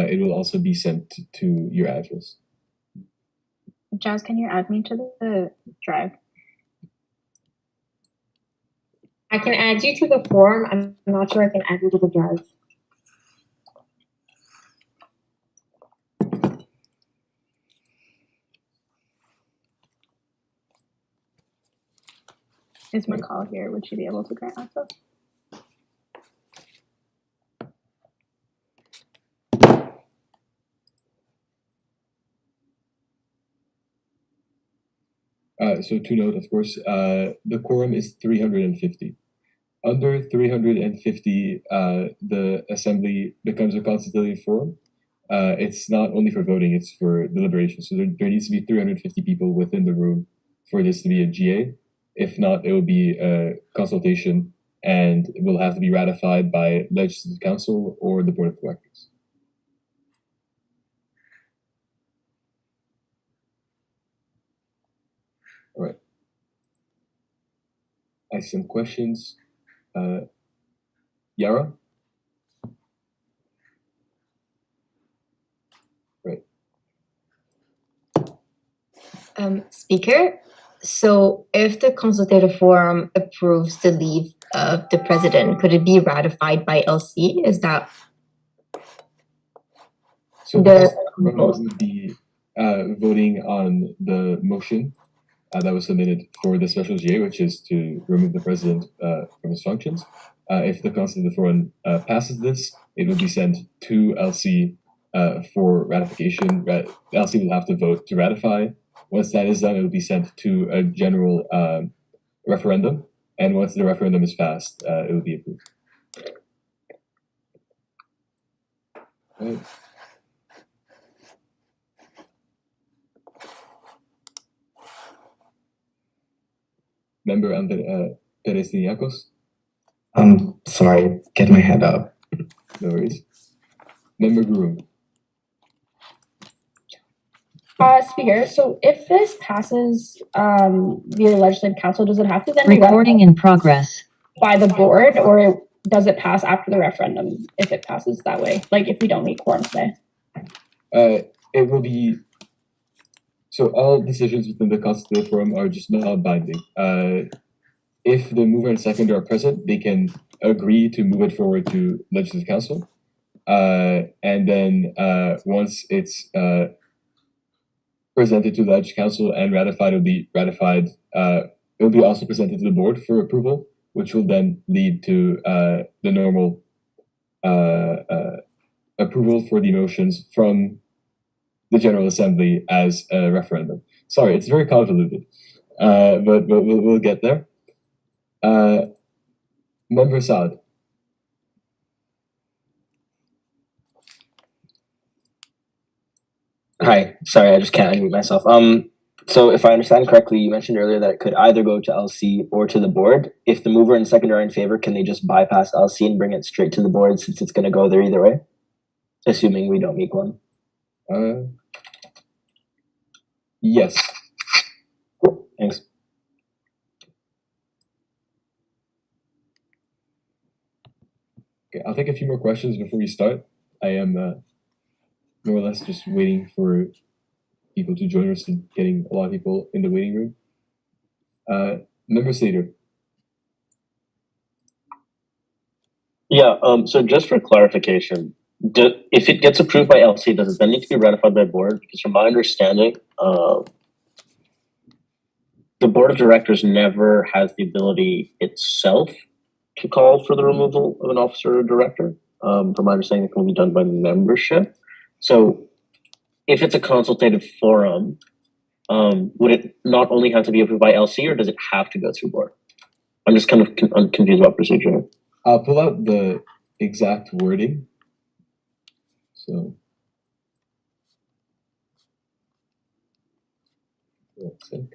it will also be sent to your address. Jazz, can you add me to the drive? I can add you to the forum. I'm not sure I can add you to the drive. Is McCall here? Would she be able to grant access? So to note, of course, the quorum is 350. Under 350, the assembly becomes a constitutive forum. It's not only for voting, it's for deliberation. So there needs to be 350 people within the room for this to be a GA. If not, it will be a consultation and it will have to be ratified by Legislative Council or the Board of Directors. All right. I see some questions. Yara? Right. Speaker, so if the consultative forum approves the leave of the president, could it be ratified by LC? Is that so the would be voting on the motion that was submitted for the special GA, which is to remove the president from his functions. If the constitutive forum passes this, it will be sent to LC for ratification. LC will have to vote to ratify. Once that is done, it will be sent to a general referendum. And once the referendum is passed, it will be approved. Right. Member Perez Niakos? Sorry, get my head up. No worries. Member Groom? Speaker, so if this passes via Legislative Council, does it have to then recording in progress by the board, or does it pass after the referendum if it passes that way? Like if we don't meet quorum today? It will be, so all decisions within the constitutive forum are just not binding. If the mover and seconder are present, they can agree to move it forward to Legislative Council. And then once it's presented to the Legislative Council and ratified, it'll be ratified. It'll be also presented to the board for approval, which will then lead to the normal approval for the motions from the General Assembly as a referendum. Sorry, it's very convoluted, but we'll get there. Member Saad. Hi, sorry, I just can't unmute myself. So if I understand correctly, you mentioned earlier that it could either go to LC or to the board. If the mover and seconder are in favor, can they just bypass LC and bring it straight to the board since it's going to go there either way? Assuming we don't meet one. Yes. Cool. Thanks. Okay, I'll take a few more questions before we start. I am more or less just waiting for people to join us and getting a lot of people in the waiting room. Member Slater. Yeah, so just for clarification, if it gets approved by LC, does it then need to be ratified by board? Because from my understanding, the board of directors never has the ability itself to call for the removal of an officer or director. From my understanding, it can be done by membership. So if it's a consultative forum, would it not only have to be approved by LC, or does it have to go through board? I'm just kind of confused about procedure. I'll pull out the exact wording. So, let's see.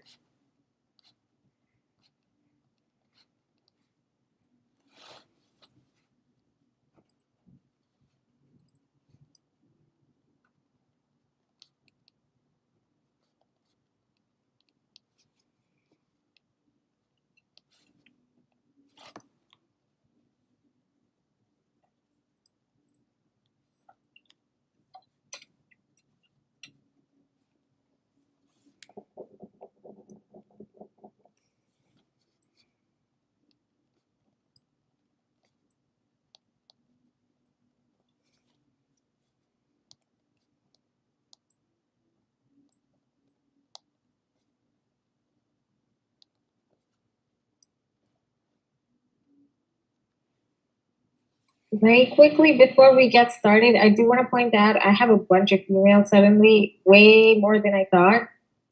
Very quickly before we get started, I do want to point out I have a bunch of emails suddenly, way more than I thought.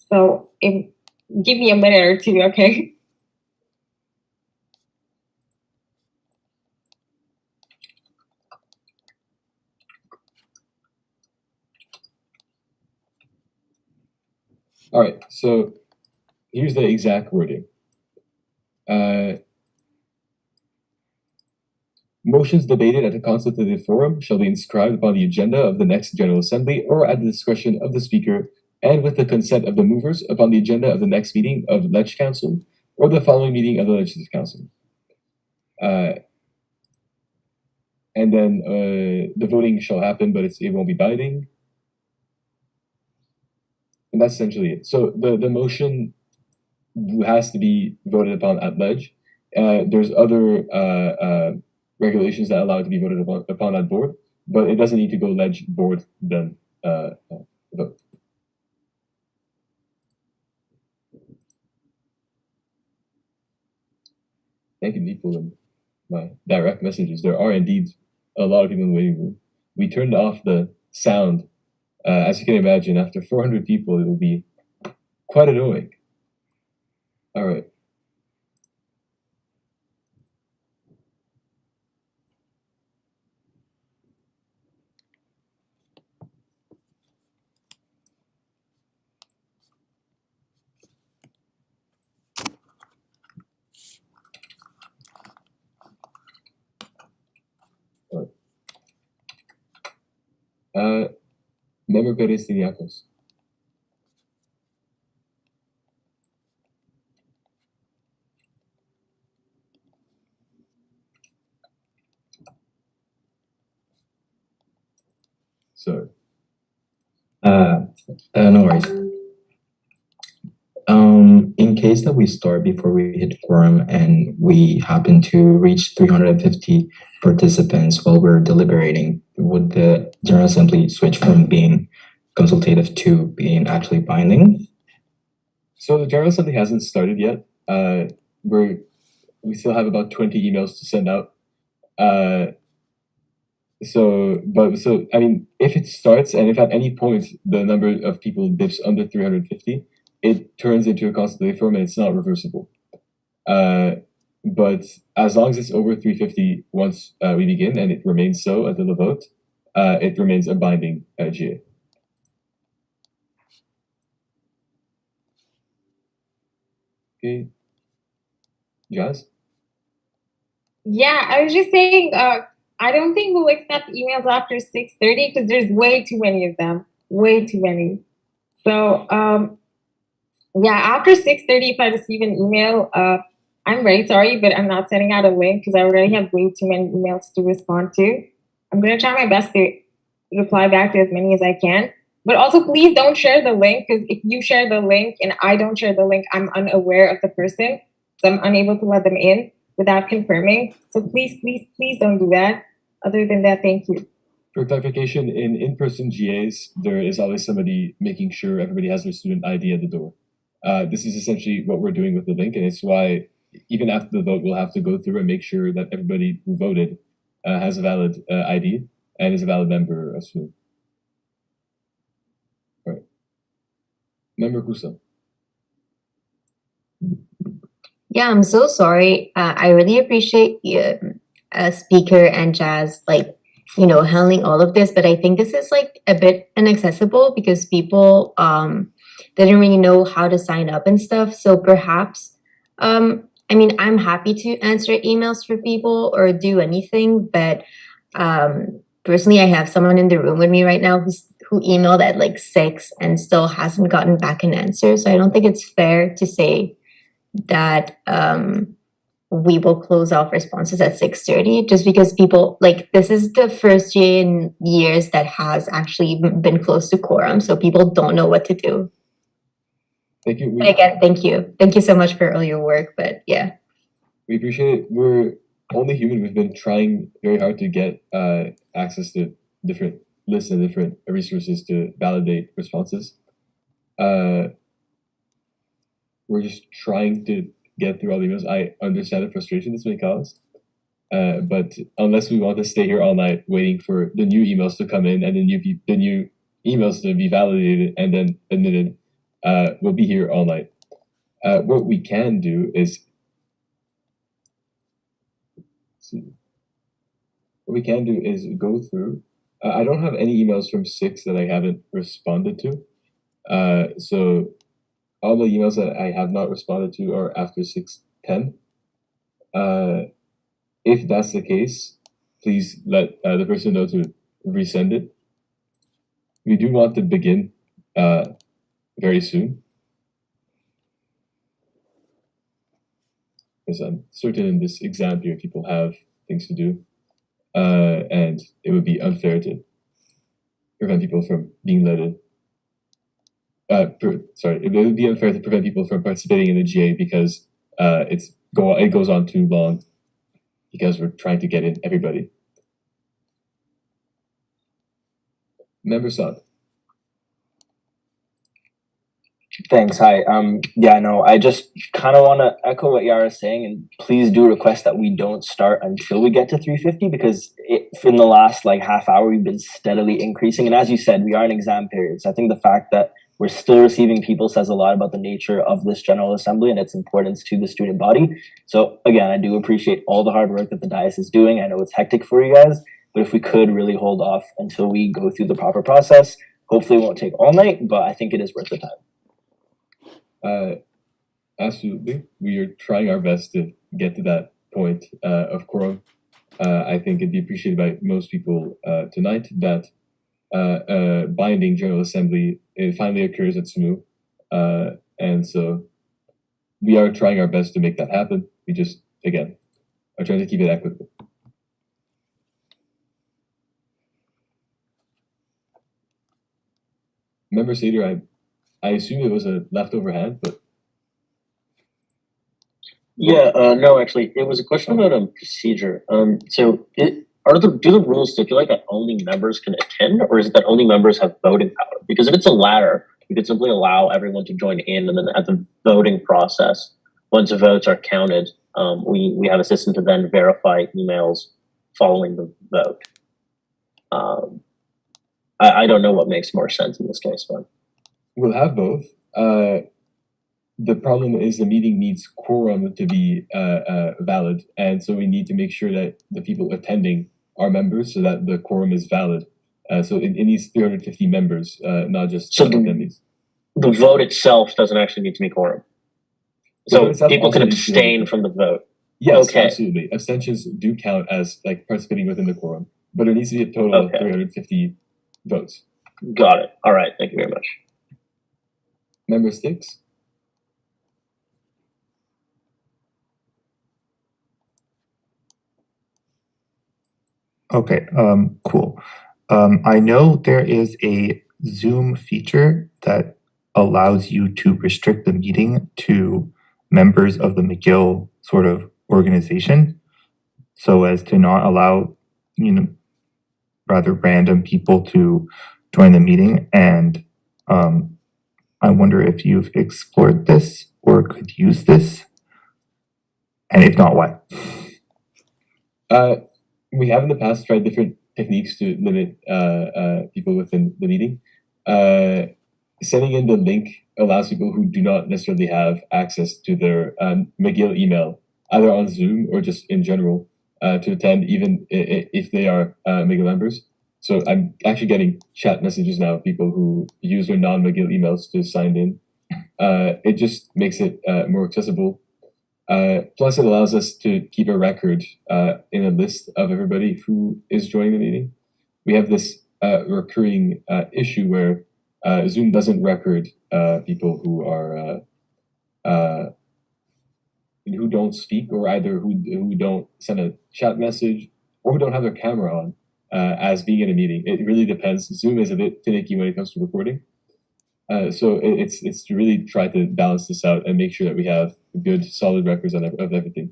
So give me a minute or two, okay? All right, so here's the exact wording. Motions debated at a consultative forum shall be inscribed upon the agenda of the next General Assembly or at the discretion of the Speaker and with the consent of the movers upon the agenda of the next meeting of Ledge Council or the following meeting of the Legislative Council. And then the voting shall happen, but it won't be binding. And that's essentially it. So the motion has to be voted upon at Ledge. There's other regulations that allow it to be voted upon at board, but it doesn't need to go Ledge, board, then vote. Thank you, people, in my direct messages. There are indeed a lot of people in the waiting room. We turned off the sound. As you can imagine, after 400 people, it will be quite annoying. All right. Member Perez Tiniacos. Sorry. No worries. In case that we start before we hit quorum and we happen to reach 350 participants while we're deliberating, would the General Assembly switch from being consultative to being actually binding? So the General Assembly hasn't started yet. We still have about 20 emails to send out. So I mean, if it starts and if at any point the number of people dips under 350, it turns into a consultative forum and it's not reversible. But as long as it's over 350 once we begin and it remains so until the vote, it remains a binding GA. Okay. Jazz? Yeah, I was just saying, I don't think we'll accept emails after 6:30 because there's way too many of them. Way too many. So, yeah, after 6:30, if I receive an email, I'm very sorry, but I'm not sending out a link because I already have way too many emails to respond to. I'm going to try my best to reply back to as many as I can. But also, please don't share the link because if you share the link and I don't share the link, I'm unaware of the person. So I'm unable to let them in without confirming. So please, please, please don't do that. Other than that, thank you. For clarification, in-person GAs, there is always somebody making sure everybody has their student ID at the door. This is essentially what we're doing with the link, and it's why even after the vote, we'll have to go through and make sure that everybody who voted has a valid ID and is a valid member of SSMU. All right. Member Kusa. Yeah, I'm so sorry. I really appreciate Speaker and Jazz, like, handling all of this, but I think this is like a bit inaccessible because people didn't really know how to sign up and stuff. So perhaps, I mean, I'm happy to answer emails for people or do anything, but personally, I have someone in the room with me right now who emailed at like 6 and still hasn't gotten back an answer. So I don't think it's fair to say that we will close off responses at 6:30 just because people, like, this is the first year in years that has actually been close to quorum, so people don't know what to do. Thank you. But again, thank you so much for all your work. But yeah, we appreciate it. We're only human. We've been trying very hard to get access to different lists and different resources to validate responses. We're just trying to get through all the emails. I understand the frustration this may cause. But unless we want to stay here all night waiting for the new emails to come in and the new emails to be validated and then admitted, we'll be here all night. What we can do is go through. I don't have any emails from 6 that I haven't responded to. So all the emails that I have not responded to are after 6:10. If that's the case, please let the person know to resend it. We do want to begin very soon, because I'm certain in this exam period people have things to do, and it would be unfair to prevent people from being let in. It would be unfair to prevent people from participating in the GA because it goes on too long because we're trying to get in everybody. Member Saad. Thanks. Hi. Yeah, no, I just kind of want to echo what Yara is saying, and please do request that we don't start until we get to 350 because in the last like half hour we've been steadily increasing, and as you said, we are in exam periods. I think the fact that we're still receiving people says a lot about the nature of this General Assembly and its importance to the student body. So again, I do appreciate all the hard work that the dais is doing. I know it's hectic for you guys, but if we could really hold off until we go through the proper process, hopefully it won't take all night, but I think it is worth the time. Absolutely. We are trying our best to get to that point of quorum. I think it'd be appreciated by most people tonight that binding General Assembly it finally occurs at SSMU. And so we are trying our best to make that happen. We just, again, are trying to keep it equitable. Member Sader, I assume it was a leftover hand, but Yeah, no, actually, it was a question about procedure. So do the rules stipulate that only members can attend, or is it that only members have voting power? Because if it's a latter, you could simply allow everyone to join in, and then at the voting process, once the votes are counted, we have a system to then verify emails following the vote. I don't know what makes more sense in this case, but we'll have both. The problem is the meeting needs quorum to be valid, and so we need to make sure that the people attending are members so that the quorum is valid. So it needs 350 members, not just So attendees. the vote itself doesn't actually need to be quorum. The vote So itself people also can needs to be abstain from the vote. Yes, Okay. absolutely. Abstentions do count as like participating within the quorum, but there needs to be a total Okay. of 350 votes. Got it. All right. Thank you very much. Member Sticks? Okay, cool. I know there is a Zoom feature that allows you to restrict the meeting to members of the McGill sort of organization so as to not allow, rather random people to join the meeting. And I wonder if you've explored this or could use this. And if not, why? We have in the past tried different techniques to limit people within the meeting. Sending in the link allows people who do not necessarily have access to their McGill email, either on Zoom or just in general, to attend, even if they are McGill members. So I'm actually getting chat messages now of people who use their non-McGill emails to sign in. It just makes it more accessible. Plus, it allows us to keep a record in a list of everybody who is joining the meeting. We have this recurring issue where Zoom doesn't record people who are who don't speak, or either who don't send a chat message, or who don't have their camera on as being in a meeting. It really depends. Zoom is a bit finicky when it comes to recording. So it's to really try to balance this out and make sure that we have good, solid records of everything.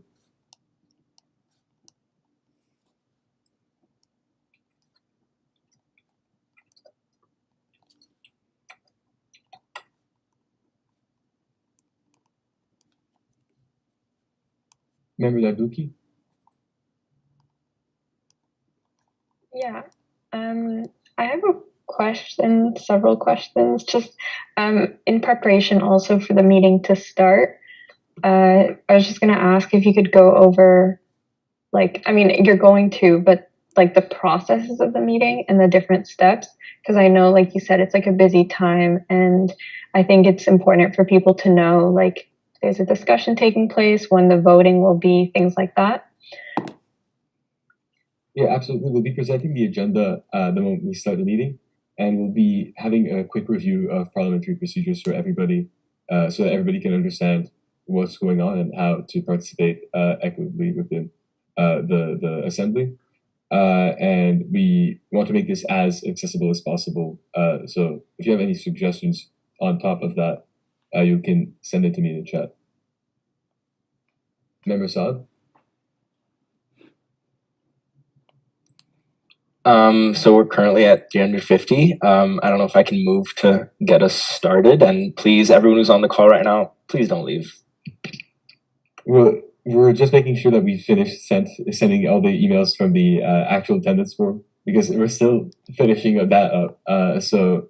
Member Nabuki? several questions, just in preparation also for the meeting to start. I was just gonna ask if you could go over, like, I mean, you're going to, but like the processes of the meeting and the different steps, because I know, like you said, it's like a busy time, and I think it's important for people to know, like, there's a discussion taking place, when the voting will be, things like that. Yeah, absolutely. We'll be presenting the agenda the moment we start the meeting, and we'll be having a quick review of parliamentary procedures for everybody, so that everybody can understand what's going on and how to participate equitably within the assembly. And we want to make this as accessible as possible. So if you have any suggestions on top of that, you can send it to me in the chat. Member Saad? So we're currently at 350. I don't know if I can move to get us started, and please, everyone who's on the call right now, please don't leave. We're just making sure that we finish sending all the emails from the actual attendance form, because we're still finishing that up. So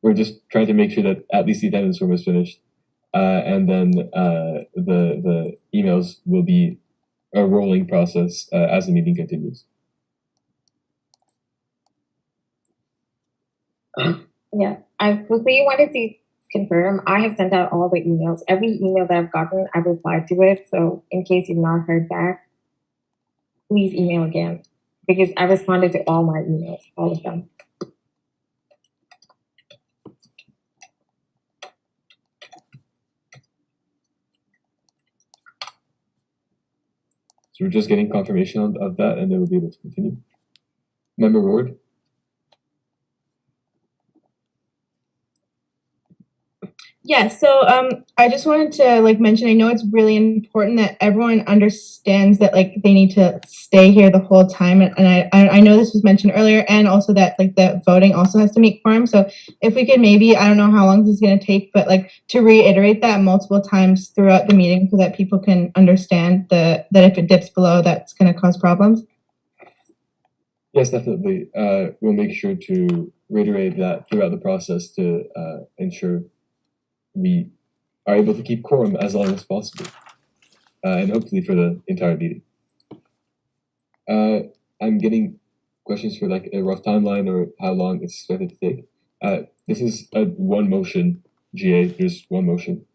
we're just trying to make sure that at least the attendance form is finished, and then the emails will be a rolling process as the meeting continues. Yeah, I quickly wanted to confirm, I have sent out all the emails. Every email that I've gotten, I've replied to it. So in case you've not heard back, please email again, because I responded to all my emails, all of them. So we're just getting confirmation of that, and then we'll be able to continue. Member Ward? Yeah, so I just wanted to like mention, I know it's really important that everyone understands that like they need to stay here the whole time, and I know this was mentioned earlier, and also that like the voting also has to make quorum. So if we could maybe, I don't know how long this is going to take, but like to reiterate that multiple times throughout the meeting so that people can understand that if it dips below, that's going to cause problems. Yes, definitely. We'll make sure to reiterate that throughout the process to ensure we are able to keep quorum as long as possible, and hopefully for the entire meeting. I'm getting questions for like a rough timeline or how long it's expected to take. This is a one motion GA, there's one motion.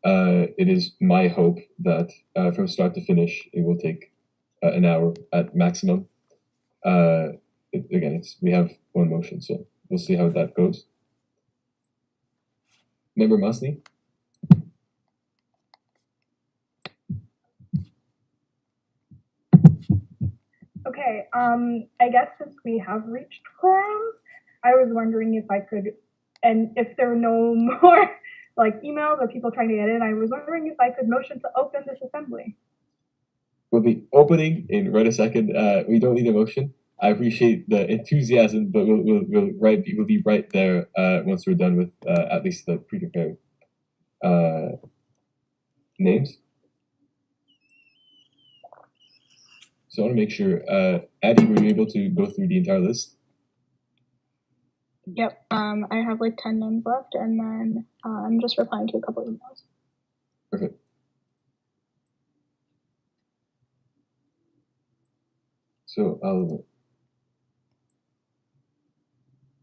It is my hope that from start to finish, it will take an hour at maximum. Again, we have one motion, so we'll see how that goes. Member Masni? Okay, I guess since we have reached quorum, I was wondering if I could, and if there were no more like emails or people trying to get in, I was wondering if I could motion to open this assembly. We'll be opening in right a second. We don't need a motion. I appreciate the enthusiasm, but we'll be right there once we're done with at least the pre-prepared names. So I want to make sure, Addie, were you able to go through the entire list? Yep. I have like 10 names left, and then I'm just replying to a couple emails. Perfect.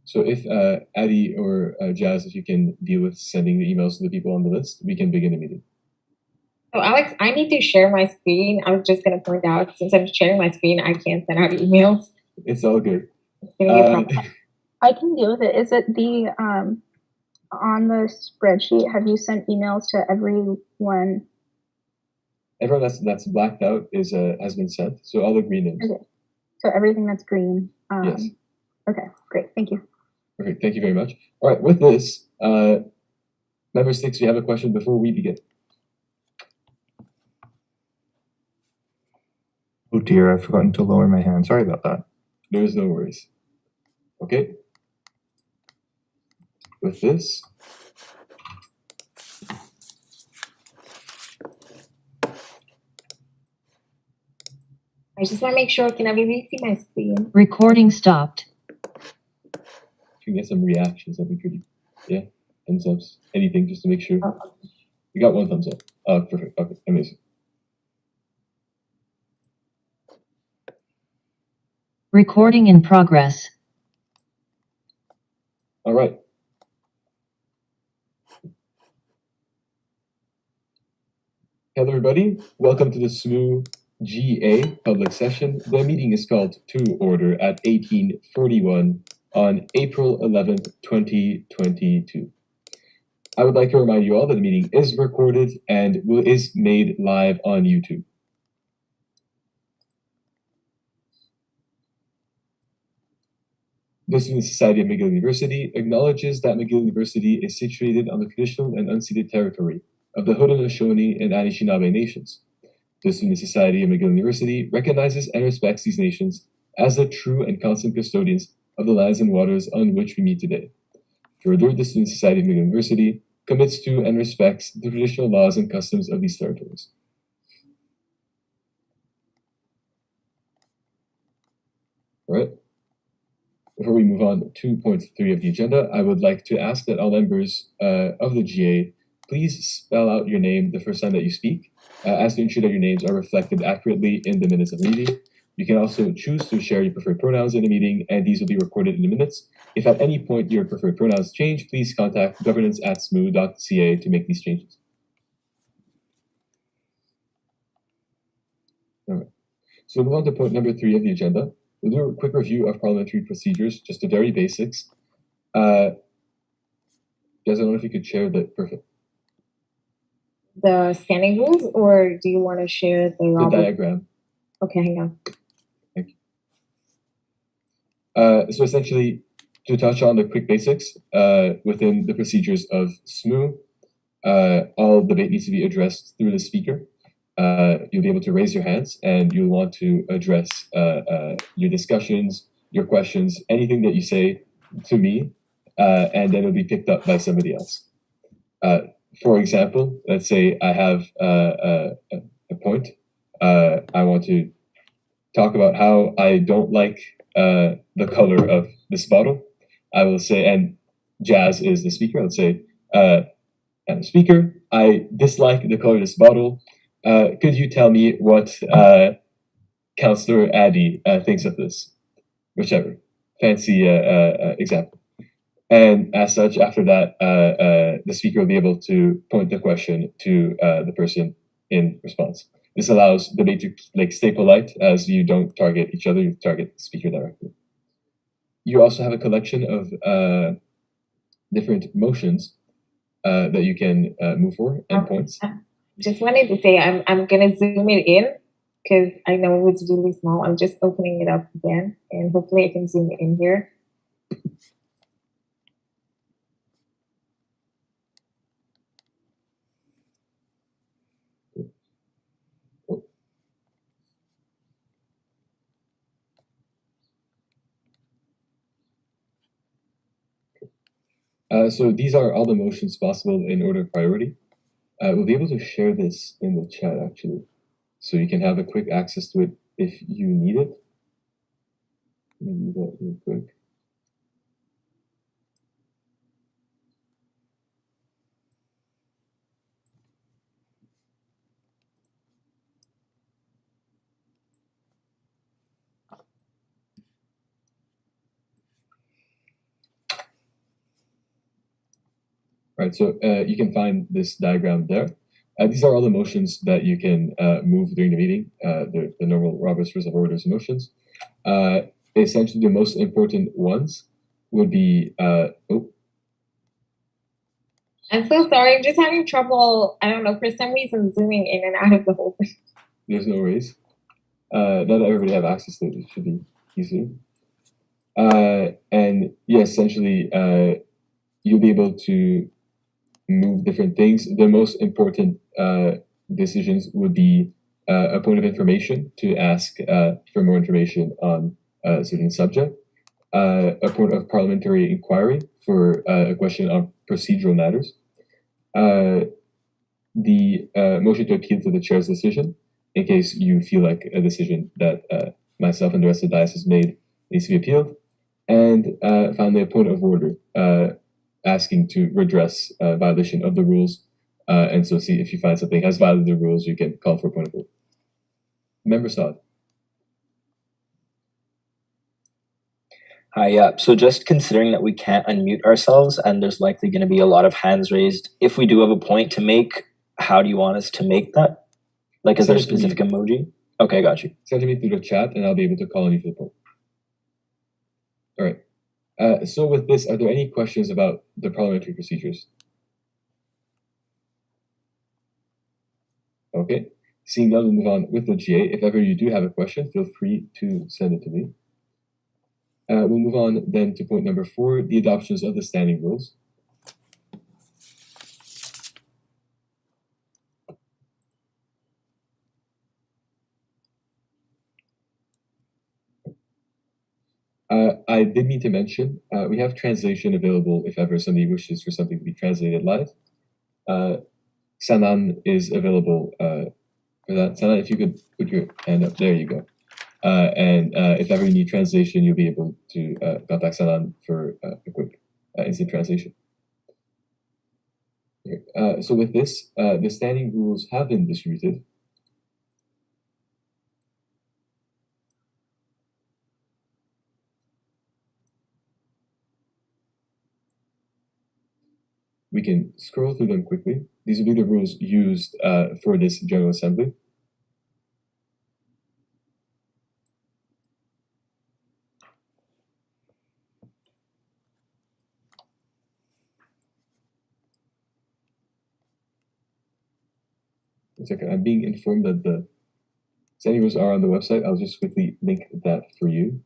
So if Addie or Jazz, if you can deal with sending the emails to the people on the list, we can begin the meeting. So Alex, I need to share my screen. I was just going to point out, since I'm sharing my screen, I can't send out emails. It's all good. It's going to be a problem. I can deal with it. Is it the on the spreadsheet? Have you sent emails to everyone? Everyone that's blacked out is has been sent. So all the green names. Okay. So everything that's green. Yes. Okay. Great. Thank you. Perfect. Thank you very much. All right. With this, Member Six, you have a question before we begin. Oh dear, I've forgotten to lower my hand. Sorry about that. There's no worries. Okay. With this, I just want to make sure, can everybody see my screen? Recording stopped. if can get some reactions, that'd be pretty. Yeah, thumbs ups, anything just to make sure. We got one thumbs up. Oh, perfect. Okay, amazing. Recording in progress. All right. Hello, everybody. Welcome to the SSMU GA public session. The meeting is called to order at 18:41 on April 11th, 2022. I would like to remind you all that the meeting is recorded and is made live on YouTube. The Student Society of McGill University acknowledges that McGill University is situated on the traditional and unceded territory of the Haudenosaunee and Anishinaabe nations. The Student Society of McGill University recognizes and respects these nations as the true and constant custodians of the lands and waters on which we meet today. Further, the Student Society of McGill University commits to and respects the traditional laws and customs of these territories. All right. Before we move on to point 3 of the agenda, I would like to ask that all members of the GA please spell out your name the first time that you speak, as to ensure that your names are reflected accurately in the minutes of the meeting. You can also choose to share your preferred pronouns in the meeting, and these will be recorded in the minutes. If at any point your preferred pronouns change, please contact governance@smu.ca to make these changes. All right. So we'll move on to point number 3 of the agenda. We'll do a quick review of parliamentary procedures, just the very basics. Guys, I don't know if you could share the perfect. The standing rules, or do you want to share the diagram? Okay, hang on. Thank you. So essentially, to touch on the quick basics, within the procedures of SSMU, all debate needs to be addressed through the speaker. You'll be able to raise your hands and you'll want to address your discussions, your questions, anything that you say to me, and then it'll be picked up by somebody else. For example, let's say I have a point. I want to talk about how I don't like the color of this bottle. I will say, and Jazz is the speaker, let's say, and speaker, I dislike the color of this bottle. Could you tell me what Councillor Addy thinks of this? Whichever. Fancy example. And as such, after that, the speaker will be able to point the question to the person in response. This allows debate to stay polite, as you don't target each other, you target the speaker directly. You also have a collection of different motions that you can move for and points. Just wanted to say I'm gonna zoom it in because I know it was really small. I'm just opening it up again, and hopefully I can zoom in here. So these are all the motions possible in order of priority. We'll be able to share this in the chat actually, so you can have a quick access to it if you need it. Let me do that real quick. Right, so you can find this diagram there. These are all the motions that you can move during the meeting, the normal Robert's Rules of Orders motions. Essentially, the most important ones would be, I'm so sorry, I'm just having trouble, I don't know, for some reason zooming in and out of the whole thing. There's no worries. Now that everybody have access to it, it should be easy. And yeah, essentially, you'll be able to move different things. The most important decisions would be a point of information to ask for more information on a certain subject, a point of parliamentary inquiry for a question on procedural matters, the motion to appeal to the chair's decision in case you feel like a decision that myself and the rest of the diocese made needs to be appealed, And finally, a point of order, asking to redress violation of the rules. And so see if you find something has violated the rules, you can call for a point of order. Member Saad. Hi, yeah. So just considering that we can't unmute ourselves and there's likely going to be a lot of hands raised, if we do have a point to make, how do you want us to make that? Like, is there a Send it to me. specific emoji? Okay, got you. Send it to me through the chat and I'll be able to call on you for the point. All right. So with this, are there any questions about the parliamentary procedures? Okay. Seeing none, we'll move on with the GA. If ever you do have a question, feel free to send it to me. We'll move on then to point number 4, the adoptions of the standing rules. I did mean to mention, we have translation available if ever somebody wishes for something to be translated live. Sanan is available for that. Sanan, if you could put your hand up, there you go. And if ever you need translation, you'll be able to contact Sanan for a quick instant translation. Okay. So with this, the standing rules have been distributed. We can scroll through them quickly. These will be the rules used for this General Assembly. One second, I'm being informed that the standing rules are on the website. I'll just quickly link that for you.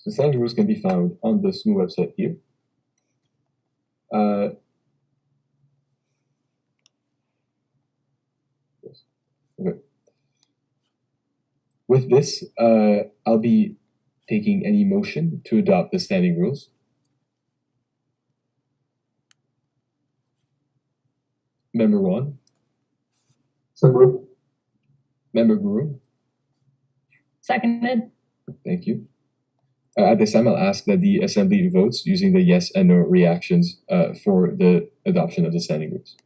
So standing rules can be found on the SSMU website here. Okay. With this, I'll be taking any motion to adopt the standing rules. Member 1. So Member Guru. Seconded. Thank you. At this time, I'll ask that the Assembly votes using the yes and no reactions for the adoption of the standing rules.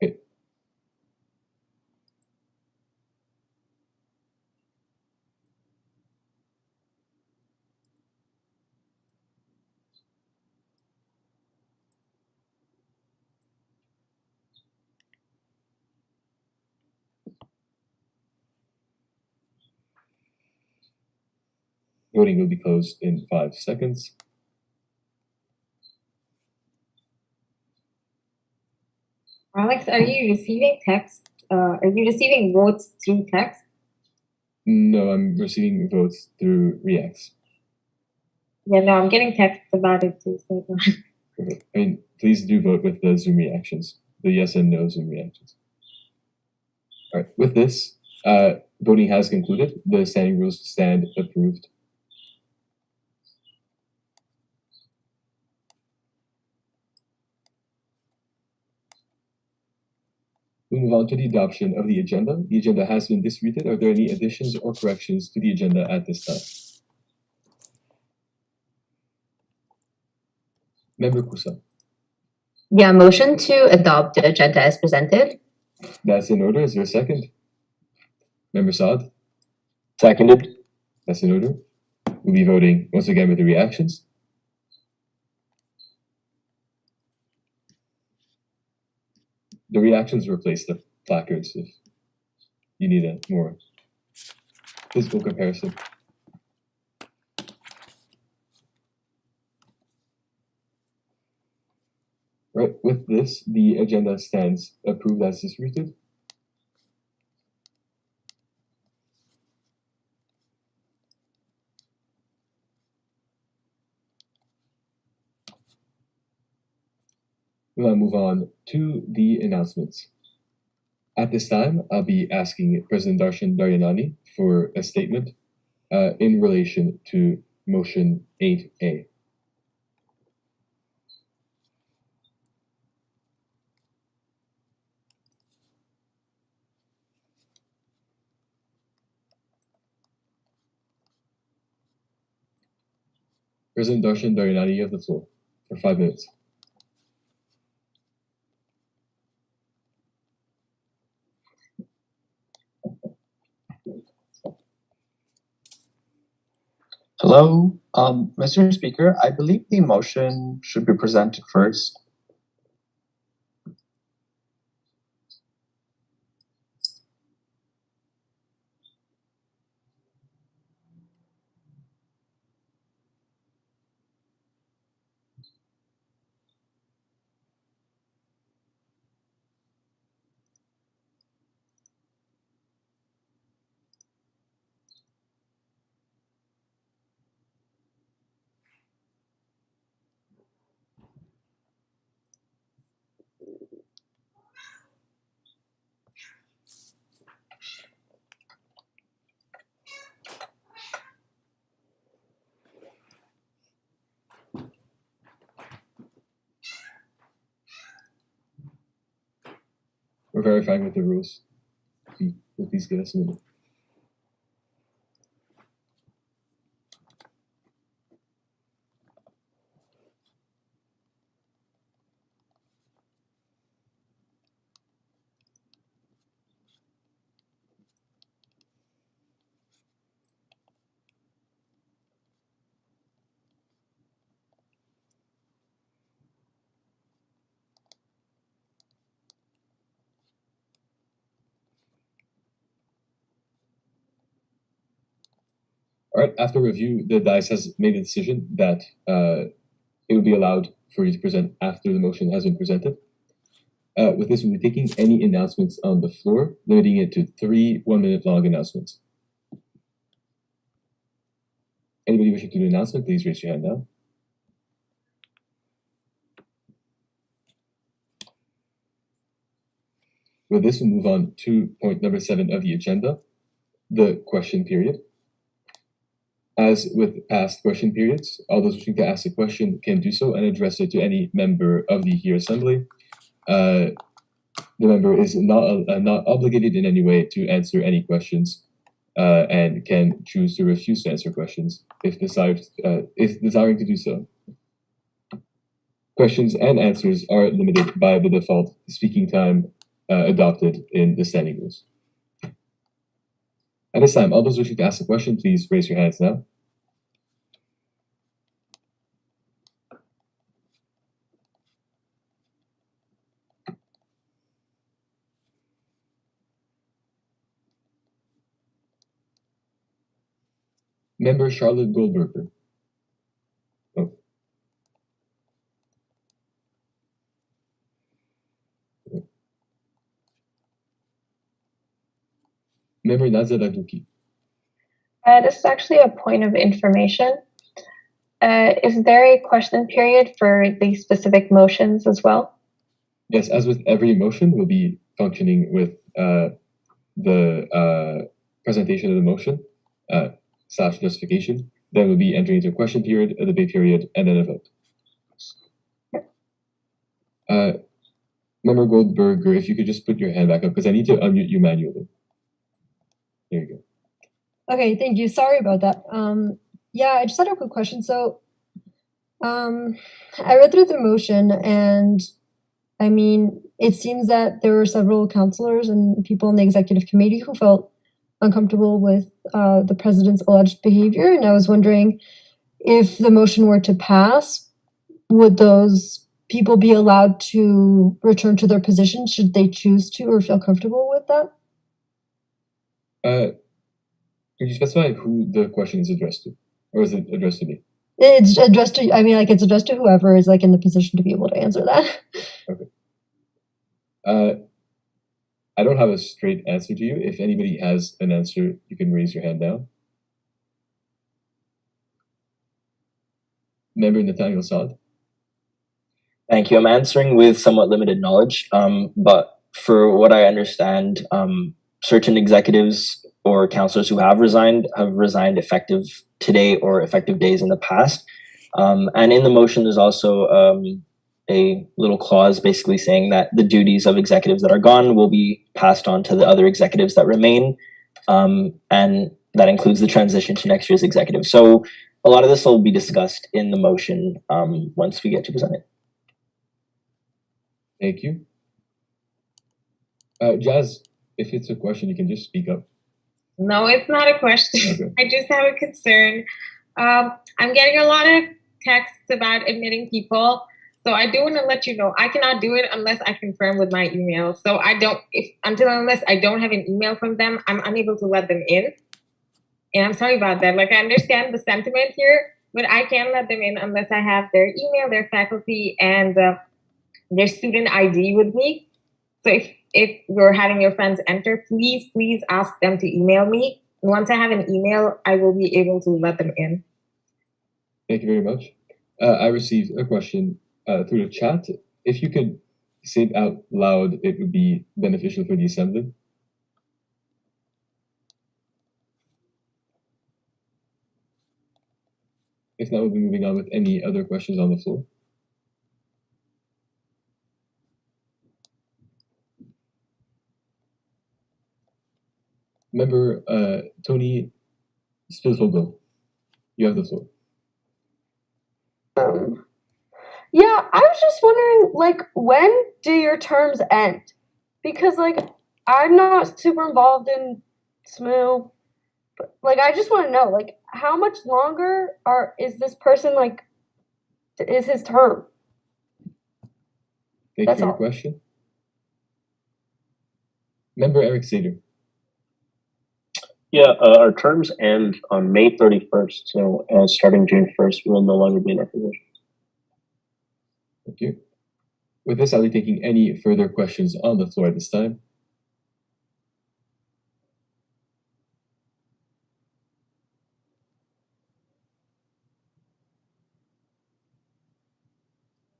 Okay. Voting will be closed in 5 seconds. Alex, are you receiving text? Are you receiving votes through text? No, I'm receiving votes through Reacts. Yeah, no, I'm getting texts about it too. So Perfect. I mean, please do vote with the Zoom reactions, the yes and no Zoom reactions. All right, with this, voting has concluded. The standing rules stand approved. We move on to the adoption of the agenda. The agenda has been distributed. Are there any additions or corrections to the agenda at this time? Member Kusa. Yeah, motion to adopt the agenda as presented. That's in order. Is there a second? Member Saad. Seconded. That's in order. We'll be voting once again with the reactions. The reactions replace the placards if you need a more physical comparison. Right, with this, the agenda stands approved as distributed. We'll now move on to the announcements. At this time, I'll be asking President Daryanani for a statement in relation to motion 8A. President Daryanani, you have the floor for 5 minutes. Hello, Mr. Speaker, I believe the motion should be presented first. We're verifying with the rules. If you will please give us a minute. All right, after review, the dais has made a decision that it will be allowed for you to present after the motion has been presented. With this, we'll be taking any announcements on the floor, limiting it to 3 1-minute long announcements. Anybody wishing to do an announcement, please raise your hand now. With this, we'll move on to point number 7 of the agenda, the question period. As with past question periods, all those wishing to ask a question can do so and address it to any member of the here assembly. The member is not obligated in any way to answer any questions and can choose to refuse to answer questions if desiring to do so. Questions and answers are limited by the default speaking time adopted in the standing rules. At this time, all those wishing to ask a question, please raise your hands now. Member Charlotte Goldberger. Oh. Member Nazar Dagduki. This is actually a point of information. Is there a question period for the specific motions as well? Yes, as with every motion, we'll be functioning with the presentation of the motion / justification. Then we'll be entering into a question period, a debate period, and then a vote. Member Goldberger, if you could just put your hand back up because I need to unmute you manually. There you go. Okay, thank you. Sorry about that. Yeah, I just had a quick question. So, I read through the motion, and I mean, it seems that there were several councillors and people on the executive committee who felt uncomfortable with the president's alleged behavior, and I was wondering if the motion were to pass, would those people be allowed to return to their position should they choose to or feel comfortable with that? Could you specify who the question is addressed to? Or is it addressed to me? It's addressed to, I mean, like, it's addressed to whoever is like in the position to be able to answer that. I don't have a straight answer to you. If anybody has an answer, you can raise your hand now. Member Nathaniel Saad. Thank you. I'm answering with somewhat limited knowledge, but for what I understand, certain executives or counselors who have resigned effective today or effective days in the past. And in the motion, there's also a little clause basically saying that the duties of executives that are gone will be passed on to the other executives that remain. And that includes the transition to next year's executive. So a lot of this will be discussed in the motion once we get to present it. Thank you. Jazz, if it's a question, you can just speak up. No, it's not a question. Okay. I just have a concern. I'm getting a lot of texts about admitting people. So I do want to let you know, I cannot do it unless I confirm with my email. So unless I don't have an email from them, I'm unable to let them in. And I'm sorry about that. Like, I understand the sentiment here, but I can't let them in unless I have their email, their faculty, and their student ID with me. So if you're having your friends enter, please ask them to email me. And once I have an email, I will be able to let them in. Thank you very much. I received a question through the chat. If you could say it out loud, it would be beneficial for the assembly. If not, we'll be moving on with any other questions on the floor. Member Tony Spilfogel, you have the floor. Yeah, I was just wondering, like, when do your terms end? Because, like, I'm not super involved in SMU, but, like, I just want to know, like, how much longer is this person, like, is his term? Thank you That's for your all. question. Member Eric Sader. Yeah, our terms end on May 31st. So starting June 1st, we will no longer be in our position. Thank you. With this, I'll be taking any further questions on the floor at this time.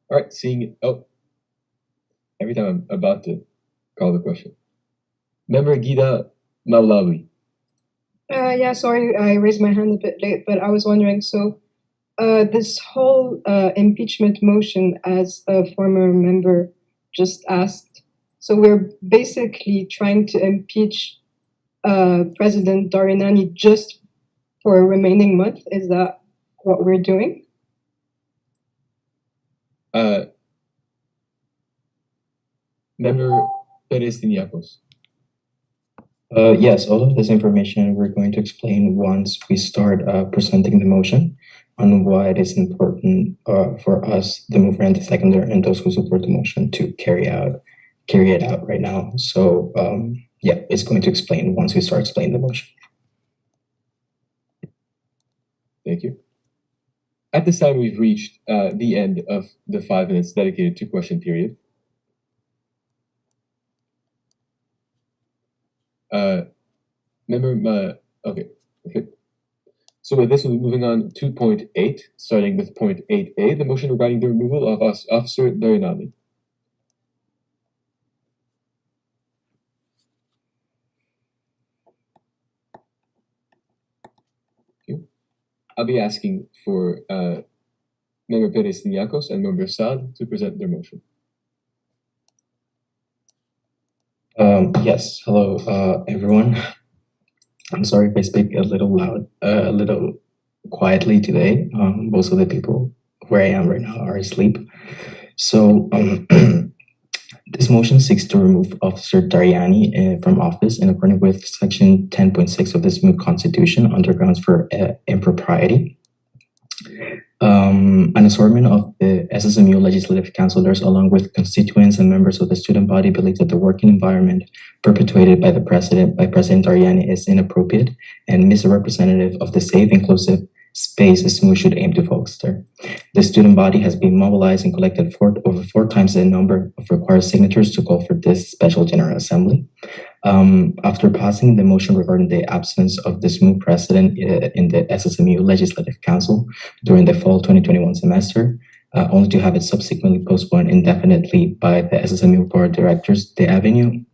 All right, every time I'm about to call the question. Member Gida Maulawi. Yeah, sorry, I raised my hand a bit late, but I was wondering, so this whole impeachment motion, as a former member just asked, so we're basically trying to impeach President Daryanani just for a remaining month? Is that what we're doing? Member Perez Tiniacos. Yes, all of this information we're going to explain once we start presenting the motion on why it is important for us, the mover and the seconder, and those who support the motion to carry it out right now. So yeah, it's going to explain once we start explaining the motion. Thank you. At this time, we've reached the end of the 5 minutes dedicated to question period. Okay, perfect. So with this, we'll be moving on to point 8, starting with point 8A, the motion regarding the removal of Officer Daryanani. I'll be asking for Member Perez Tiniacos and Member Saad to present their motion. Yes, hello everyone. I'm sorry if I speak a little loud, a little quietly today. Most of the people where I am right now are asleep. So this motion seeks to remove Officer Daryanani from office in accordance with Section 10.6 of the SMU Constitution under grounds for impropriety. An assortment of the SSMU legislative councilors, along with constituents and members of the student body, believe that the working environment perpetuated by President Daryanani is inappropriate and misrepresentative of the safe, inclusive, space SSMU should aim to foster. The student body has been mobilized and collected over 4 times the number of required signatures to call for this special General Assembly. After passing the motion regarding the absence of the SSMU president in the SSMU Legislative Council during the fall 2021 semester, only to have it subsequently postponed indefinitely by the SSMU Board of Directors, the avenue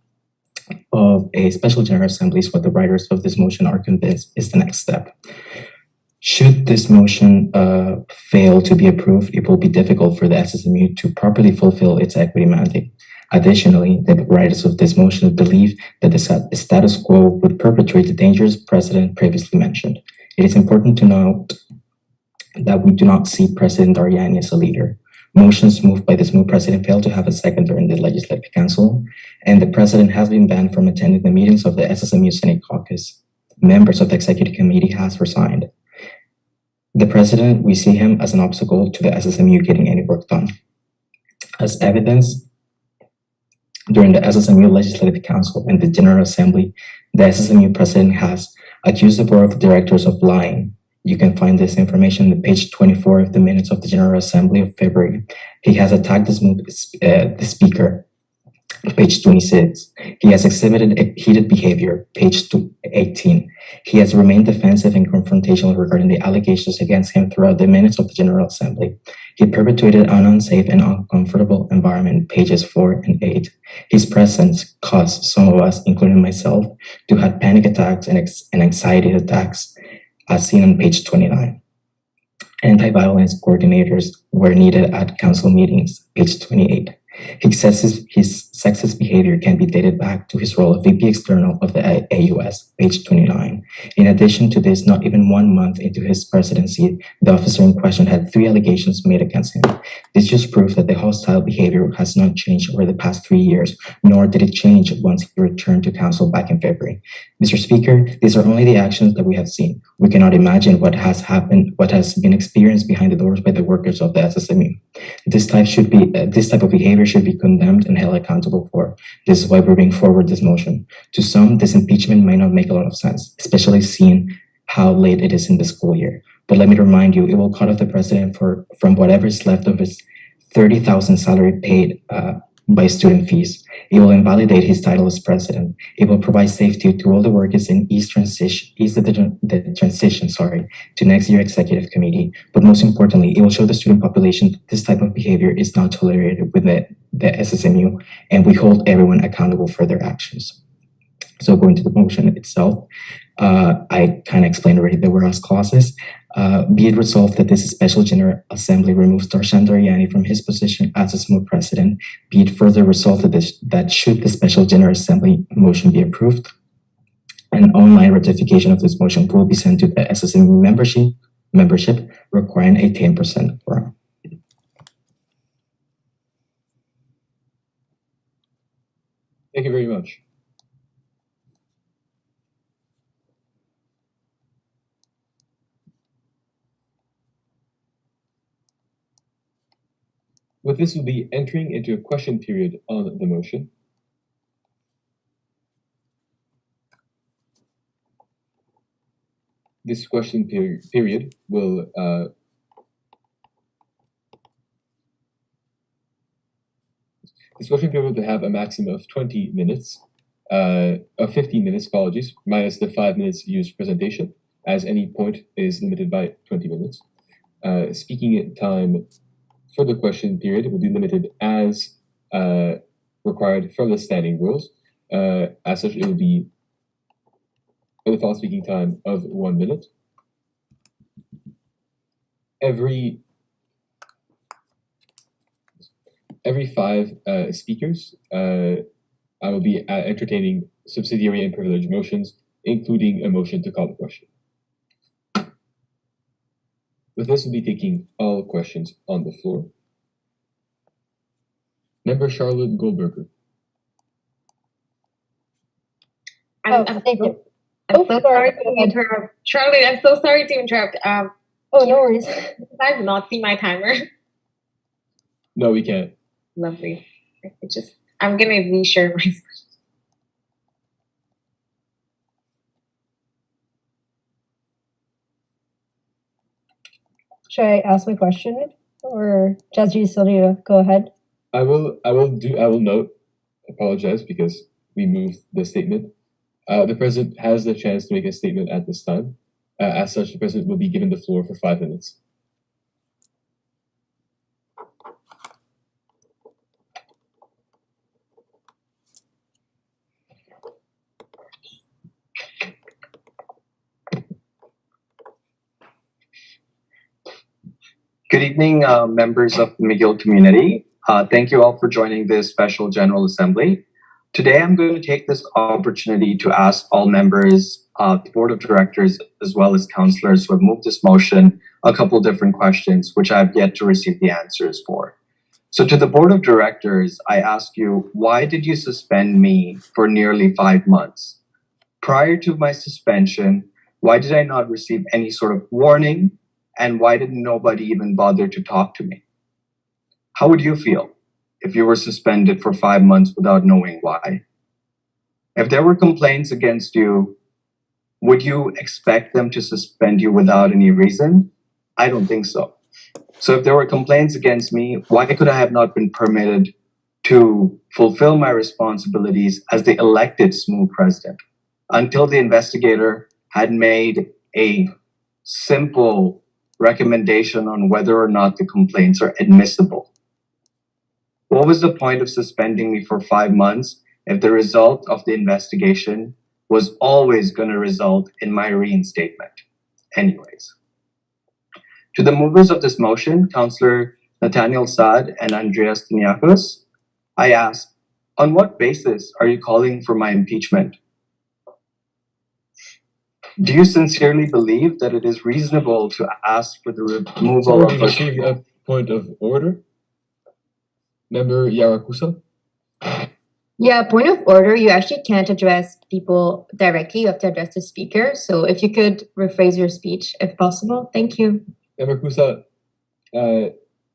of a special General Assembly is what the writers of this motion are convinced is the next step. Should this motion fail to be approved, it will be difficult for the SSMU to properly fulfill its equity mandate. Additionally, the writers of this motion believe that the status quo would perpetuate the dangerous precedent previously mentioned. It is important to note that we do not see President Daryanani as a leader. Motions moved by the SSMU president failed to have a seconder in the Legislative Council, and the president has been banned from attending the meetings of the SSMU Senate Caucus. Members of the Executive Committee has resigned. The president, we see him as an obstacle to the SSMU getting any work done. As evidence, during the SSMU Legislative Council and the General Assembly, the SSMU president has accused the board of directors of lying. You can find this information on page 24 of the minutes of the General Assembly of February. He has attacked the speaker, page 26. He has exhibited a heated behavior, page 18. He has remained defensive and confrontational regarding the allegations against him throughout the minutes of the General Assembly. He perpetuated an unsafe and uncomfortable environment, pages 4 and 8. His presence caused some of us, including myself, to have panic attacks and anxiety attacks, as seen on page 29. Anti-violence coordinators were needed at council meetings, page 28. His sexist behavior can be dated back to his role of VP External of the AUS, page 29. In addition to this, not even 1 month into his presidency, the officer in question had 3 allegations made against him. This just proves that the hostile behavior has not changed over the past 3 years, nor did it change once he returned to council back in February. Mr. Speaker, these are only the actions that we have seen. We cannot imagine what has been experienced behind the doors by the workers of the SSMU. This type of behavior should be condemned and held accountable for. This is why we're bringing forward this motion. To some, this impeachment might not make a lot of sense, especially seeing how late it is in the school year. But let me remind you, it will cut off the president from whatever is left of his 30,000 salary paid by student fees. It will invalidate his title as president. It will provide safety to all the workers and ease the transition to next year executive committee. But most importantly, it will show the student population that this type of behavior is not tolerated with the SSMU, and we hold everyone accountable for their actions. So going to the motion itself, I kind of explained already the whereas clauses. Be it resolved that this special General Assembly removes Daryanani from his position as a SSMU president. Be it further resolved that should the special General Assembly motion be approved, an online ratification of this motion will be sent to the SSMU membership requiring a 10% quorum. Thank you very much. With this, we'll be entering into a question period on the motion. This question period will have a maximum of 20 minutes, of 15 minutes, apologies, minus the 5 minutes used presentation, as any point is limited by 20 minutes. Speaking time for the question period will be limited as required from the standing rules. As such, it will be a default speaking time of 1 minute. Every 5 speakers, I will be entertaining subsidiary and privilege motions, including a motion to call the question. With this, we'll be taking all questions on the floor. Member Charlotte Goldberger. Thank you. I'm so sorry to interrupt. Charlotte, I'm so sorry to interrupt. Oh, no worries. You guys not see my timer? No, we can't. Lovely. I'm gonna reshare my screen. should I ask my question? Or Jazz, do you still need to go ahead? I will note, apologize because we moved the statement. The president has the chance to make a statement at this time. As such, the president will be given the floor for 5 minutes. Good evening, members of the McGill community. Thank you all for joining this special General Assembly. Today, I'm going to take this opportunity to ask all members of the Board of Directors, as well as councillors who have moved this motion, a couple different questions, which I've yet to receive the answers for. So to the Board of Directors, I ask you, why did you suspend me for nearly 5 months? Prior to my suspension, why did I not receive any sort of warning? And why did nobody even bother to talk to me? How would you feel if you were suspended for 5 months without knowing why? If there were complaints against you, would you expect them to suspend you without any reason? I don't think so. So if there were complaints against me, why could I have not been permitted to fulfill my responsibilities as the elected SSMU president until the investigator had made a simple recommendation on whether or not the complaints are admissible? What was the point of suspending me for 5 months if the result of the investigation was always going to result in my reinstatement? Anyways, to the movers of this motion, Councillor Nathaniel Saad and Andreas Tiniakos, I ask, on what basis are you calling for my impeachment? Do you sincerely believe that it is reasonable to ask for the removal So we of received a point of order. Member Yarakusa. Yeah, point of order, you actually can't address people directly. You have to address the speaker. So if you could rephrase your speech if possible. Thank you. Member Kusa,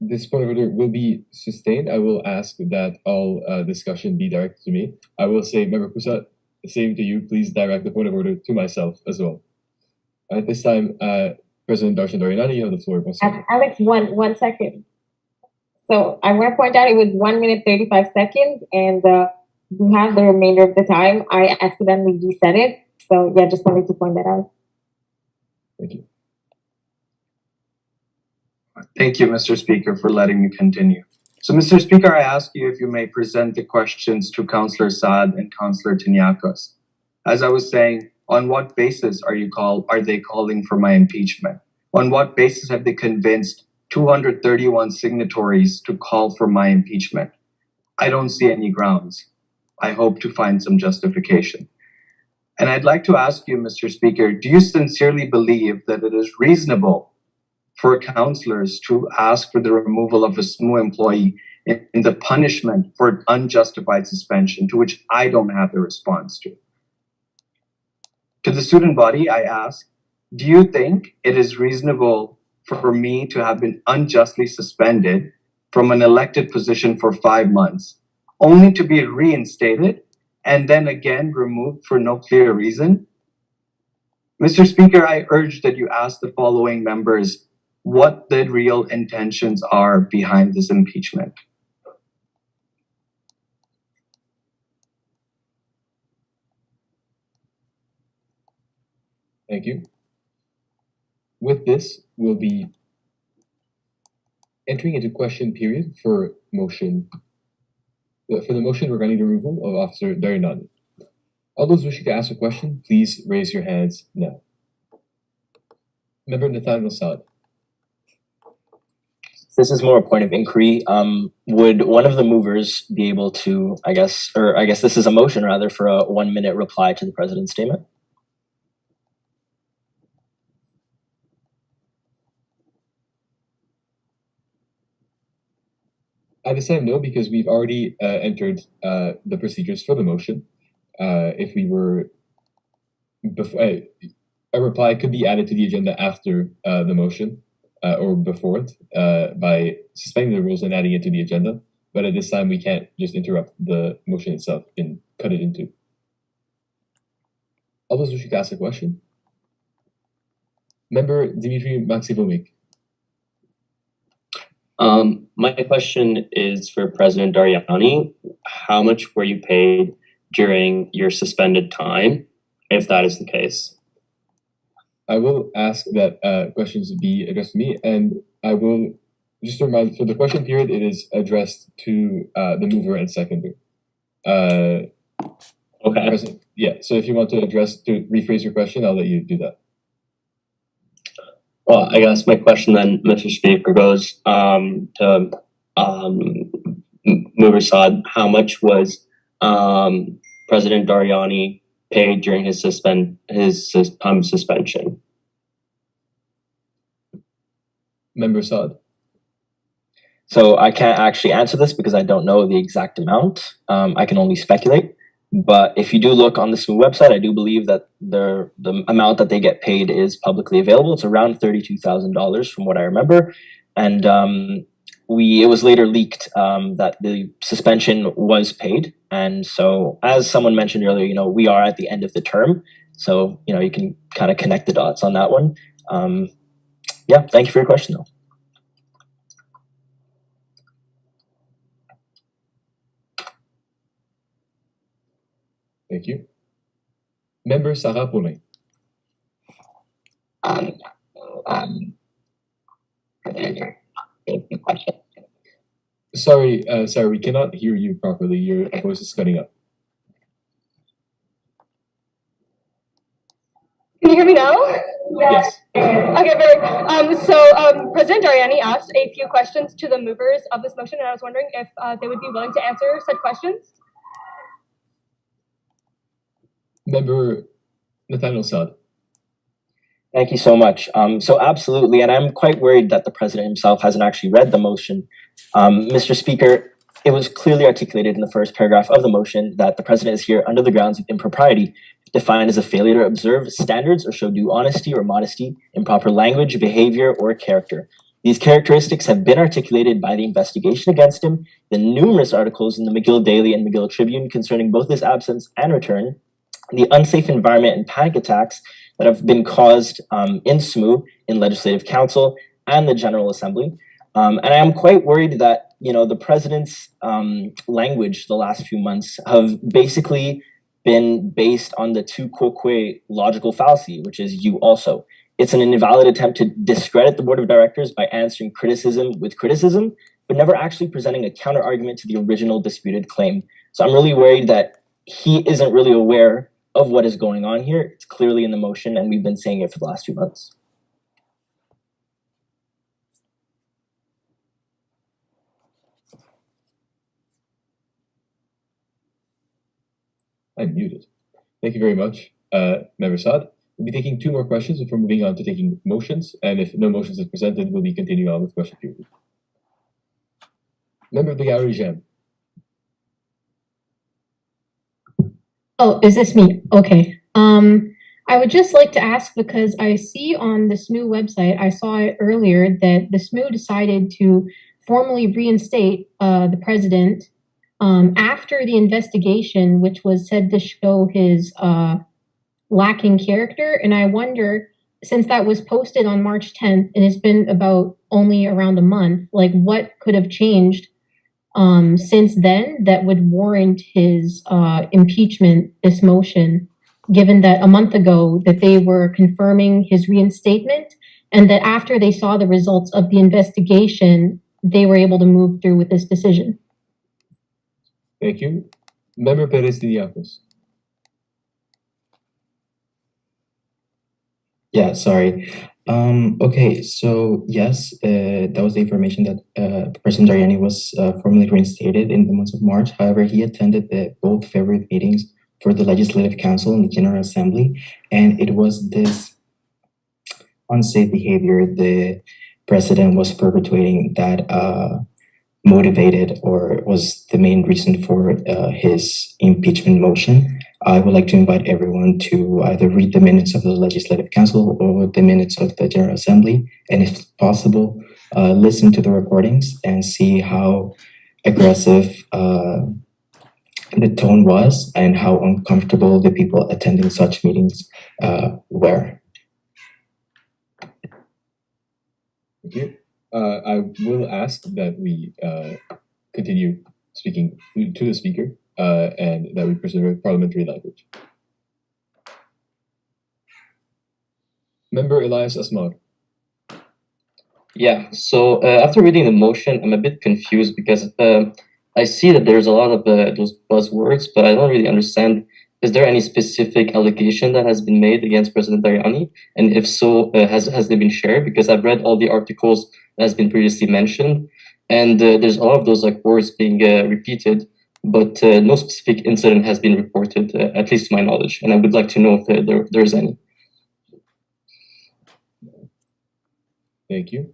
this point of order will be sustained. I will ask that all discussion be directed to me. I will say, Member Kusa, same to you. Please direct the point of order to myself as well. At this time, President Daryanani, you have the floor. Alex, one second. So I want to point out it was 1 minute 35 seconds, and you have the remainder of the time. I accidentally reset it. So yeah, just wanted to point that out. Thank you. Thank you, Mr. Speaker, for letting me continue. So, Mr. Speaker, I ask you if you may present the questions to Councillor Saad and Councillor Tiniakos. As I was saying, on what basis are they calling for my impeachment? On what basis have they convinced 231 signatories to call for my impeachment? I don't see any grounds. I hope to find some justification. And I'd like to ask you, Mr. Speaker, do you sincerely believe that it is reasonable for councillors to ask for the removal of a SSMU employee in the punishment for an unjustified suspension, to which I don't have the response to? To the student body, I ask, do you think it is reasonable for me to have been unjustly suspended from an elected position for 5 months, only to be reinstated and then again removed for no clear reason? Mr. Speaker, I urge that you ask the following members what the real intentions are behind this impeachment. Thank you. With this, we'll be entering into question period for motion. For the motion regarding the removal of Officer Daryanani. All those wishing to ask a question, please raise your hands now. Member Nathaniel Saad. This is more a point of inquiry. Would one of the movers be able to, I guess this is a motion rather, for a 1 minute reply to the president's statement? At this time, no, because we've already entered the procedures for the motion. If we were, a reply could be added to the agenda after the motion or before it by suspending the rules and adding it to the agenda. But at this time, we can't just interrupt the motion itself and cut it into. All those wishing to ask a question. Member Dimitri Maxivomik. My question is for President Daryanani. How much were you paid during your suspended time, if that is the case? I will ask that questions be addressed to me, and I will just remind for the question period, it is addressed to the mover and seconder. Okay. Yeah. So if you want to rephrase your question, I'll let you do that. Well, I guess my question then, Mr. Speaker, goes to Mover Saad. How much was President Daryanani paid during his time of suspension? Member Saad. So I can't actually answer this because I don't know the exact amount. I can only speculate. But if you do look on the SMU website, I do believe that the amount that they get paid is publicly available. It's around $32,000 from what I remember. And it was later leaked that the suspension was paid. And so as someone mentioned earlier, we are at the end of the term. So, you can kind of connect the dots on that one. Yeah, thank you for your question though. Thank you. Member Sarah Poulin. Sorry, we cannot hear you properly. Your voice is cutting up. Can you hear me now? Yes. Okay, very. So President Daryanani asked a few questions to the movers of this motion, and I was wondering if they would be willing to answer said questions. Member Nathaniel Saad. Thank you so much. So absolutely, and I'm quite worried that the president himself hasn't actually read the motion. Mr. Speaker, it was clearly articulated in the first paragraph of the motion that the president is here under the grounds of impropriety, defined as a failure to observe standards or show due honesty or modesty in proper language, behavior, or character. These characteristics have been articulated by the investigation against him, the numerous articles in the McGill Daily and McGill Tribune concerning both his absence and return, the unsafe environment and panic attacks that have been caused in SMU, in Legislative Council, and the General Assembly. And I am quite worried that, the president's language the last few months have basically been based on the tu quoque logical fallacy, which is you also. It's an invalid attempt to discredit the board of directors by answering criticism with criticism, but never actually presenting a counter argument to the original disputed claim. So I'm really worried that he isn't really aware of what is going on here. It's clearly in the motion, and we've been saying it for the last 2 months. I'm muted. Thank you very much, Member Saad. We'll be taking 2 more questions before moving on to taking motions, and if no motions is presented, we'll be continuing on with question period. Member of the gallery, Jem. Oh, is this me? Okay. I would just like to ask, because I see on the SMU website, I saw it earlier that the SMU decided to formally reinstate the president after the investigation, which was said to show his lacking character. And I wonder, since that was posted on March 10th, and it's been about only around a month, like what could have changed since then that would warrant his impeachment, this motion, given that a month ago that they were confirming his reinstatement, and that after they saw the results of the investigation, they were able to move through with this decision. Thank you. Member Perez Diakos. Yeah, sorry. Okay, so yes, that was the information that President Daryanani was formally reinstated in the month of March. However, he attended both February meetings for the Legislative Council and the General Assembly, and it was this unsafe behavior the president was perpetuating that motivated or was the main reason for his impeachment motion. I would like to invite everyone to either read the minutes of the Legislative Council or the minutes of the General Assembly, and if possible, listen to the recordings and see how aggressive the tone was and how uncomfortable the people attending such meetings were. Thank you. I will ask that we continue speaking to the speaker and that we preserve parliamentary language. Member Elias Asmar. Yeah, so after reading the motion, I'm a bit confused because I see that there's a lot of those buzzwords, but I don't really understand. Is there any specific allegation that has been made against President Daryanani? And if so, has they been shared? Because I've read all the articles that has been previously mentioned, and there's a lot of those like words being repeated, but no specific incident has been reported, at least to my knowledge. And I would like to know if there's any. Thank you.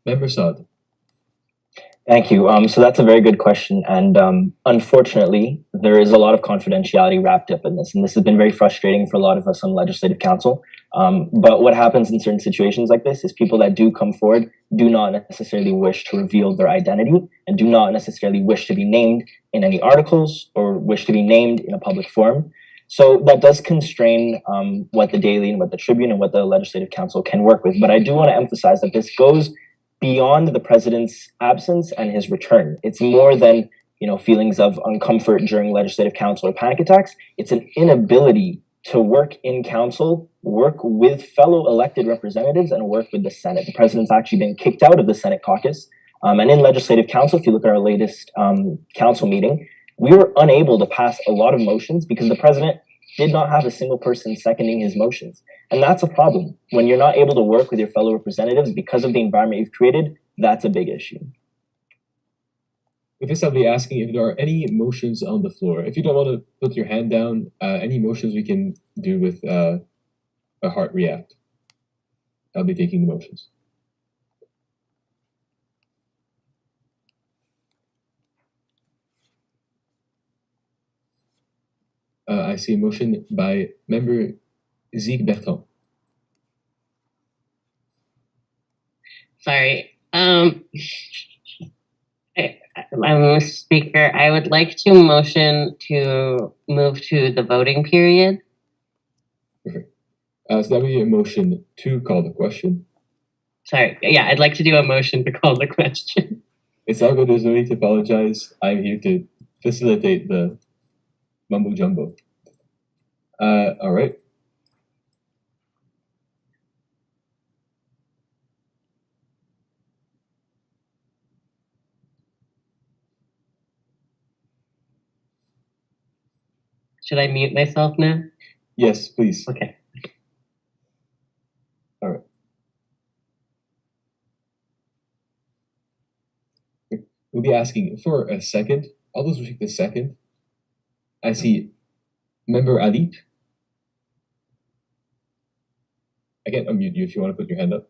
Member Saad. Thank you. So that's a very good question. And unfortunately, there is a lot of confidentiality wrapped up in this. And this has been very frustrating for a lot of us on legislative council. But what happens in certain situations like this is people that do come forward do not necessarily wish to reveal their identity and do not necessarily wish to be named in any articles or wish to be named in a public forum. So that does constrain what the Daily and what the Tribune and what the Legislative Council can work with. But I do want to emphasize that this goes beyond the president's absence and his return. It's more than feelings of uncomfort during legislative council or panic attacks. It's an inability to work in council, work with fellow elected representatives, and work with the Senate. The president's actually been kicked out of the Senate caucus. And in legislative council, if you look at our latest council meeting, we were unable to pass a lot of motions because the president did not have a single person seconding his motions. And that's a problem. When you're not able to work with your fellow representatives because of the environment you've created, that's a big issue. With this, I'll be asking if there are any motions on the floor. If you don't want to put your hand down, any motions we can do with a heart react. I'll be taking the motions. I see a motion by member Zeke Bertrand. Sorry. Mr. Speaker, I would like to motion to move to the voting period. Perfect. So that would be a motion to call the question. Sorry. Yeah, I'd like to do a motion to call the question. It's all good. There's no need to apologize. I'm here to facilitate the mumbo jumbo. All right. Should I mute myself now? Yes, please. Okay. All right. We'll be asking for a second. All those who take the second. I see member Alip. I can unmute you if you want to put your hand up.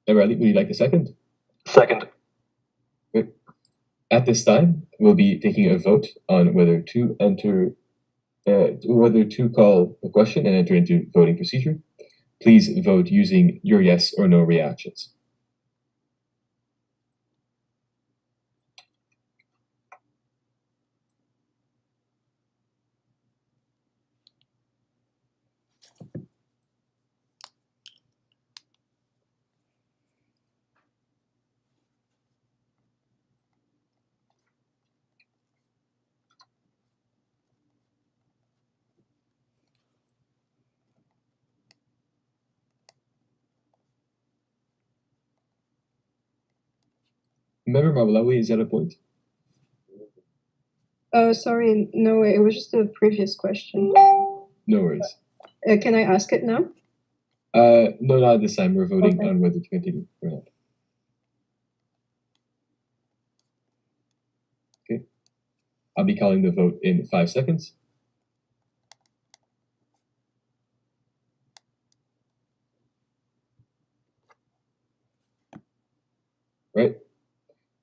Member Alip, would you like a second? Second. Good. At this time, we'll be taking a vote on whether to call the question and enter into voting procedure. Please vote using your yes or no reactions. Member Mabalawi, is that a point? Sorry, no, it was just a previous question. No worries. Can I ask it now? No, not this time. We're voting Okay. on whether to continue or not. Okay. I'll be calling the vote in 5 seconds. Right.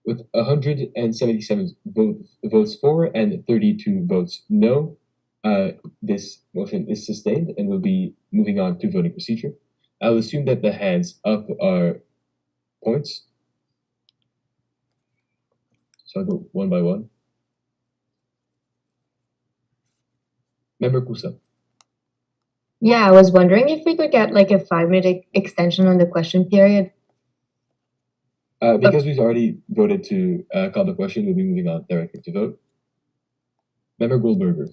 With 177 votes for and 32 votes no, this motion is sustained and we'll be moving on to voting procedure. I'll assume that the hands up are points. So I'll go one by one. Member Kusa. Yeah, I was wondering if we could get like a 5-minute extension on the question period. Because we've already voted to call the question, we'll be moving on directly to vote. Member Goldberger.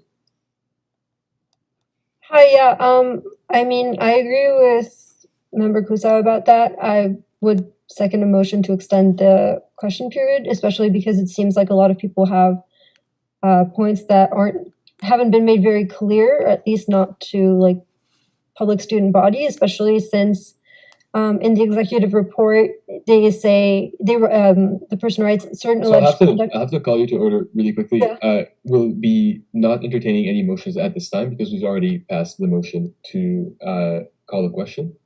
Hi, yeah, I mean, I agree with Member Kusa about that. I would second a motion to extend the question period, especially because it seems like a lot of people have points that haven't been made very clear, or at least not to like public student body, especially since in the executive report they say the person writes certain So alleged I'll have to call you to order really quickly. Yeah. We'll be not entertaining any motions at this time because we've already passed the motion to call the question.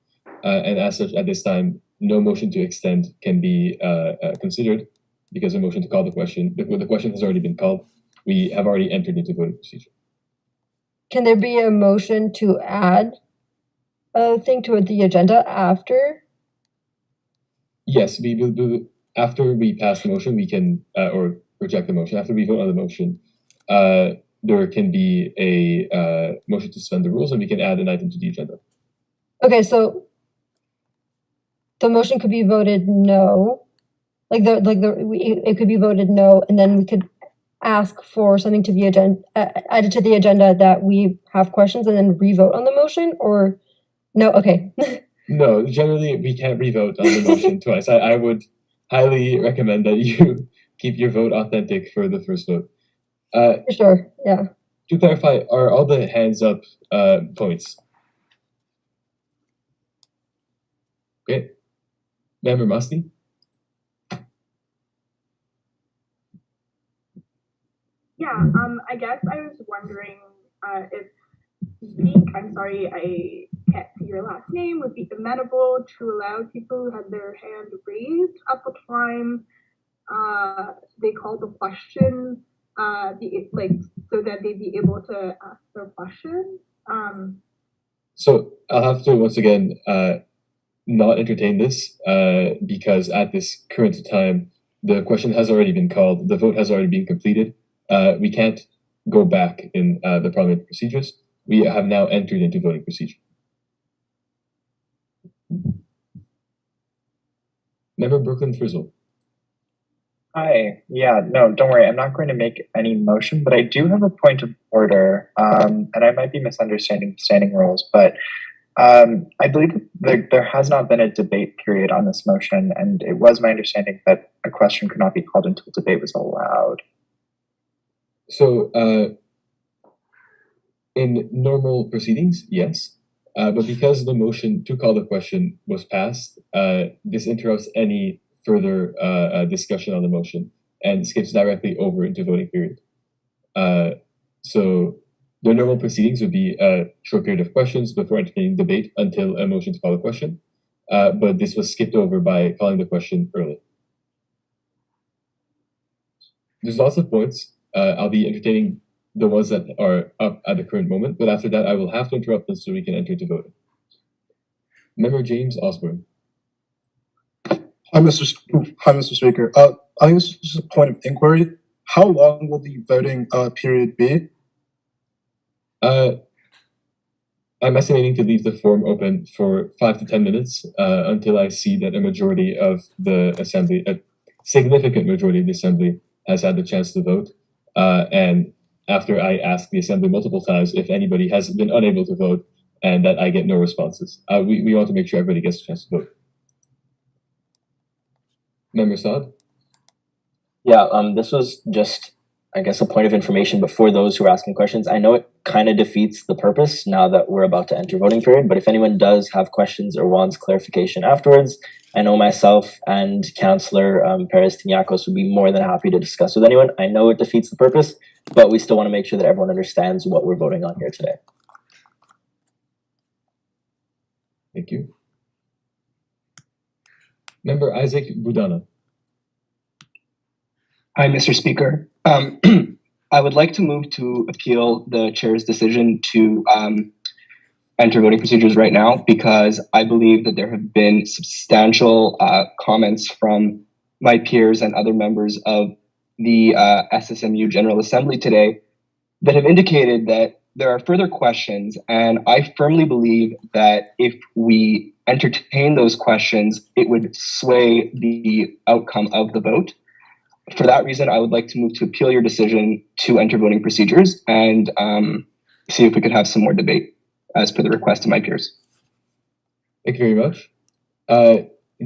And as such, at this time, no motion to extend can be considered because a motion to call the question, the question has already been called. We have already entered into voting procedure. Can there be a motion to add a thing to the agenda after? Yes, we will do after we pass the motion. We can or reject the motion. After we vote on the motion, there can be a motion to suspend the rules, and we can add an item to the agenda. Okay, so the motion could be voted no, it could be voted no, and then we could ask for something to be added to the agenda that we have questions, and then re-vote on the motion, or no? Okay. No, generally we can't re-vote on the motion twice. I would highly recommend that you keep your vote authentic for the first vote. Sure. Yeah. To clarify, are all the hands up points? Okay. Member Masti? Yeah, I guess I was wondering if Zeke, I'm sorry, I can't see your last name, would be amenable to allow people who had their hand raised at the time they called the question, so that they'd be able to ask their question. So I'll have to once again not entertain this because at this current time, the question has already been called, the vote has already been completed. We can't go back in the parliamentary procedures. We have now entered into voting procedure. Member Brooklyn Frizzle. Hi. Yeah, no, don't worry. I'm not going to make any motion, but I do have a point of order, and I might be misunderstanding standing rules, but I believe that there has not been a debate period on this motion, and it was my understanding that a question could not be called until debate was allowed. So, in normal proceedings, yes. But because the motion to call the question was passed, this interrupts any further discussion on the motion and skips directly over into voting period. So the normal proceedings would be a short period of questions before entertaining debate until a motion to call the question. But this was skipped over by calling the question early. There's lots of points. I'll be entertaining the ones that are up at the current moment, but after that I will have to interrupt this so we can enter into voting. Member James Osborne. Hi, Mr. Speaker. I guess just a point of inquiry. How long will the voting period be? I'm estimating to leave the form open for 5 to 10 minutes until I see that a majority of the assembly, a significant majority of the assembly, has had the chance to vote. And after I ask the assembly multiple times if anybody has been unable to vote and that I get no responses. We want to make sure everybody gets a chance to vote. Member Saad? Yeah, this was just, I guess, a point of information before those who are asking questions. I know it kind of defeats the purpose now that we're about to enter voting period, but if anyone does have questions or wants clarification afterwards, I know myself and Councillor Perez Tiniakos would be more than happy to discuss with anyone. I know it defeats the purpose, but we still want to make sure that everyone understands what we're voting on here today. Thank you. Member Isaac Budana. Hi, Mr. Speaker. I would like to move to appeal the chair's decision to enter voting procedures right now because I believe that there have been substantial comments from my peers and other members of the SSMU General Assembly today that have indicated that there are further questions, and I firmly believe that if we entertain those questions, it would sway the outcome of the vote. For that reason, I would like to move to appeal your decision to enter voting procedures and see if we could have some more debate as per the request of my peers. Thank you very much.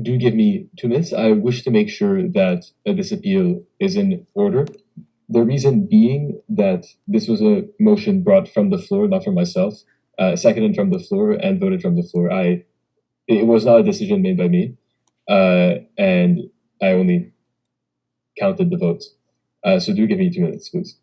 Do give me 2 minutes. I wish to make sure that this appeal is in order. The reason being that this was a motion brought from the floor, not from myself, seconded from the floor and voted from the floor. It was not a decision made by me, and I only counted the votes. So do give me 2 minutes, please.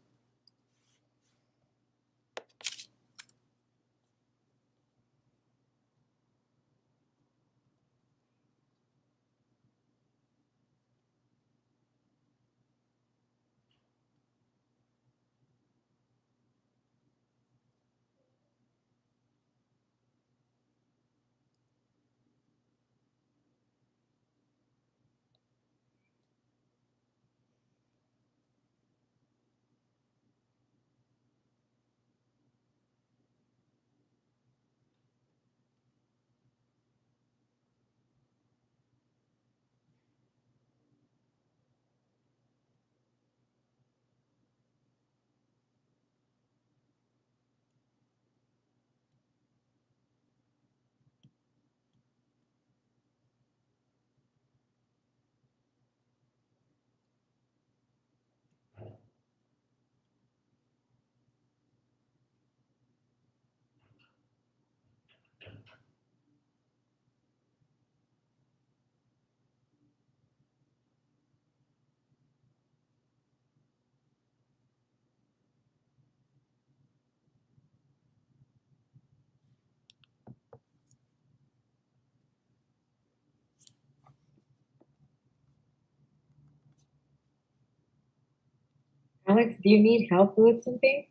Alex, do you need help with something?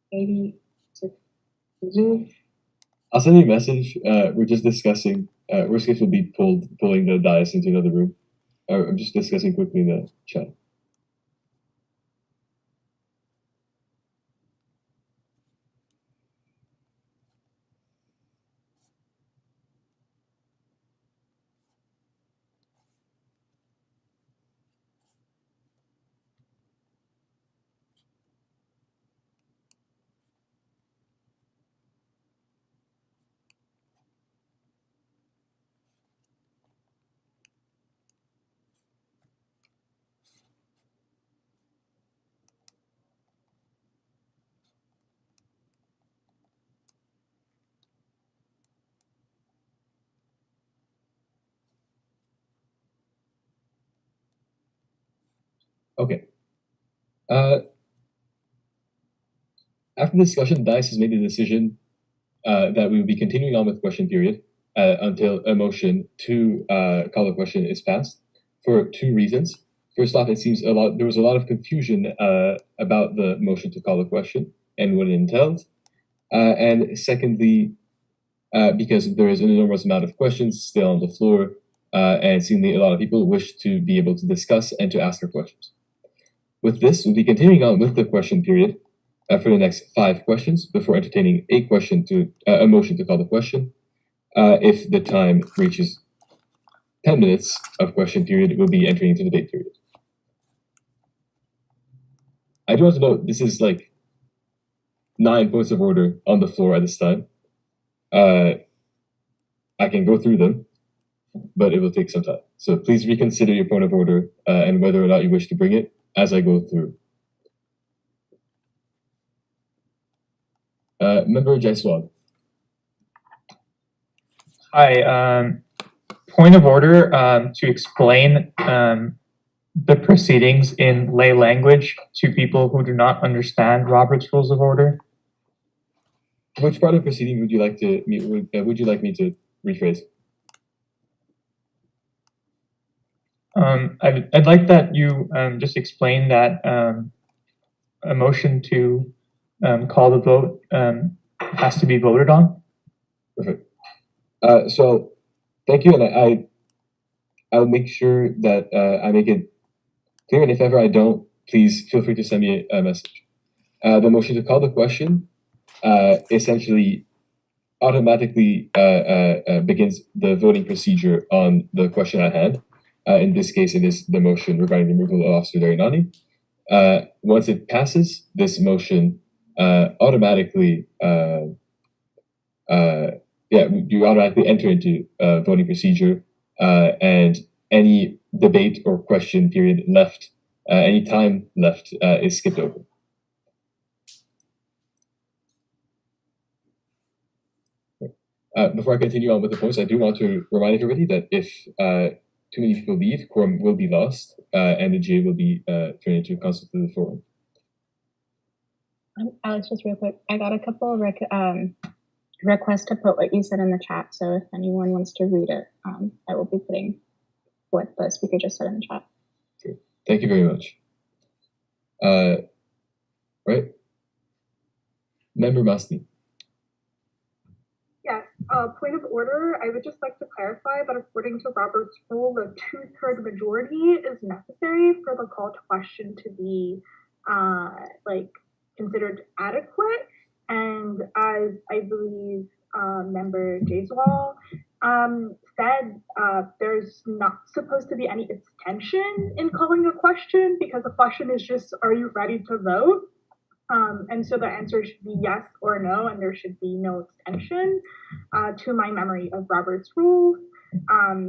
Maybe just Zoom. I'll send you a message. We're just discussing. Worst case will be pulling the dice into another room. I'm just discussing quickly in the chat. Okay. After the discussion, DICE has made the decision that we will be continuing on with question period until a motion to call a question is passed for 2 reasons. First off, it seems there was a lot of confusion about the motion to call a question and what it entailed. And secondly, because there is an enormous amount of questions still on the floor, and seemingly a lot of people wish to be able to discuss and to ask their questions. With this, we'll be continuing on with the question period for the next 5 questions before entertaining a motion to call the question. If the time reaches 10 minutes of question period, we'll be entering into the debate period. I do want to note this is like 9 points of order on the floor at this time. I can go through them, but it will take some time. So please reconsider your point of order and whether or not you wish to bring it as I go through. Member Jaiswal. Hi. Point of order to explain the proceedings in lay language to people who do not understand Robert's Rules of Order. Which part of the proceeding would you like me to rephrase? I'd like that you just explain that a motion to call the vote has to be voted on. Perfect. So thank you, and I'll make sure that I make it clear, and if ever I don't, please feel free to send me a message. The motion to call the question essentially automatically begins the voting procedure on the question at hand. In this case, it is the motion regarding the removal of Officer Daryanani. Once it passes, this motion automatically you automatically enter into voting procedure, and any debate or question period left, any time left is skipped over. Before I continue on with the points, I do want to remind everybody that if too many people leave, quorum will be lost, and the GA will be turned into a constituted forum. Alex, just real quick, I got a couple of requests to put what you said in the chat. So if anyone wants to read it, I will be putting what the speaker just said in the chat. Okay. Thank you very much. Right, Member Masni. Yes, point of order, I would just like to clarify that according to Robert's rule, a 2/3 majority is necessary for the call to question to be considered adequate. And as I believe member Jaiswal said, there's not supposed to be any extension in calling a question because the question is just, are you ready to vote? And so the answer should be yes or no, and there should be no extension to my memory of Robert's rules.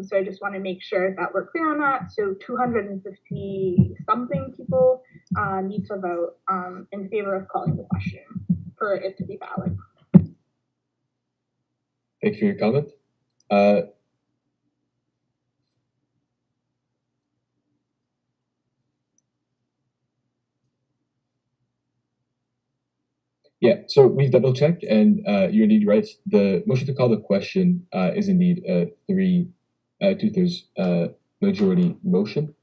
So I just want to make sure that we're clear on that. So 250 something people need to vote in favor of calling the question for it to be valid. Thank you for your comment. Yeah, so we've double checked, and you're indeed right. The motion to call the question is indeed a 2/3 majority motion,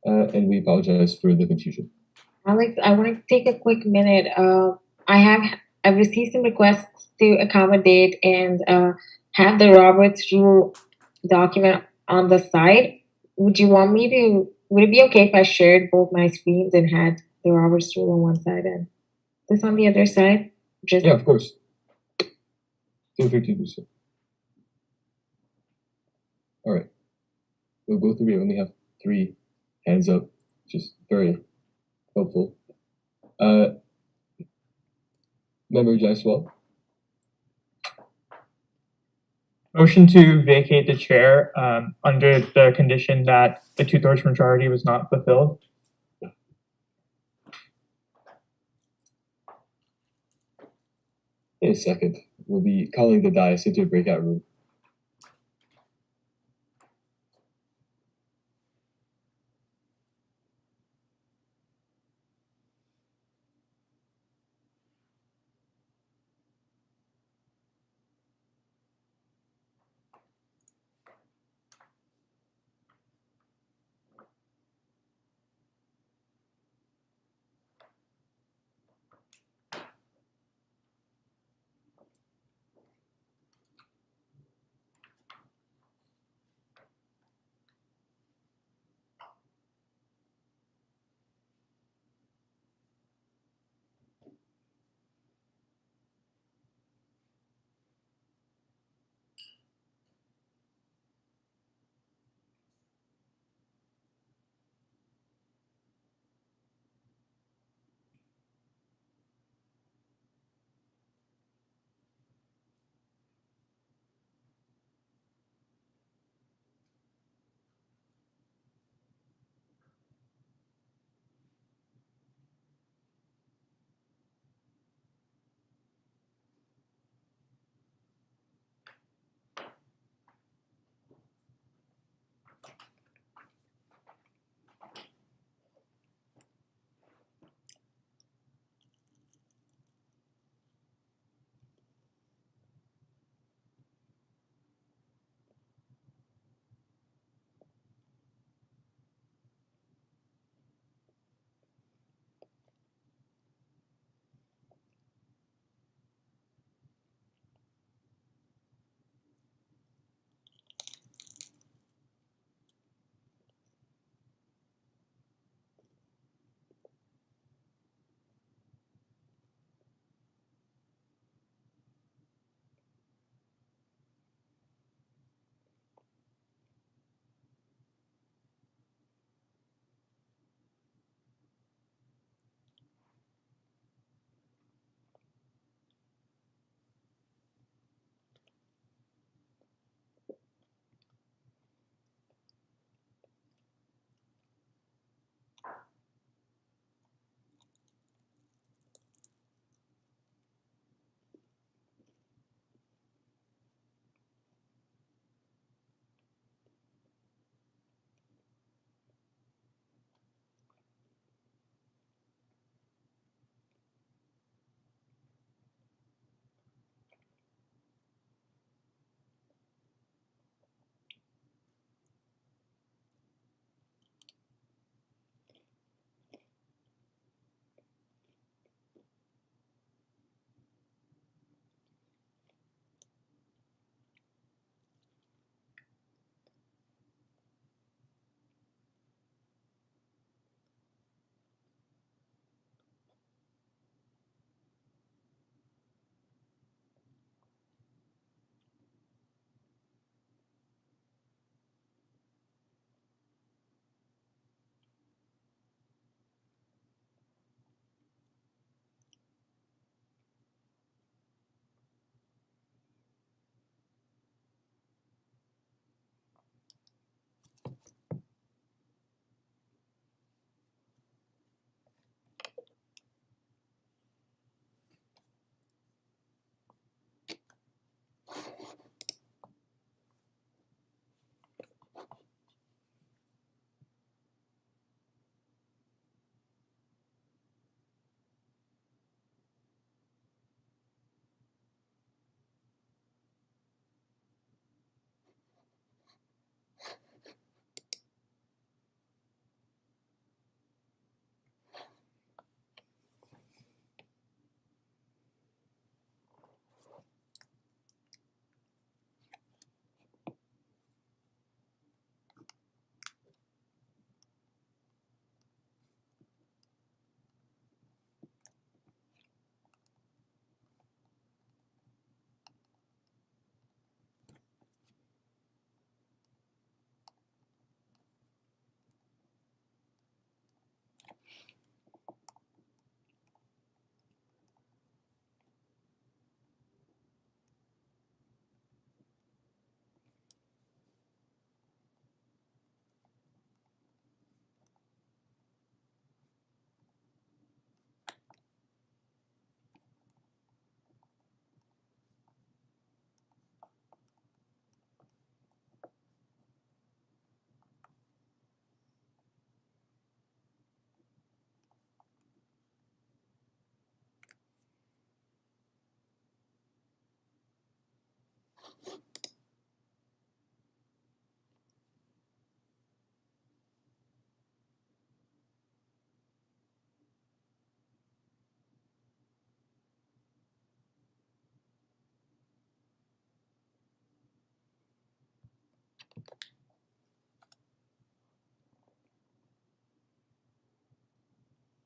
and we apologize for the confusion. Alex, I want to take a quick minute. I've received some requests to accommodate and have the Roberts Rule document on the side. Would it be okay if I shared both my screens and had the Roberts Rule on one side and this on the other side? Yeah, of course. Feel free to do so. All right. We'll go through. We only have 3 hands up, which is very helpful. Member Jaiswal. Motion to vacate the chair under the condition that the 2/3 majority was not fulfilled. In a second, we'll be calling the dais into a breakout room.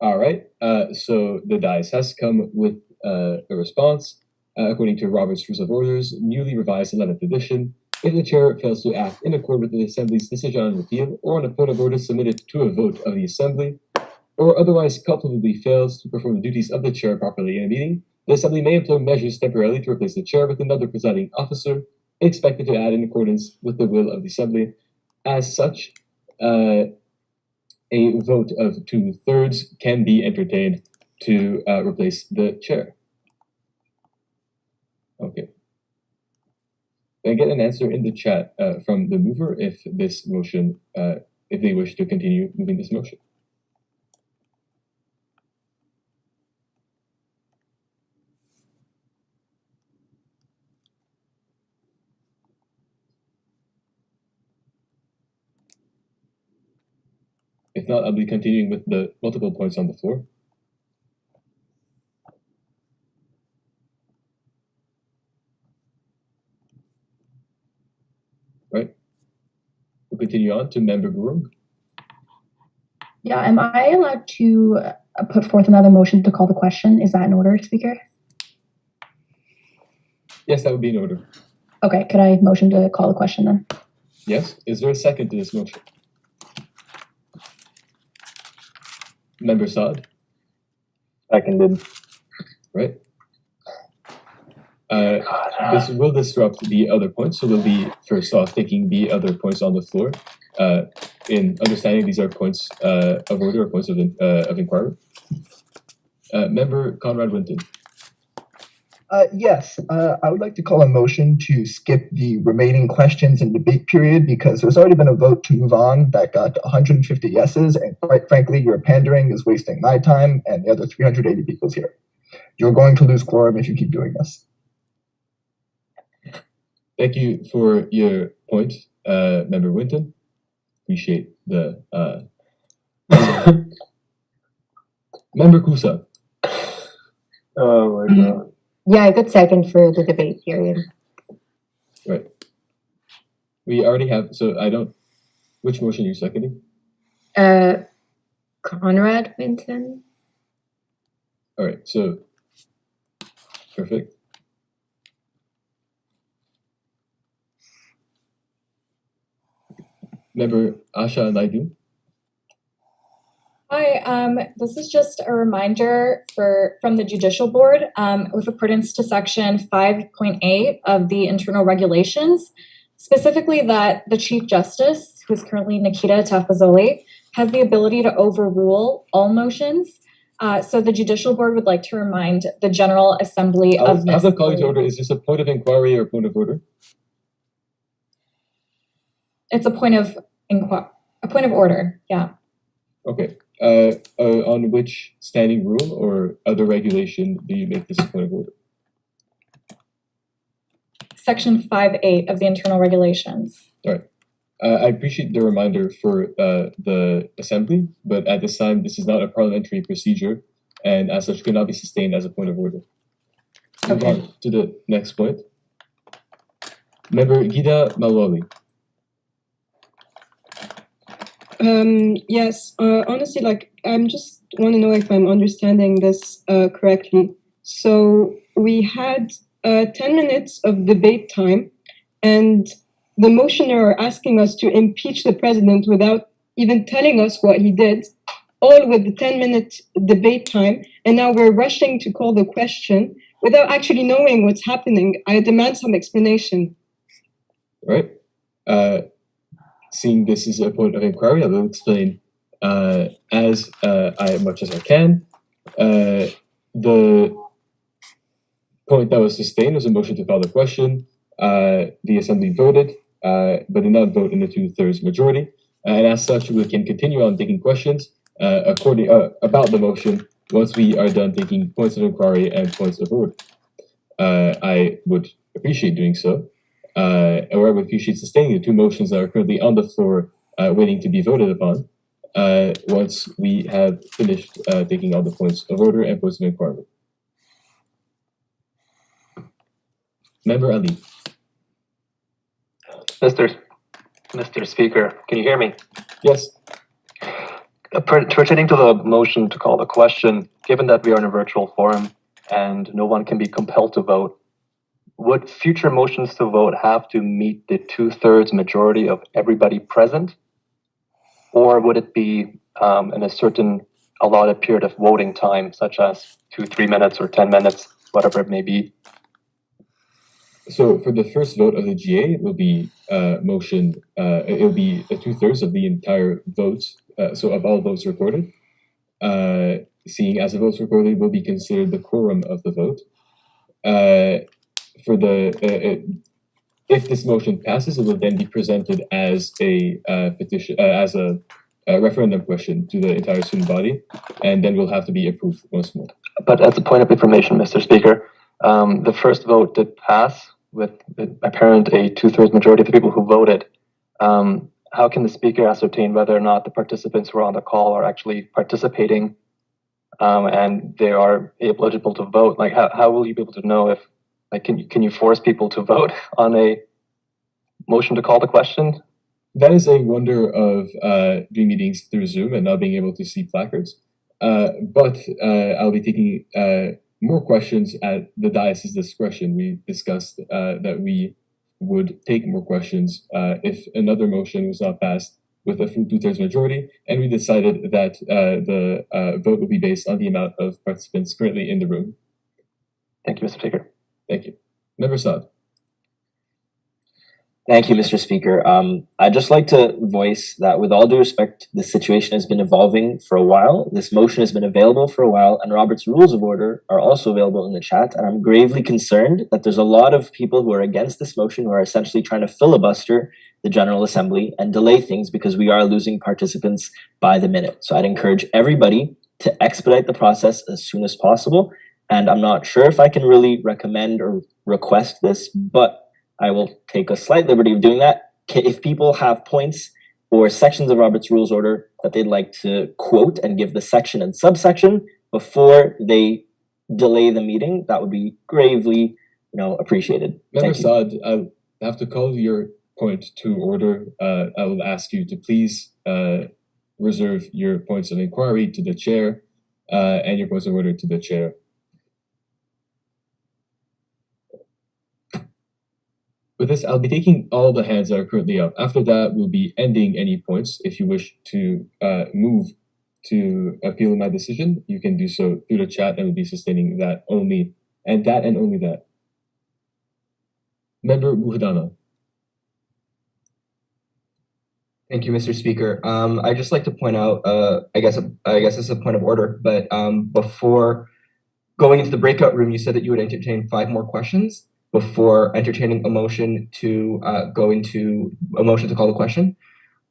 All right. So the dice has come with a response. According to Robert's Rules of Orders, newly revised 11th edition, if the chair fails to act in accord with the Assembly's decision on repeal or on a point of order submitted to a vote of the Assembly, or otherwise culpably fails to perform the duties of the chair properly in a meeting, the Assembly may employ measures temporarily to replace the chair with another presiding officer, expected to act in accordance with the will of the Assembly. As such, a vote of 2/3 can be entertained to replace the chair. Okay. I get an answer in the chat from the mover if this motion, if they wish to continue moving this motion. If not, I'll be continuing with the multiple points on the floor. Right. We'll continue on to Member Gurung. Yeah, am I allowed to put forth another motion to call the question? Is that in order, Speaker? Yes, that would be in order. Okay, could I motion to call the question then? Yes. Is there a second to this motion? Member Saad? Seconded. Right. This will disrupt the other points, so we'll be first off taking the other points on the floor. In understanding these are points of order or points of inquiry. Member Conrad Winton. Yes, I would like to call a motion to skip the remaining questions and debate period because there's already been a vote to move on that got 150 yeses, and quite frankly, your pandering is wasting my time and the other 380 people's here. You're going to lose quorum if you keep doing this. Thank you for your point, Member Winton. Appreciate the Member Kusa. Oh my god. Yeah, a good second for the debate period. Right. We already have, so I don't, which motion are you seconding? Conrad Winton. All right, so perfect. Member Asha Naidu. Hi, this is just a reminder from the Judicial Board with accordance to Section 5.8 of the Internal Regulations, specifically that the Chief Justice, who is currently Nikita Tafazoli, has the ability to overrule all motions. So the Judicial Board would like to remind the General Assembly of I have a calling to order. Is this a point of inquiry or a point of order? It's a point of order, yeah. Okay. On which standing rule or other regulation do you make this a point of order? Section 5.8 of the Internal Regulations. All right. I appreciate the reminder for the Assembly, but at this time, this is not a parliamentary procedure, and as such, cannot be sustained as a point of order. Move on to the next point. Member Gida Maloli. Yes, honestly, like, I'm just want to know if I'm understanding this correctly. So we had 10 minutes of debate time, and the motioner are asking us to impeach the president without even telling us what he did, all with the 10-minute debate time, and now we're rushing to call the question without actually knowing what's happening. I demand some explanation. All right. Seeing this is a point of inquiry, I will explain as much as I can. The point that was sustained was a motion to call the question. The Assembly voted, but did not vote in the 2/3 majority. And as such, we can continue on taking questions about the motion once we are done taking points of inquiry and points of order. I would appreciate doing so. Or I would appreciate sustaining the two motions that are currently on the floor waiting to be voted upon once we have finished taking all the points of order and points of inquiry. Member Ali. Mr. Speaker, can you hear me? Yes. Pertaining to the motion to call the question, given that we are in a virtual forum and no one can be compelled to vote, would future motions to vote have to meet the 2/3 majority of everybody present? Or would it be in a certain allotted period of voting time, such as 2-3 minutes or 10 minutes, whatever it may be? So for the first vote of the GA, it will be motion. It will be 2/3 of the entire votes. So of all votes recorded. Seeing as the votes recorded will be considered the quorum of the vote. For the if this motion passes, it will then be presented as a petition, as a referendum question to the entire student body, and then will have to be approved once more. But as a point of information, Mr. Speaker, the first vote did pass with apparent a 2/3 majority of the people who voted. How can the speaker ascertain whether or not the participants who are on the call are actually participating and they are eligible to vote? Like, how will you be able to know if, like, can you force people to vote on a motion to call the question? That is a wonder of doing meetings through Zoom and not being able to see placards. But I'll be taking more questions at the diocese discretion. We discussed that we would take more questions if another motion was not passed with a full 2/3 majority, and we decided that the vote would be based on the amount of participants currently in the room. Thank you, Mr. Speaker. Thank you. Member Saad. Thank you, Mr. Speaker. I'd just like to voice that with all due respect, the situation has been evolving for a while. This motion has been available for a while, and Robert's Rules of Order are also available in the chat. And I'm gravely concerned that there's a lot of people who are against this motion who are essentially trying to filibuster the General Assembly and delay things because we are losing participants by the minute. So I'd encourage everybody to expedite the process as soon as possible. And I'm not sure if I can really recommend or request this, but I will take a slight liberty of doing that. If people have points or sections of Robert's Rules Order that they'd like to quote and give the section and subsection before they delay the meeting, that would be gravely, appreciated. Member Saad, I have to call your point to order. I will ask you to please reserve your points of inquiry to the chair and your points of order to the chair. With this, I'll be taking all the hands that are currently up. After that, we'll be ending any points. If you wish to move to appeal my decision, you can do so through the chat, and we'll be sustaining that only, and only that. Member Muhadana. Thank you, Mr. Speaker. I'd just like to point out, I guess it's a point of order, but before going into the breakout room, you said that you would entertain 5 more questions before entertaining a motion to go into a motion to call the question.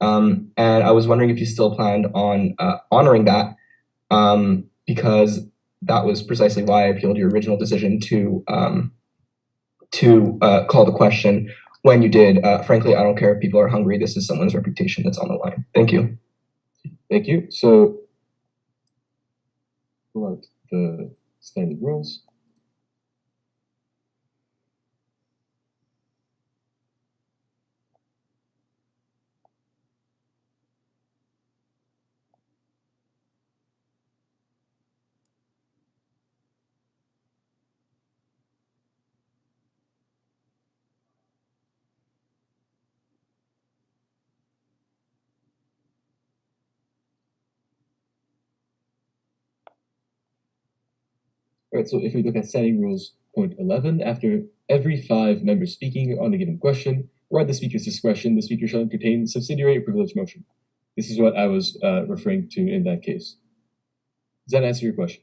And I was wondering if you still planned on honoring that, because that was precisely why I appealed your original decision to call the question when you did. Frankly, I don't care if people are hungry. This is someone's reputation that's on the line. Thank you. Thank you. So, pull out the standing rules. All right, so if we look at standing rules point 11, after every 5 members speaking on a given question, or at the speaker's discretion, the speaker shall entertain subsidiary or privilege motion. This is what I was referring to in that case. Does that answer your question?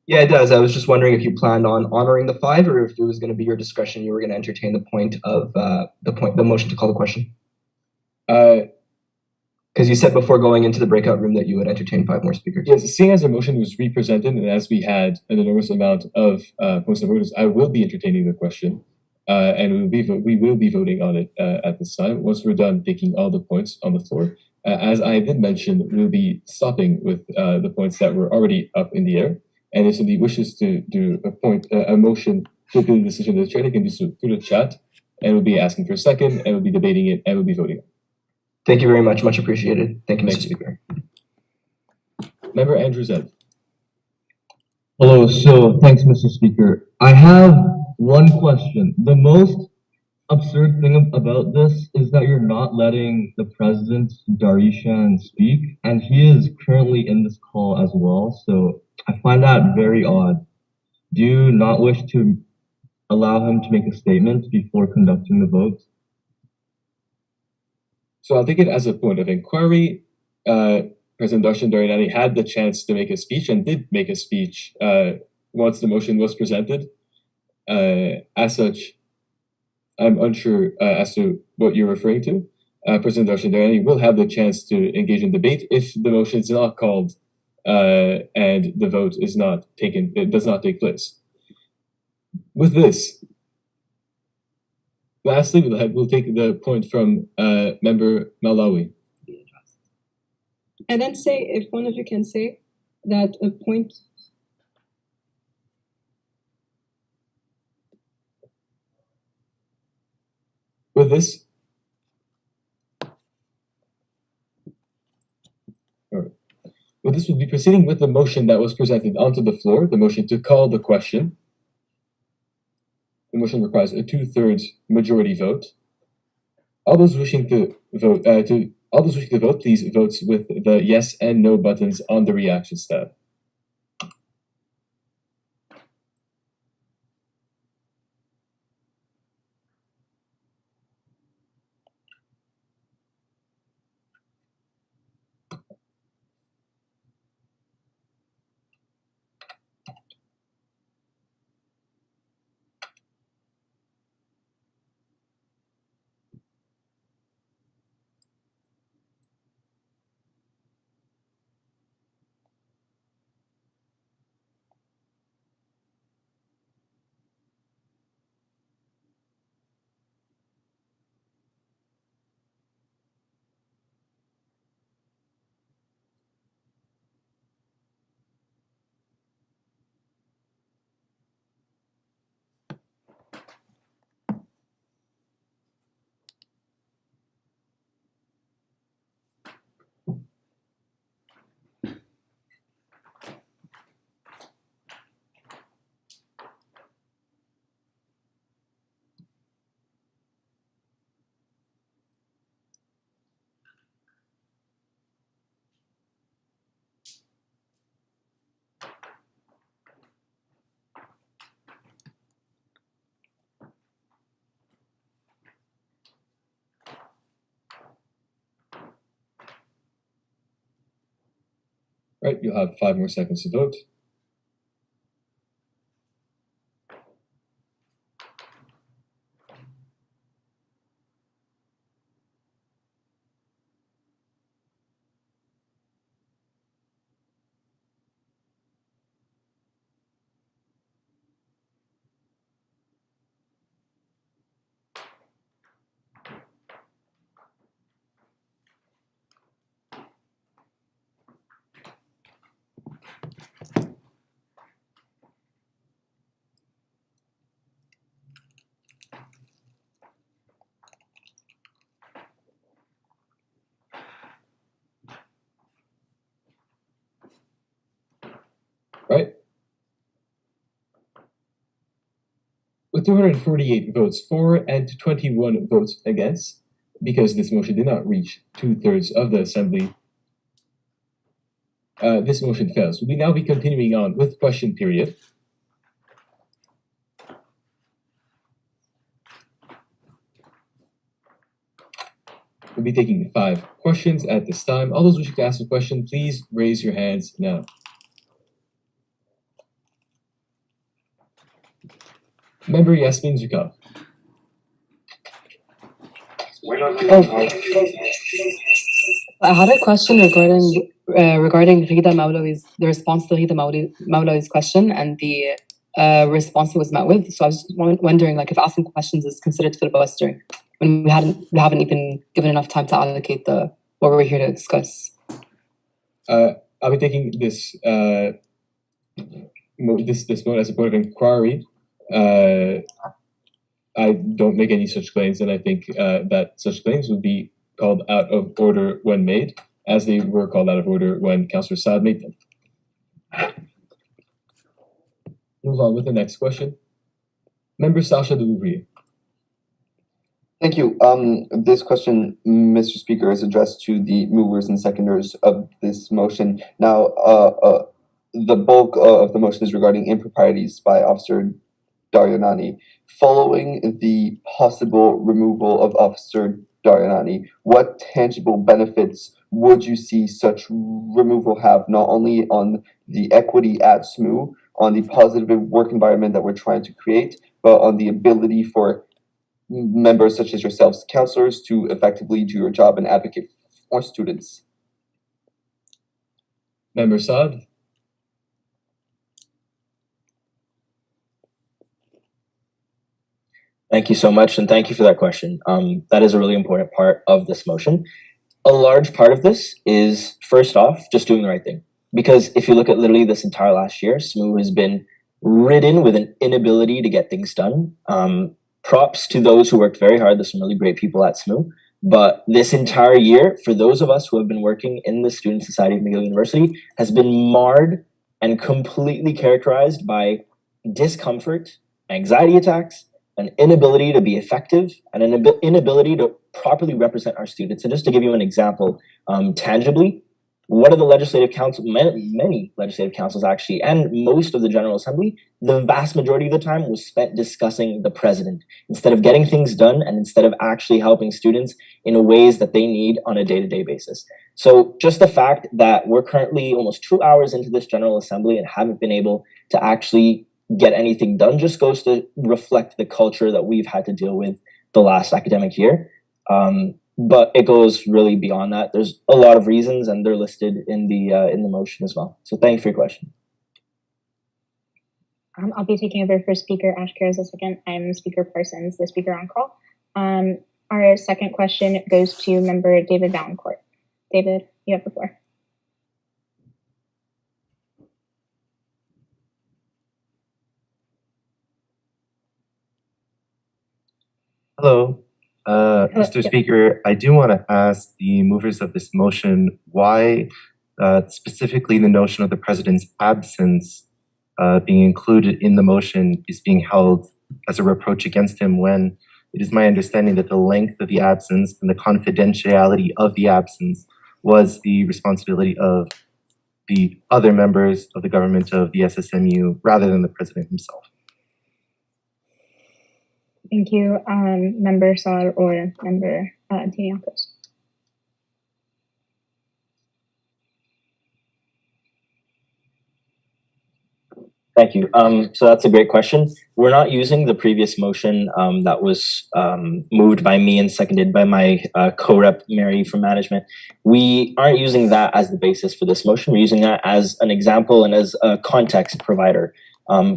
Yeah, it does. I was just wondering if you planned on honoring the 5, or if it was going to be your discretion, you were going to entertain the point of the motion to call the question. Because you said before going into the breakout room that you would entertain 5 more speakers. Yes, seeing as the motion was represented and as we had an enormous amount of points of orders, I will be entertaining the question, and we will be voting on it at this time. Once we're done taking all the points on the floor, as I did mention, we'll be stopping with the points that were already up in the air. And if somebody wishes to do a motion to appeal the decision of the chair, they can do so through the chat, and we'll be asking for a second, and we'll be debating it, and we'll be voting. Thank you very much. Much appreciated. Thank you, Mr. Thank you. Speaker. Member Andrew Zed. Hello, so thanks, Mr. Speaker. I have one question. The most absurd thing about this is that you're not letting the president, Darishan, speak, and he is currently in this call as well, so I find that very odd. Do you not wish to allow him to make a statement before conducting the vote? So I'll take it as a point of inquiry. President Daryanani had the chance to make a speech and did make a speech once the motion was presented. As such, I'm unsure as to what you're referring to. President Daryanani will have the chance to engage in debate if the motion is not called and the vote is not taken. It does not take place. With this, lastly, we'll take the point from Member Malawi. And then say, if one of you can say that a point. With this, well, this will be proceeding with the motion that was presented onto the floor, the motion to call the question. The motion requires a 2/3 majority vote. All those wishing to vote, please vote with the yes and no buttons on the reactions tab. Right, you'll have 5 more seconds to vote. Right? With 248 votes for and 21 votes against, because this motion did not reach 2/3 of the assembly, this motion fails. We'll now be continuing on with question period. We'll be taking 5 questions at this time. All those wishing to ask a question, please raise your hands now. Member Yasmin Zukab. I had a question regarding Rida Maulawi's, the response to Rida Maulawi's question and the response it was met with. So I was just wondering, like, if asking questions is considered filibustering when we haven't even given enough time to allocate what we're here to discuss. I'll be taking this this mode as a point of inquiry. I don't make any such claims, and I think that such claims would be called out of order when made, as they were called out of order when Councillor Saad made them. Move on with the next question. Member Sasha Delouvrier. Thank you. This question, Mr. Speaker, is addressed to the movers and seconders of this motion. Now, the bulk of the motion is regarding improprieties by Officer Daryanani. Following the possible removal of Officer Daryanani, what tangible benefits would you see such removal have, not only on the equity at SMU, on the positive work environment that we're trying to create, but on the ability for members such as yourselves, counselors, to effectively do your job and advocate for students? Member Saad. Thank you so much, and thank you for that question. That is a really important part of this motion. A large part of this is, first off, just doing the right thing. Because if you look at literally this entire last year, SMU has been ridden with an inability to get things done. Props to those who worked very hard. There's some really great people at SMU. But this entire year, for those of us who have been working in the Student Society of McGill University, has been marred and completely characterized by discomfort, anxiety attacks, an inability to be effective, and an inability to properly represent our students. And just to give you an example, tangibly, one of the legislative council, many legislative councils actually, and most of the General Assembly, the vast majority of the time was spent discussing the president instead of getting things done and instead of actually helping students in ways that they need on a day-to-day basis. So just the fact that we're currently almost 2 hours into this General Assembly and haven't been able to actually get anything done just goes to reflect the culture that we've had to deal with the last academic year. But it goes really beyond that. There's a lot of reasons, and they're listed in the motion as well. So thank you for your question. I'll be taking over for Speaker Ashker as a second. I'm Speaker Parsons, the speaker on call. Our second question goes to Member David Valancourt. David, you have the floor. Hello. Mr. Speaker, I do want to ask the movers of this motion why specifically the notion of the president's absence being included in the motion is being held as a reproach against him, when it is my understanding that the length of the absence and the confidentiality of the absence was the responsibility of the other members of the government of the SSMU rather than the president himself. Thank you, Member Saad or Member Tiniakos. Thank you. So that's a great question. We're not using the previous motion that was moved by me and seconded by my co-rep Mary from management. We aren't using that as the basis for this motion. We're using that as an example and as a context provider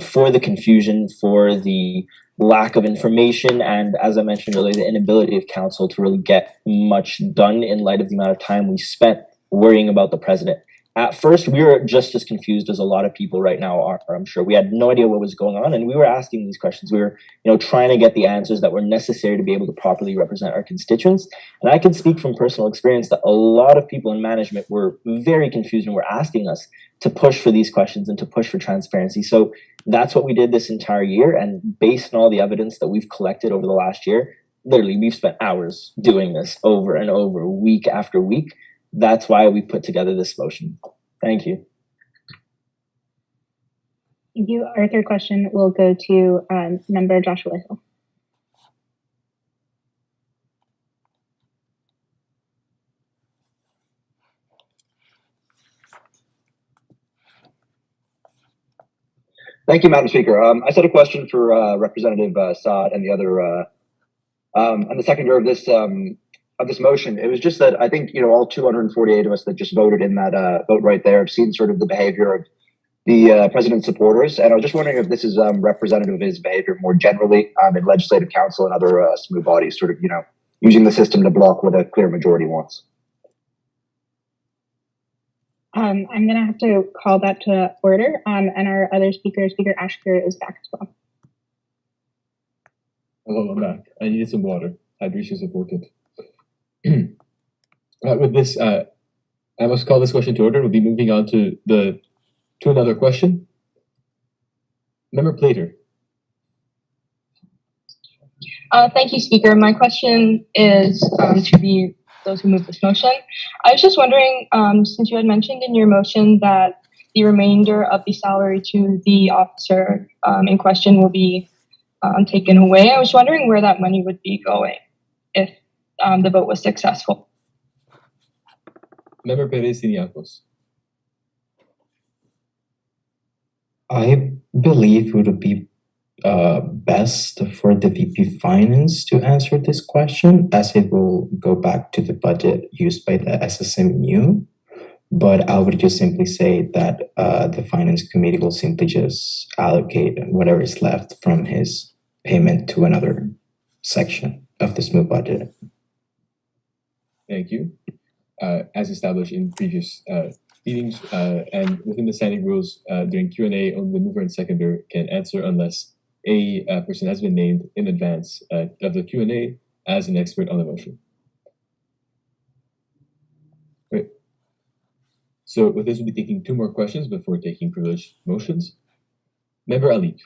for the confusion, for the lack of information, and as I mentioned earlier, the inability of council to really get much done in light of the amount of time we spent worrying about the president. At first, we were just as confused as a lot of people right now are, I'm sure. We had no idea what was going on, and we were asking these questions. We were, trying to get the answers that were necessary to be able to properly represent our constituents. And I can speak from personal experience that a lot of people in management were very confused and were asking us to push for these questions and to push for transparency. So that's what we did this entire year. And based on all the evidence that we've collected over the last year, literally, we've spent hours doing this over and over, week after week. That's why we put together this motion. Thank you. Thank you. Our third question will go to Member Joshua Hill. Thank you, Madam Speaker. I just had a question for Representative Saad and the other and the seconder of this motion. It was just that I think all 248 of us that just voted in that vote right there have seen sort of the behavior of the president's supporters, and I was just wondering if this is representative of his behavior more generally in legislative council and other SMU bodies, sort of using the system to block what a clear majority wants. I'm going to have to call that to order, and our other speaker, Speaker Ashker, is back as well. Hello, I'm back. I needed some water. Hydration is important. With this, I must call this question to order. We'll be moving on to another question. Member Plater. Thank you, Speaker. My question is to those who move this motion. I was just wondering, since you had mentioned in your motion that the remainder of the salary to the officer in question will be taken away, I was wondering where that money would be going if the vote was successful. Member Perez Iniacos. I believe it would be best for the VP Finance to answer this question, as it will go back to the budget used by the SSMU. But I would just simply say that the Finance Committee will simply just allocate whatever is left from his payment to another section of the SMU budget. Thank you. As established in previous meetings and within the standing rules, during Q&A, only the mover and seconder can answer unless a person has been named in advance of the Q&A as an expert on the motion. Great. So with this, we'll be taking 2 more questions before taking privileged motions. Member Alip.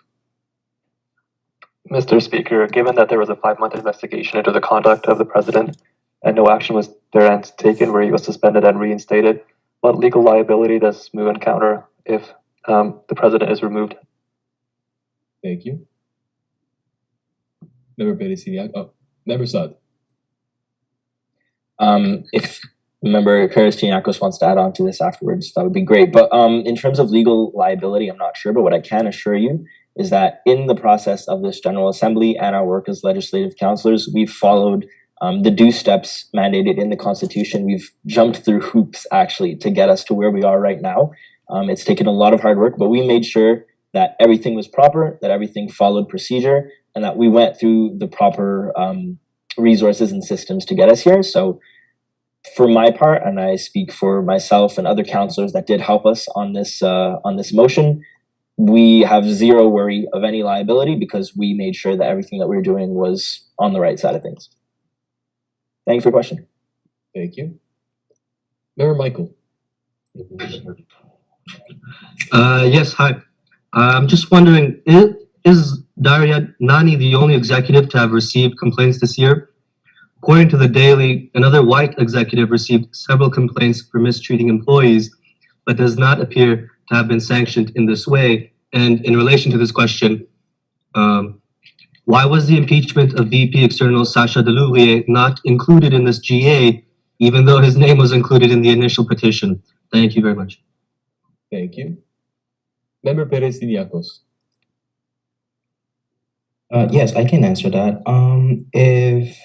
Mr. Speaker, given that there was a 5-month investigation into the conduct of the president and no action was therein taken where he was suspended and reinstated, what legal liability does SMU encounter if the president is removed? Thank you. Member Perez-Iniacos. Oh, Member Saad. If Member Perez-Iniacos wants to add on to this afterwards, that would be great. But in terms of legal liability, I'm not sure. But what I can assure you is that in the process of this General Assembly and our work as legislative councillors, we've followed the due steps mandated in the Constitution. We've jumped through hoops, actually, to get us to where we are right now. It's taken a lot of hard work, but we made sure that everything was proper, that everything followed procedure, and that we went through the proper resources and systems to get us here. So for my part, and I speak for myself and other councillors that did help us on this motion, we have zero worry of any liability because we made sure that everything that we were doing was on the right side of things. Thank you for your question. Thank you. Member Michael. Yes, hi. I'm just wondering, is Daryanani the only executive to have received complaints this year? According to the Daily, another white executive received several complaints for mistreating employees, but does not appear to have been sanctioned in this way. And in relation to this question, why was the impeachment of VP External Sacha Delourier not included in this GA, even though his name was included in the initial petition? Thank you very much. Thank you. Member Perez-Iniacos. Yes, I can answer that. If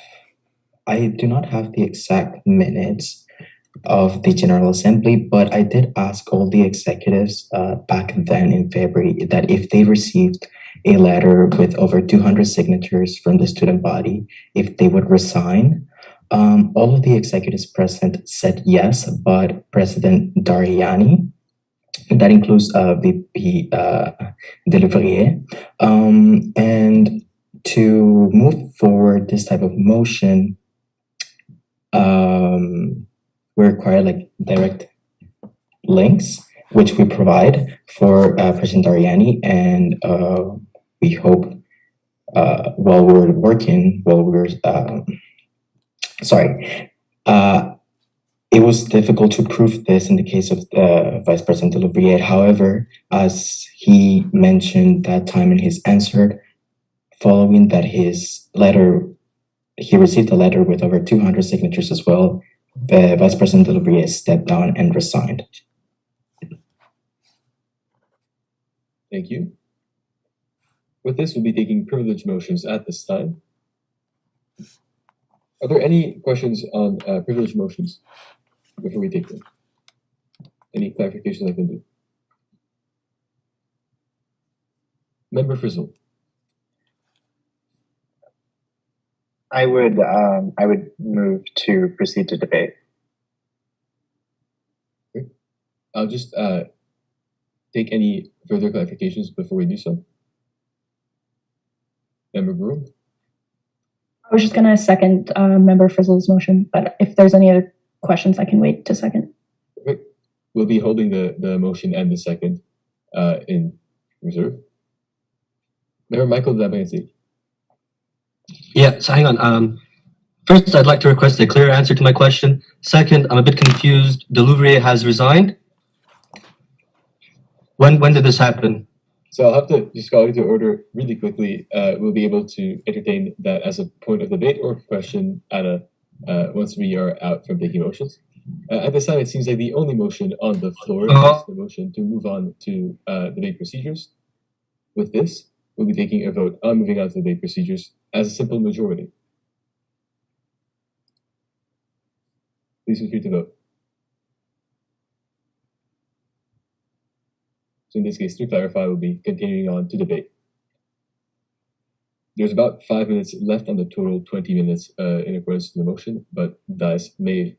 I do not have the exact minutes of the General Assembly, but I did ask all the executives back then in February that if they received a letter with over 200 signatures from the student body, if they would resign. All of the executives present said yes, but President Daryanani, that includes VP Delourier, and to move forward this type of motion, we require like direct links, which we provide for President Daryanani, and we hope while we're working, it was difficult to prove this in the case of Vice President Delourier. However, as he mentioned that time in his answer, following that his letter, he received a letter with over 200 signatures as well, the Vice President Delourier stepped down and resigned. Thank you. With this, we'll be taking privilege motions at this time. Are there any questions on privilege motions before we take them? Any clarifications I can do? Member Frizzle. I would move to proceed to debate. Okay. I'll just take any further clarifications before we do so. Member Brew. I was just going to second Member Frizzle's motion, but if there's any other questions, I can wait to second. We'll be holding the motion and the second in reserve. Member Michael Dabansi. Yeah, so hang on. First, I'd like to request a clear answer to my question. Second, I'm a bit confused. Delouvrier has resigned. When did this happen? So I'll have to just call you to order really quickly. We'll be able to entertain that as a point of debate or question at once we are out from taking motions. At this time, it seems like the only motion on the floor is the motion to move on to debate procedures. With this, we'll be taking a vote on moving on to debate procedures as a simple majority. Please feel free to vote. So in this case, to clarify, we'll be continuing on to debate. There's about 5 minutes left on the total 20 minutes in accordance to the motion, but DICE may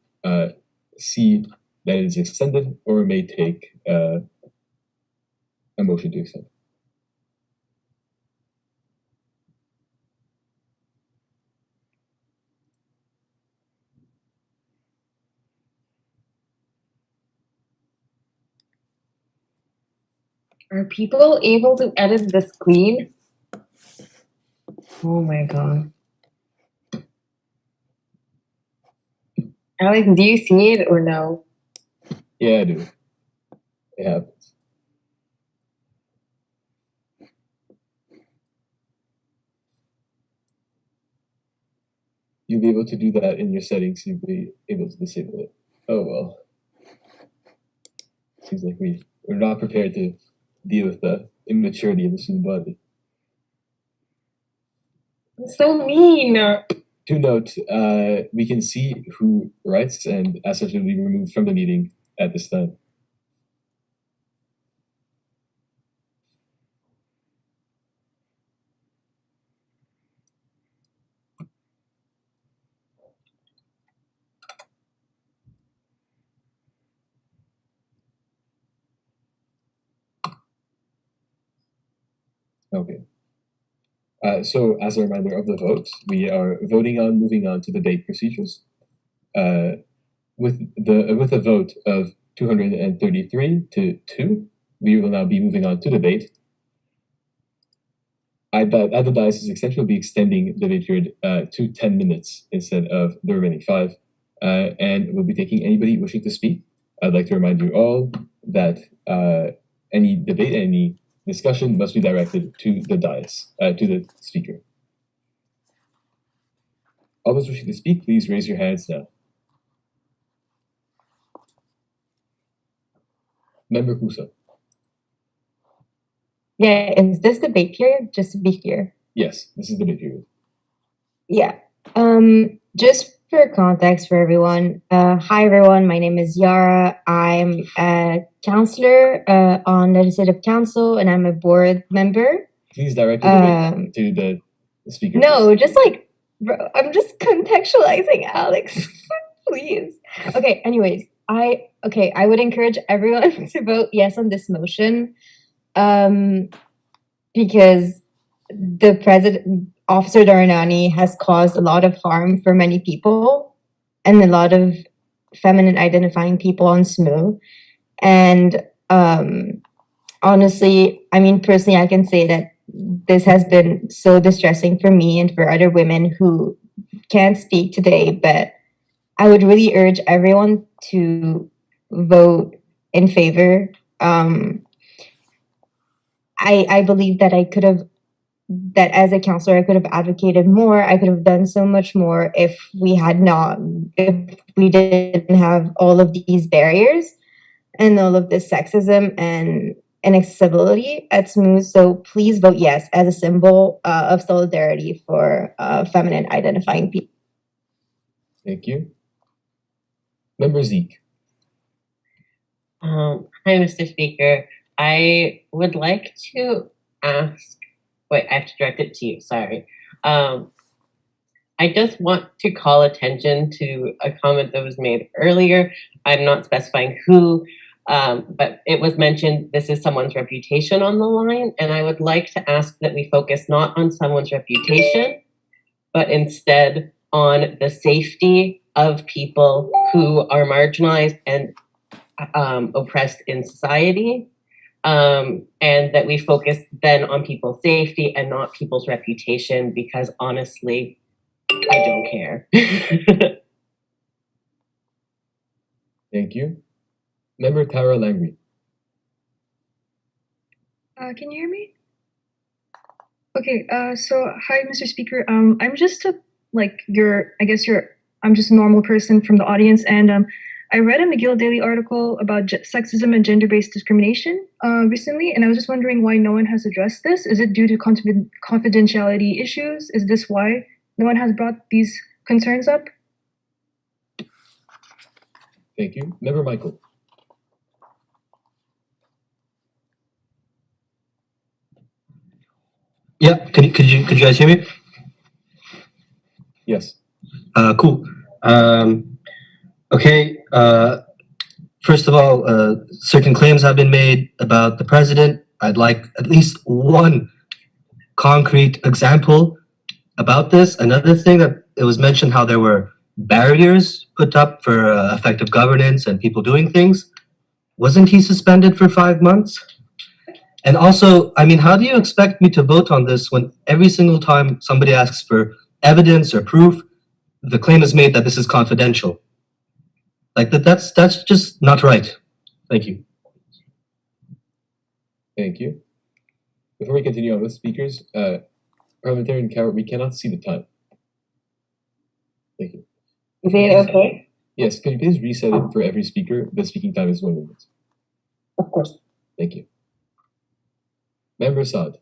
see that it is extended or may take a motion to extend. Are people able to edit the screen? Oh my god. Alex, do you see it or no? Yeah, I do. It happens. You'll be able to do that in your settings. You'll be able to disable it. Oh well. Seems like we're not prepared to deal with the immaturity of the student body. So mean. To note, we can see who writes, and as such will be removed from the meeting at this time. Okay. So as a reminder of the votes, we are voting on moving on to debate procedures. With a vote of 233 to 2, we will now be moving on to debate. At the diocese extension, will be extending the debate period to 10 minutes instead of the remaining 5, and we'll be taking anybody wishing to speak. I'd like to remind you all that any debate, any discussion must be directed to the dais, to the speaker. All those wishing to speak, please raise your hands now. Member Husa. Yeah, is this debate period? Just to be clear. Yes, this is the debate period. Yeah. Just for context for everyone, hi everyone, my name is Yara. I'm a counselor on legislative council and I'm a board member. Please direct the to the speaker. No, just like, bro, I'm just contextualizing Alex. Please. Okay, anyways, I would encourage everyone to vote yes on this motion. Because the president, Officer Daryanani, has caused a lot of harm for many people and a lot of feminine identifying people on SMU. And honestly, I mean, personally, I can say that this has been so distressing for me and for other women who can't speak today, but I would really urge everyone to vote in favor. I believe that that as a counselor, I could have advocated more. I could have done so much more if we didn't have all of these barriers and all of this sexism and inaccessibility at SMU. So please vote yes as a symbol of solidarity for feminine identifying people. Thank you. Member Zeke. Hi, Mr. Speaker. I would like to ask, wait, I have to direct it to you, sorry. I just want to call attention to a comment that was made earlier. I'm not specifying who, but it was mentioned this is someone's reputation on the line, and I would like to ask that we focus not on someone's reputation, but instead on the safety of people who are marginalized and oppressed in society, and that we focus then on people's safety and not people's reputation, because honestly, I don't care. Thank you. Member Tara Langry. Can you hear me? Okay, so hi, Mr. Speaker. I'm just I'm just a normal person from the audience, and I read a McGill Daily article about sexism and gender-based discrimination recently, and I was just wondering why no one has addressed this. Is it due to confidentiality issues? Is this why no one has brought these concerns up? Thank you. Member Michael. Yeah, could you guys hear me? Yes. Cool. Okay. First of all, certain claims have been made about the president. I'd like at least one concrete example about this. Another thing that it was mentioned how there were barriers put up for effective governance and people doing things. Wasn't he suspended for 5 months? And also, I mean, how do you expect me to vote on this when every single time somebody asks for evidence or proof, the claim is made that this is confidential? Like that's just not right. Thank you. Thank you. Before we continue on with speakers, Parliamentarian Cowart, we cannot see the time. Thank you. Is it okay? Yes, can you please reset it for every speaker? The speaking time is 1 minute. Of course. Thank you. Member Saad.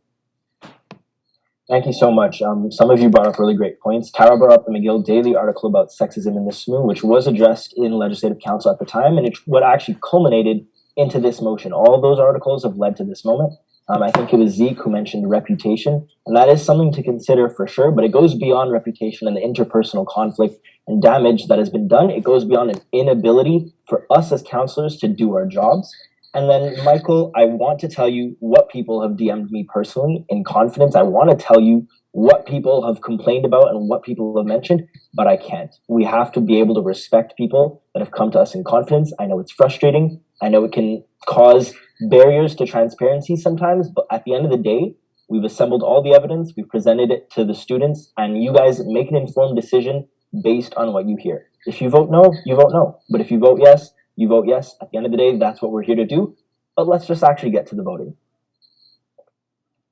Thank you so much. Some of you brought up really great points. Tara brought up the McGill Daily article about sexism in the SSMU, which was addressed in Legislative Council at the time, and it's what actually culminated into this motion. All those articles have led to this moment. I think it was Zeke who mentioned reputation, and that is something to consider for sure, but it goes beyond reputation and the interpersonal conflict and damage that has been done. It goes beyond an inability for us as councillors to do our jobs. And then, Michael, I want to tell you what people have DM'd me personally in confidence. I want to tell you what people have complained about and what people have mentioned, but I can't. We have to be able to respect people that have come to us in confidence. I know it's frustrating. I know it can cause barriers to transparency sometimes, but at the end of the day, we've assembled all the evidence, we've presented it to the students, and you guys make an informed decision based on what you hear. If you vote no, you vote no. But if you vote yes, you vote yes. At the end of the day, that's what we're here to do. But let's just actually get to the voting.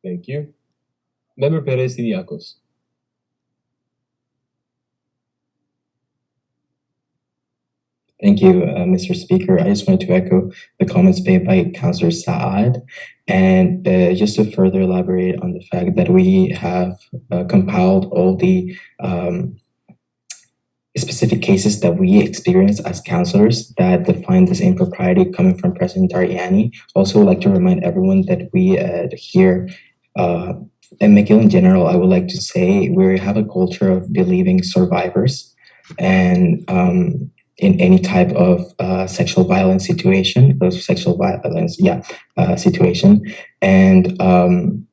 Thank you. Member Perez Diniacos. Thank you, Mr. Speaker. I just wanted to echo the comments made by Councillor Saad, and just to further elaborate on the fact that we have compiled all the specific cases that we experience as councillors that define this impropriety coming from President Daryanani. Also, like to remind everyone that we here in McGill in general, I would like to say we have a culture of believing survivors, and in any type of sexual violence situation, situation, and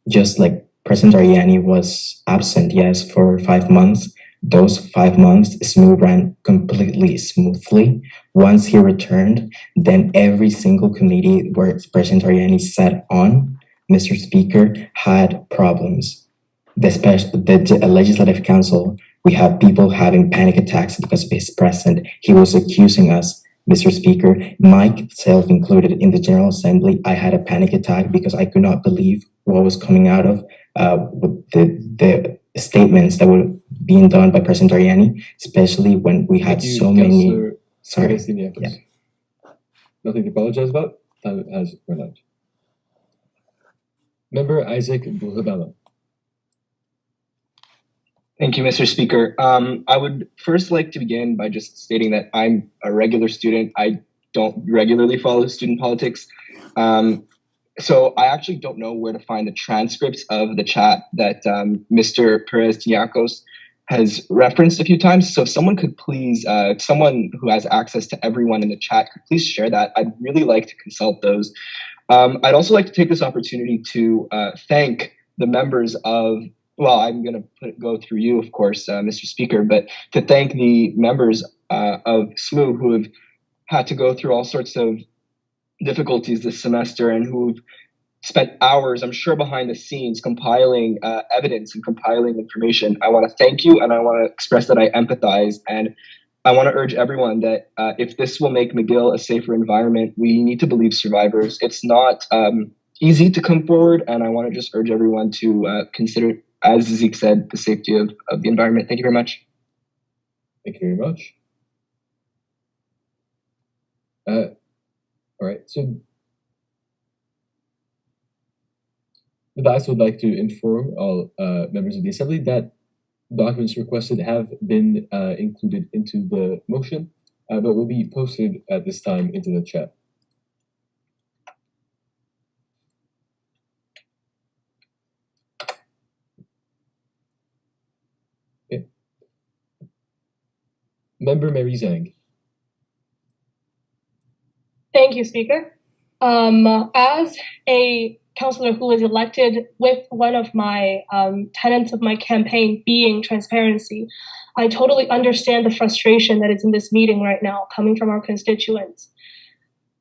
just like President Daryanani was absent, yes, for 5 months. Those 5 months, SSMU ran completely smoothly. Once he returned, then every single committee where President Daryanani sat on, Mr. Speaker, had problems. The Legislative Council, we have people having panic attacks because of his presence. He was accusing us, Mr. Speaker, myself included, in the General Assembly. I had a panic attack because I could not believe what was coming out of the statements that were being done by President Daryanani, especially when we had so many. Sorry. Yeah. Nothing to apologize about. Time has run out. Member Isaac Buhabala. Thank you, Mr. Speaker. I would first like to begin by just stating that I'm a regular student. I don't regularly follow student politics. So I actually don't know where to find the transcripts of the chat that Mr. Perez Diniacos has referenced a few times. So if someone could please, someone who has access to everyone in the chat, could please share that. I'd really like to consult those. I'd also like to take this opportunity to thank the members of well, I'm going to go through you, of course, Mr. Speaker, but to thank the members of SMU who have had to go through all sorts of difficulties this semester and who've spent hours, I'm sure, behind the scenes compiling evidence and compiling information. I want to thank you, and I want to express that I empathize. And I want to urge everyone that if this will make McGill a safer environment, we need to believe survivors. It's not easy to come forward, and I want to just urge everyone to consider, as Zeke said, the safety of the environment. Thank you very much. Thank you very much. All right, so the Vice would like to inform all members of the Assembly that documents requested have been included into the motion, but will be posted at this time into the chat. Okay. Member Mary Zhang. Thank you, Speaker. As a councillor who was elected with one of my tenets of my campaign being transparency, I totally understand the frustration that is in this meeting right now coming from our constituents.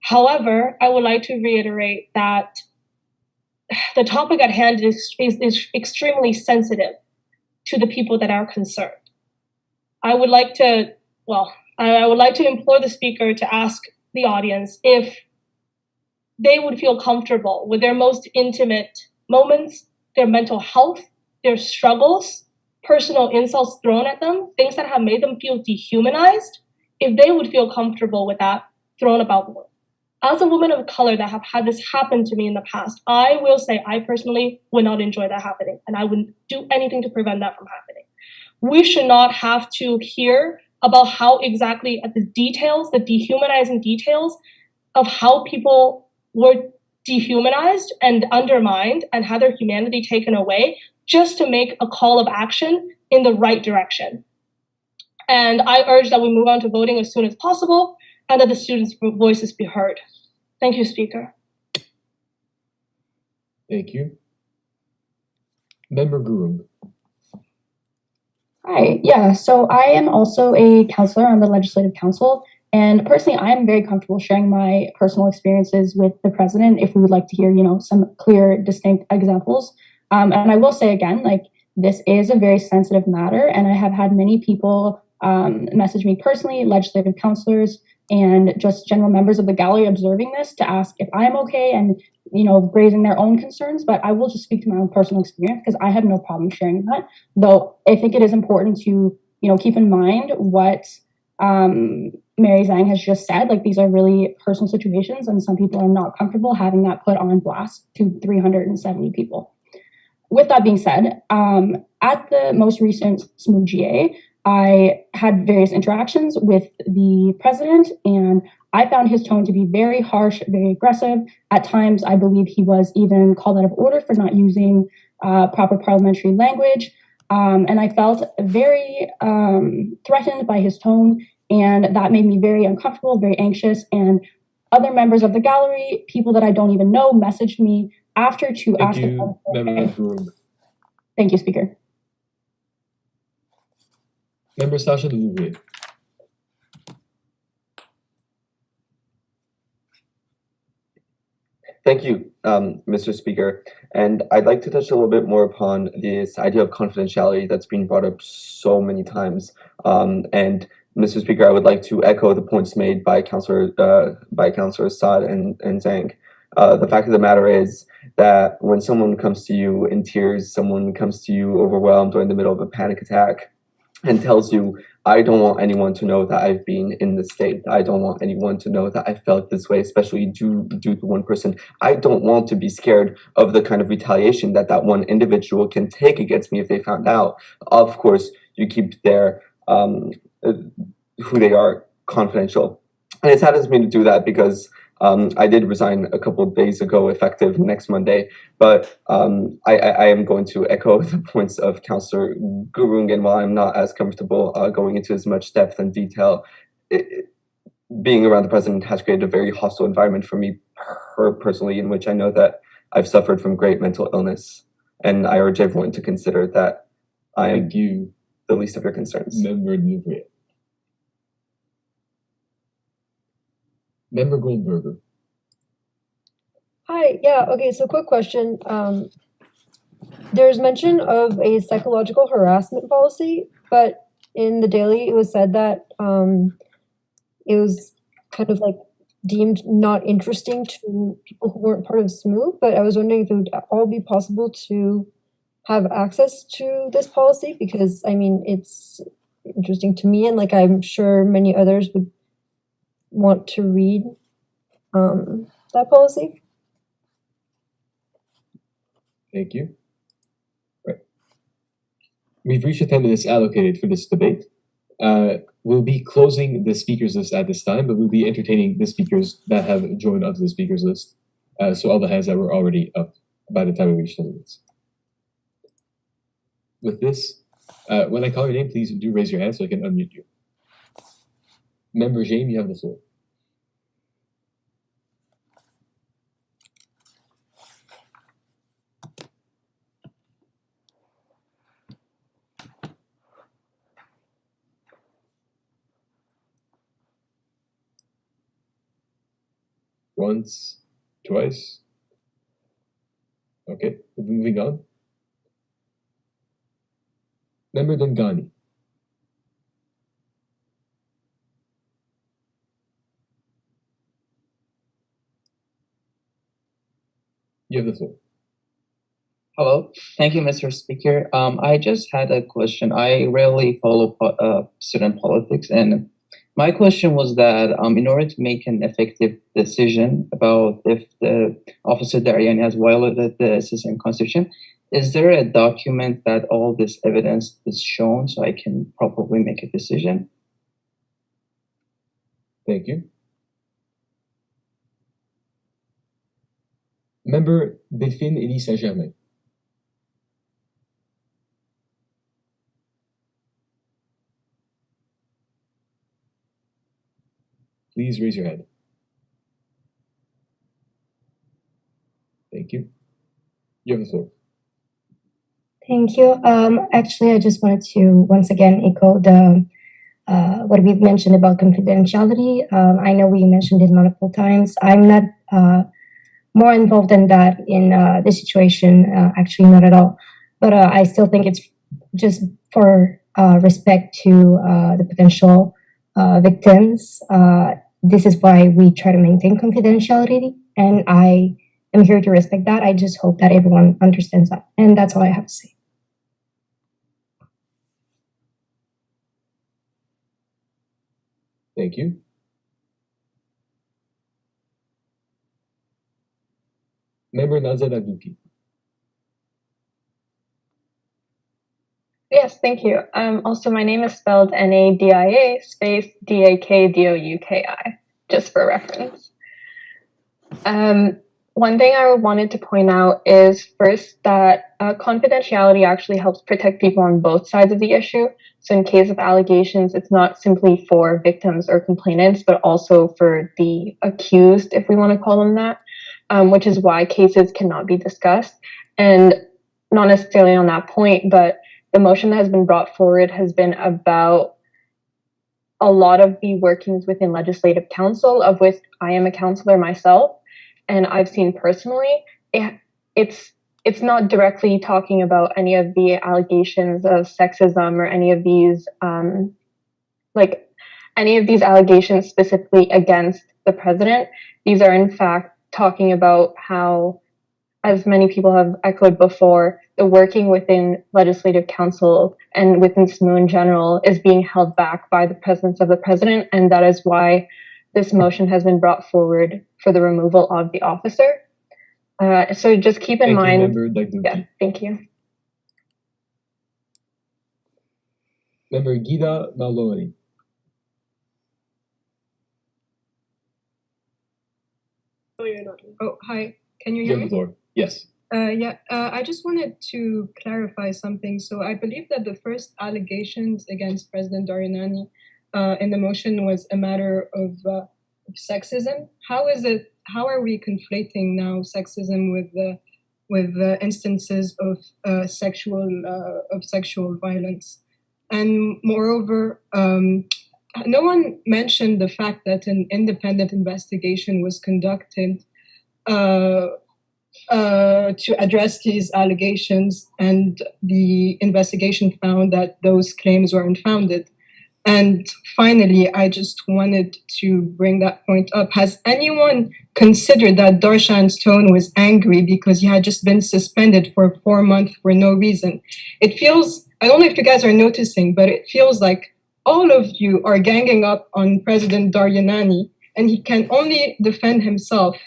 However, I would like to reiterate that the topic at hand is extremely sensitive to the people that are concerned. I would like to implore the Speaker to ask the audience if they would feel comfortable with their most intimate moments, their mental health, their struggles, personal insults thrown at them, things that have made them feel dehumanized, if they would feel comfortable with that thrown about the world. As a woman of color that have had this happen to me in the past, I will say I personally would not enjoy that happening, and I would do anything to prevent that from happening. We should not have to hear about how exactly at the details, the dehumanizing details of how people were dehumanized and undermined and had their humanity taken away just to make a call of action in the right direction. And I urge that we move on to voting as soon as possible and that the students' voices be heard. Thank you, Speaker. Thank you. Member Gurung. Hi, yeah, so I am also a counselor on the Legislative Council, and personally, I am very comfortable sharing my personal experiences with the president if we would like to hear, some clear, distinct examples. And I will say again, this is a very sensitive matter, and I have had many people message me personally, legislative counselors, and just general members of the gallery observing this to ask if I'm okay and, raising their own concerns. But I will just speak to my own personal experience because I have no problem sharing that. Though I think it is important to, keep in mind what Mary Zhang has just said. These are really personal situations, and some people are not comfortable having that put on blast to 370 people. With that being said, at the most recent SMU GA, I had various interactions with the president, and I found his tone to be very harsh, very aggressive. At times, I believe he was even called out of order for not using proper parliamentary language. And I felt very threatened by his tone, and that made me very uncomfortable, very anxious. And other members of the gallery, people that I don't even know, messaged me after to ask. Thank you, Speaker. Member Sasha Delouvier. Thank you, Mr. Speaker. And I'd like to touch a little bit more upon this idea of confidentiality that's been brought up so many times. And Mr. Speaker, I would like to echo the points made by Councillor Saad and Zhang. The fact of the matter is that when someone comes to you in tears, someone comes to you overwhelmed or in the middle of a panic attack and tells you, I don't want anyone to know that I've been in this state. I don't want anyone to know that I felt this way, especially due to one person. I don't want to be scared of the kind of retaliation that one individual can take against me if they found out. Of course, you keep their who they are confidential. And it saddens me to do that because I did resign a couple of days ago, effective next Monday, but I am going to echo the points of Councillor Gurung, and while I'm not as comfortable going into as much depth and detail, being around the president has created a very hostile environment for me personally, in which I know that I've suffered from great mental illness. and I urge everyone to consider that I am Thank you, the least of your concerns. Member Louvre. Member Goldberger. Hi, yeah, okay, so quick question. There's mention of a psychological harassment policy, but in the daily it was said that it was kind of like deemed not interesting to people who weren't part of SMU, but I was wondering if it would all be possible to have access to this policy, because I mean, it's interesting to me, and like I'm sure many others would want to read that policy. Thank you. Right. We've reached the 10 minutes allocated for this debate. We'll be closing the speakers list at this time, but we'll be entertaining the speakers that have joined onto the speakers list. So all the hands that were already up by the time we reach 10 minutes. With this, when I call your name, please do raise your hand so I can unmute you. Member James, you have the floor. Once, twice. Okay, moving on. Member Dungani. You have the floor. Hello, thank you, Mr. Speaker. I just had a question. I rarely follow student politics, and my question was that in order to make an effective decision about if the Officer Daryanani has violated the SSM Constitution, is there a document that all this evidence is shown so I can properly make a decision? Thank you. Member Delphine Elie Saint-Germain. Please raise your hand. Thank you. You have the floor. Thank you. Actually, I just wanted to once again echo the what we've mentioned about confidentiality. I know we mentioned it multiple times. I'm not more involved in that in this situation. Actually, not at all. But I still think it's just for respect to the potential victims. This is why we try to maintain confidentiality, and I am here to respect that. I just hope that everyone understands that, and that's all I have to say. Thank you. Member Nazad Agduki. Yes, thank you. Also, my name is spelled Nadia space Dakdouki, just for reference. One thing I wanted to point out is first that confidentiality actually helps protect people on both sides of the issue. So in case of allegations, it's not simply for victims or complainants, but also for the accused, if we want to call them that, which is why cases cannot be discussed. And not necessarily on that point, but the motion that has been brought forward has been about a lot of the workings within Legislative Council, of which I am a councillor myself. And I've seen personally, it's not directly talking about any of the allegations of sexism or any of these allegations specifically against the president. These are in fact talking about how, as many people have echoed before, the working within Legislative Council and within SMU in general is being held back by the presence of the president, and that is why this motion has been brought forward for the removal of the officer. So just keep in mind. Yeah, thank you. Member Gida Maloney. Oh, you're not. Oh, hi. Can you You hear have me? the floor. Yes. I just wanted to clarify something. So I believe that the first allegations against President Daryanani in the motion was a matter of sexism. How are we conflating now sexism with with instances of sexual violence. And moreover, no one mentioned the fact that an independent investigation was conducted to address these allegations, and the investigation found that those claims were unfounded. And finally, I just wanted to bring that point up. Has anyone considered that Darshan's tone was angry because he had just been suspended for 4 months for no reason? It feels, I don't know if you guys are noticing, but it feels like all of you are ganging up on President Daryanani, and he can only defend himself.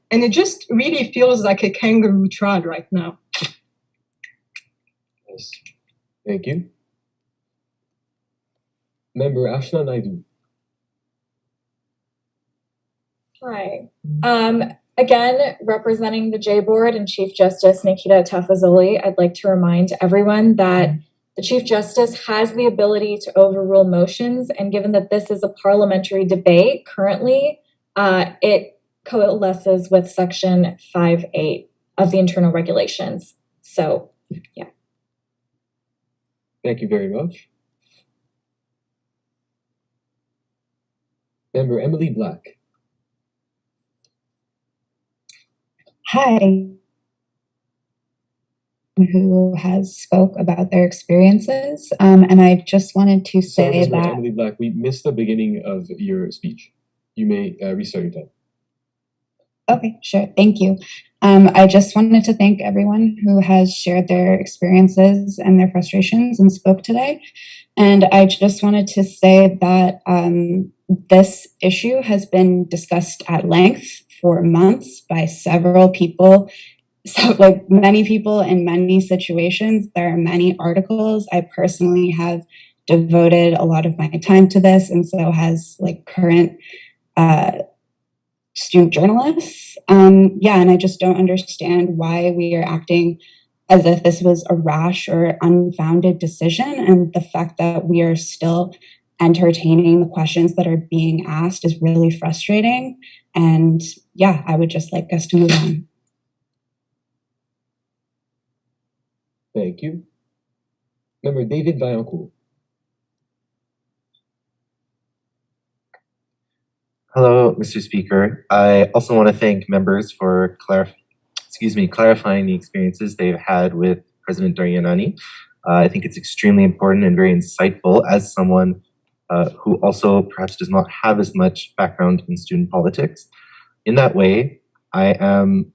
And it just really feels like a kangaroo trial right now. Yes. Thank you. Member Ashna Naidu. Hi. Again, representing the J Board and Chief Justice Nikita Tafazoli, I'd like to remind everyone that the Chief Justice has the ability to overrule motions, and given that this is a parliamentary debate currently, it coalesces with Section 5.8 of the internal regulations. So, yeah. Thank you very much. Member Emily Black. Hi. Who has spoke about their experiences, and I just wanted to say Sorry, Member that Emily Black, we missed the beginning of your speech. You may restart your time. okay, sure, thank you. I just wanted to thank everyone who has shared their experiences and their frustrations and spoke today. And I just wanted to say that this issue has been discussed at length for months by several people. So, like many people in many situations, there are many articles. I personally have devoted a lot of my time to this, and so has like current student journalists. Yeah, and I just don't understand why we are acting as if this was a rash or unfounded decision. And the fact that we are still entertaining the questions that are being asked is really frustrating. And yeah, I would just like us to move on. Thank you. Member David Vaillancourt. Hello, Mr. Speaker. I also want to thank members for clarifying the experiences they've had with President Daryanani. I think it's extremely important and very insightful as someone who also perhaps does not have as much background in student politics. In that way, I am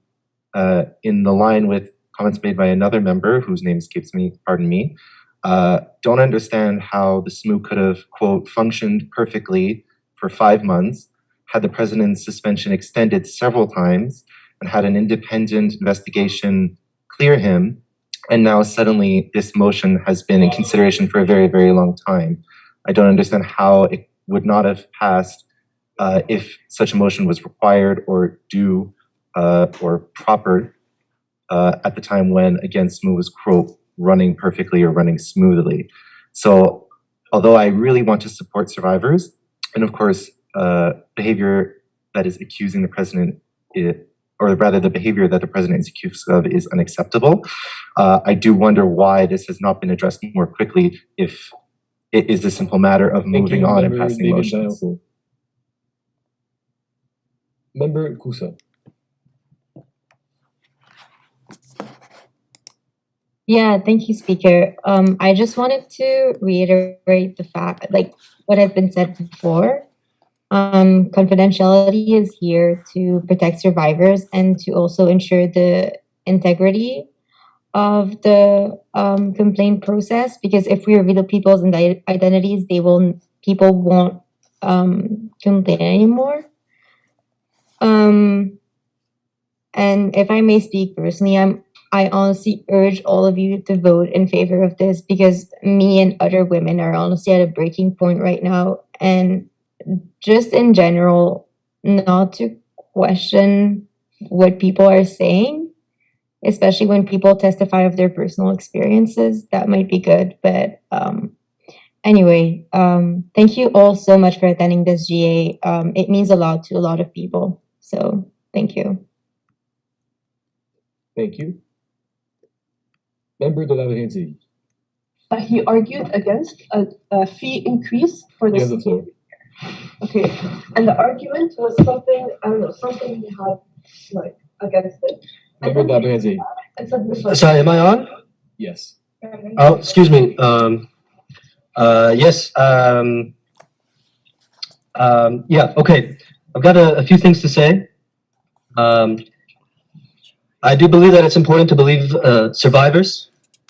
in the line with comments made by another member whose name escapes me, pardon me, don't understand how the SMU could have, quote, functioned perfectly for 5 months, had the president's suspension extended several times, and had an independent investigation clear him, and now suddenly this motion has been in consideration for a very, very long time. I don't understand how it would not have passed if such a motion was required or due or proper at the time when, again, SMU was, quote, running perfectly or running smoothly. So although I really want to support survivors, and of course, behavior that is accusing the president, or rather the behavior that the president is accused of is unacceptable. I do wonder why this has not been addressed more quickly if it is a simple matter of moving on and passing motions. Member Kusa. Yeah, thank you, Speaker. I just wanted to reiterate the fact, like what has been said before. Confidentiality is here to protect survivors and to also ensure the integrity of the complaint process. Because if we reveal people's identities, people won't complain anymore. And if I may speak personally, I honestly urge all of you to vote in favor of this, because me and other women are honestly at a breaking point right now. And just in general, not to question what people are saying, especially when people testify of their personal experiences, that might be good. But anyway, thank you all so much for attending this GA. It means a lot to a lot of people. So thank you. Thank you. Member de la Renzi, He argued against a fee increase for the you have the floor. Okay, and the argument was something, I don't know, something he had like against it. Member de la Renzi, And said this was Sorry, am I on? yes. Oh, excuse me. Yes. Yeah. Okay. I've got a few things to say. I do believe that it's important to believe survivors.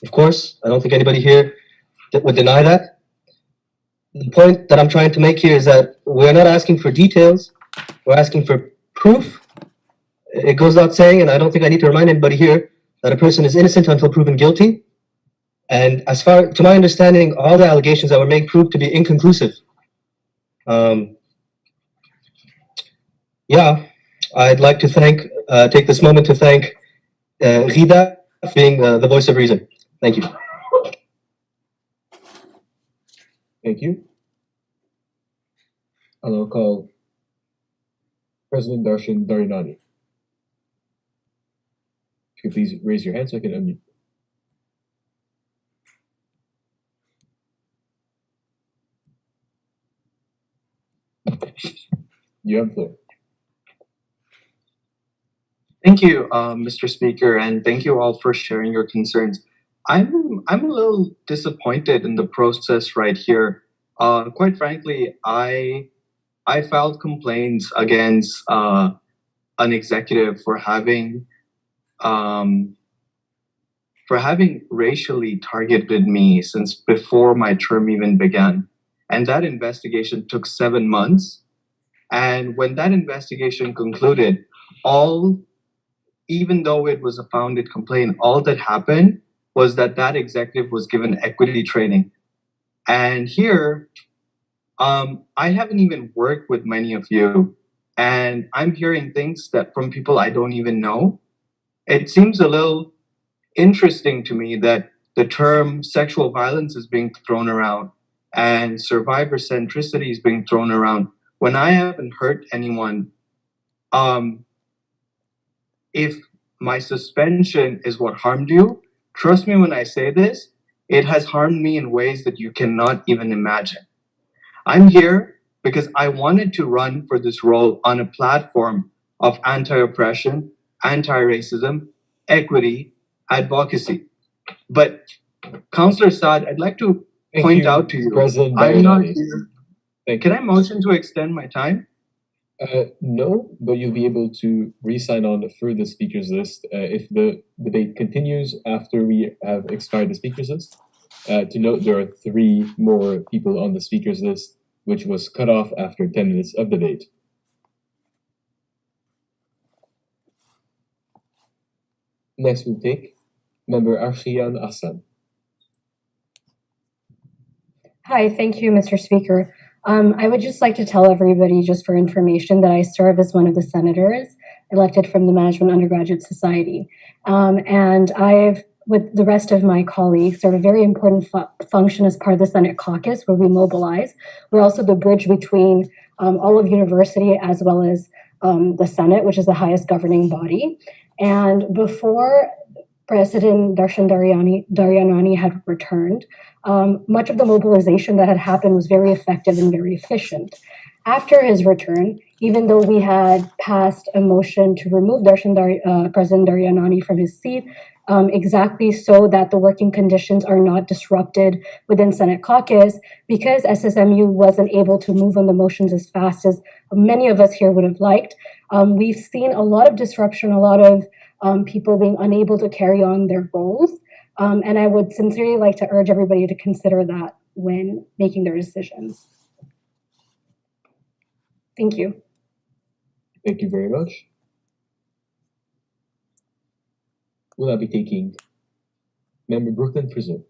Of course, I don't think anybody here would deny that. The point that I'm trying to make here is that we're not asking for details. We're asking for proof. It goes without saying, and I don't think I need to remind anybody here that a person is innocent until proven guilty. And as far to my understanding, all the allegations that were made proved to be inconclusive. Yeah, I'd like to take this moment to thank Rida for being the voice of reason. Thank you. Thank you. And I'll call President Daryanani. If you could please raise your hand so I can unmute. You have the floor. Thank you, Mr. Speaker, and thank you all for sharing your concerns. I'm a little disappointed in the process right here. Quite frankly, I filed complaints against an executive for having racially targeted me since before my term even began, and that investigation took 7 months. And when that investigation concluded, even though it was a founded complaint, all that happened was that executive was given equity training. And here, I haven't even worked with many of you, and I'm hearing things that from people I don't even know. It seems a little interesting to me that the term sexual violence is being thrown around and survivor centricity is being thrown around when I haven't hurt anyone. If my suspension is what harmed you, trust me when I say this, it has harmed me in ways that you cannot even imagine. I'm here because I wanted to run for this role on a platform of anti-oppression, anti-racism, equity, advocacy. But Councillor Saad, I'd like to point out to you, President I'm not Daryanani. here. Can I motion to extend my time? No, but you'll be able to re-sign on for the speakers list if the debate continues after we have expired the speakers list. To note, there are 3 more people on the speakers list, which was cut off after 10 minutes of debate. Next, we'll take Member Arshiyan Hassan. Hi, thank you, Mr. Speaker. I would just like to tell everybody, just for information, that I serve as one of the senators elected from the Management Undergraduate Society. And I've, with the rest of my colleagues, serve a very important function as part of the Senate caucus, where we mobilize. We're also the bridge between all of university as well as the Senate, which is the highest governing body. And before President Daryanani had returned, much of the mobilization that had happened was very effective and very efficient. After his return, even though we had passed a motion to remove President Daryanani from his seat, exactly so that the working conditions are not disrupted within Senate caucus, because SSMU wasn't able to move on the motions as fast as many of us here would have liked, we've seen a lot of disruption, a lot of people being unable to carry on their roles. And I would sincerely like to urge everybody to consider that when making their decisions. Thank you. Thank you very much. We'll now be taking Member Brooklyn Frizzle.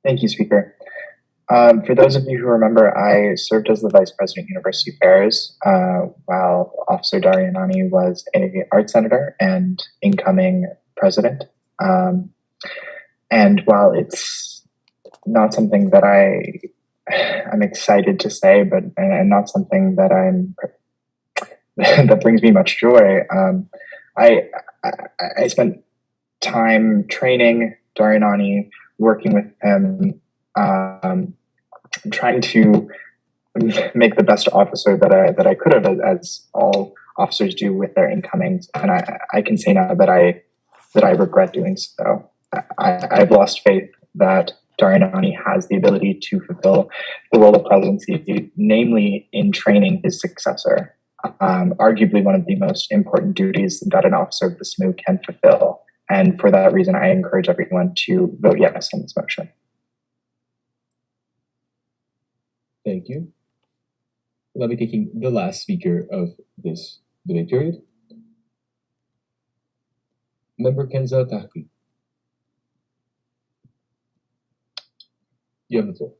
Thank you, Speaker. For those of you who remember, I served as the Vice President of University Affairs while Officer Daryanani was a art senator and incoming president. And while it's not something that I'm excited to say, but and not something that I'm that brings me much joy. I spent time training Daryanani, working with him, trying to make the best officer that I could have, as all officers do with their incomings. And I can say now that I regret doing so. I've lost faith that Daryanani has the ability to fulfill the role of presidency, namely in training his successor. Arguably one of the most important duties that an officer of the SMU can fulfill. And for that reason, I encourage everyone to vote yes on this motion. Thank you. I'll be taking the last speaker of this debate period. Member Kenza Tahki. You have the floor.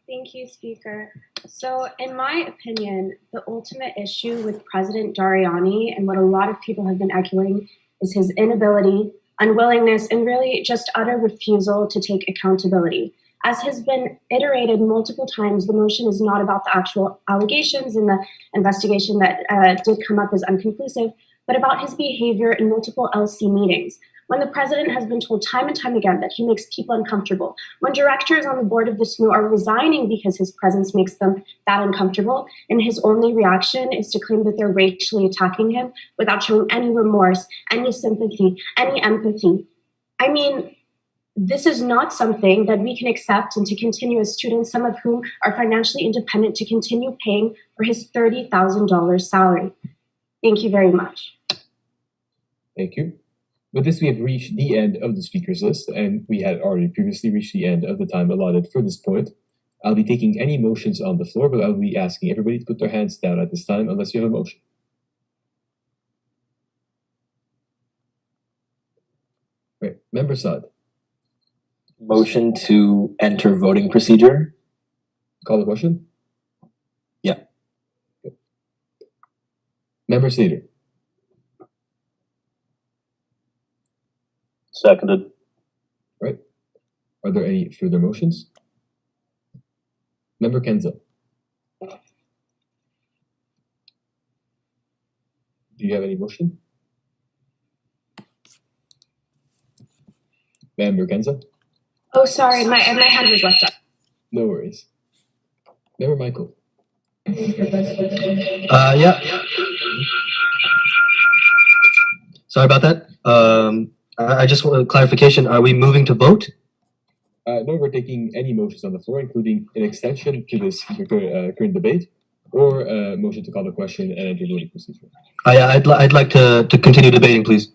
Thank you, Speaker. So in my opinion, the ultimate issue with President Daryanani and what a lot of people have been echoing is his inability, unwillingness, and really just utter refusal to take accountability. As has been iterated multiple times, the motion is not about the actual allegations and the investigation that did come up as unconclusive, but about his behavior in multiple LC meetings. When the president has been told time and time again that he makes people uncomfortable, when directors on the board of the SMU are resigning because his presence makes them that uncomfortable, and his only reaction is to claim that they're racially attacking him without showing any remorse, any sympathy, any empathy. I mean, this is not something that we can accept and to continue as students, some of whom are financially independent, to continue paying for his $30,000 salary. Thank you very much. Thank you. With this, we have reached the end of the speakers list, and we had already previously reached the end of the time allotted for this point. I'll be taking any motions on the floor, but I'll be asking everybody to put their hands down at this time unless you have a motion. Right, Member Saad. Motion to enter voting procedure. Call the question? Yeah. Okay. Member Slater. Seconded. Right. Are there any further motions? Member Kenza. Do you have any motion? Member Kenza? Oh, sorry, my hand was left up. No worries. Member Michael. Yeah. Sorry about that. I just want a clarification. Are we moving to vote? No, we're taking any motions on the floor, including an extension to this current debate, or a motion to call the question and enter voting procedure. Yeah, I'd like to continue debating, please.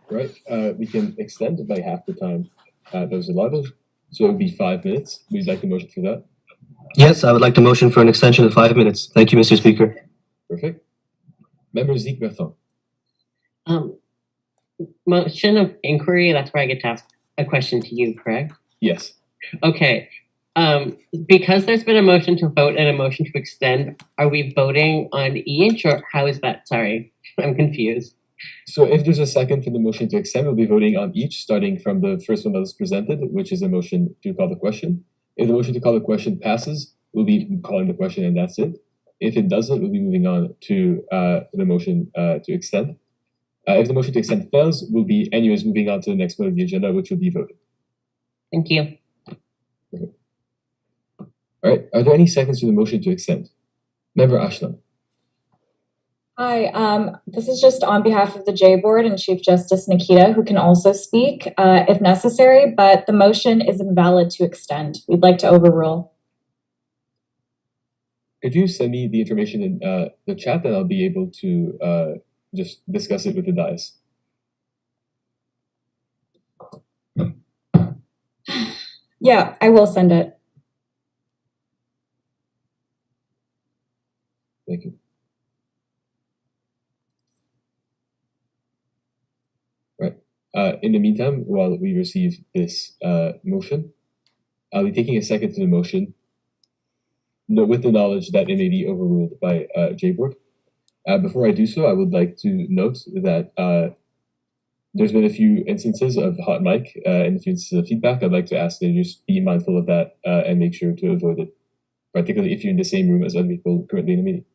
Right. We can extend it by half the time that was allotted, so it would be 5 minutes. Would you like a motion for that? Yes, I would like to motion for an extension of 5 minutes. Thank you, Mr. Speaker. Perfect. Member Zeke Bertrand. Motion of inquiry, that's where I get to ask a question to you, correct? Yes. Okay. Because there's been a motion to vote and a motion to extend, are we voting on each, or how is that? Sorry, I'm confused. So if there's a second for the motion to extend, we'll be voting on each, starting from the first one that was presented, which is a motion to call the question. If the motion to call the question passes, we'll be calling the question and that's it. If it doesn't, we'll be moving on to the motion to extend. If the motion to extend fails, we'll be anyways moving on to the next point of the agenda, which will be voting. Thank you. Okay. All right. Are there any seconds to the motion to extend? Member Ashland. Hi, this is just on behalf of the J Board and Chief Justice Nikita, who can also speak if necessary, but the motion is invalid to extend. We'd like to overrule. Could you send me the information in the chat, and I'll be able to just discuss it with the dais? Yeah, I will send it. Thank you. Right. In the meantime, while we receive this motion, I'll be taking a second to the motion, with the knowledge that it may be overruled by J-Board. Before I do so, I would like to note that there's been a few instances of hot mic and a few instances of feedback. I'd like to ask that you just be mindful of that and make sure to avoid it. particularly if you're in the same room as other people currently in the meeting.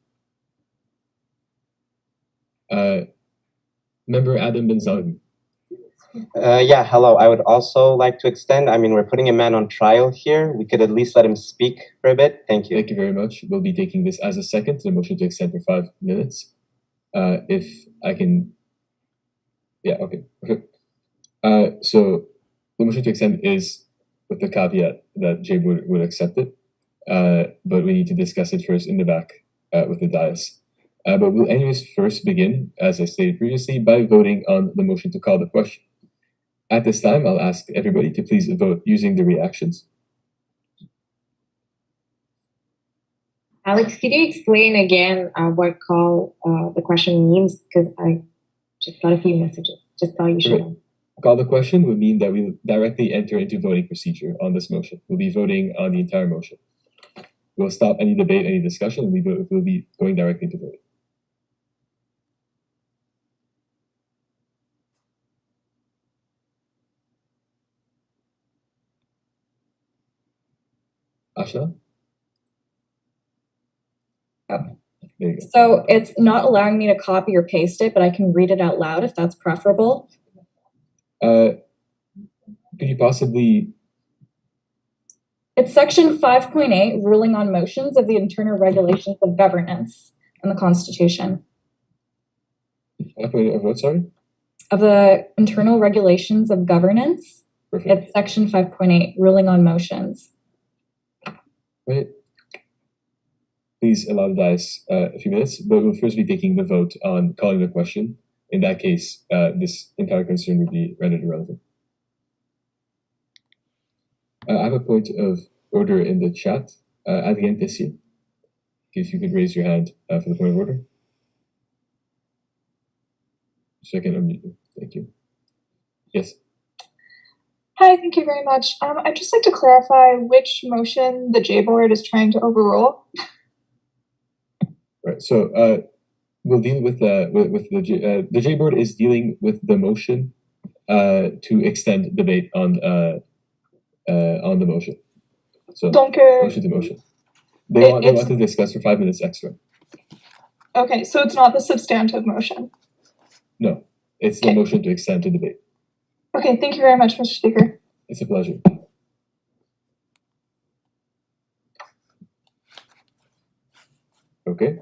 Member Adam Benzalgi. Yeah, hello. I would also like to extend. I mean, we're putting a man on trial here. We could at least let him speak for a bit. Thank you. Thank you very much. We'll be taking this as a second to the motion to extend for 5 minutes. If I can, yeah, okay, perfect. So the motion to extend is with the caveat that Jay would accept it, but we need to discuss it first in the back with the dais. But we'll anyways first begin, as I stated previously, by voting on the motion to call the question. At this time, I'll ask everybody to please vote using the reactions. Alex, could you explain again what call the question means? Because I just got a few messages. Just thought you should know. Call the question would mean that we'll directly enter into voting procedure on this motion. We'll be voting on the entire motion. We'll stop any debate, any discussion, and we'll be going directly to voting. Asha? Oh. There you go. So it's not allowing me to copy or paste it, but I can read it out loud if that's preferable. Could you possibly? It's section 5.8, ruling on motions of the internal regulations of governance in the Constitution. Of what, sorry? Of the internal regulations of governance. Perfect. It's section 5.8, ruling on motions. Right. Please allow the dais a few minutes, but we'll first be taking the vote on calling the question. In that case, this entire concern would be rendered irrelevant. I have a point of order in the chat. Adrien Tessier, if you could raise your hand for the point of order. So I can unmute you. Thank you. Yes. Hi, thank you very much. I'd just like to clarify which motion the J board is trying to overrule. Right. So we'll deal with the J board is dealing with the motion to extend debate on the motion. So motion to motion. They want to discuss for 5 minutes extra. Okay, so it's not the substantive motion. No, it's the motion to extend to debate. Okay, thank you very much, Mr. Speaker. It's a pleasure. Okay.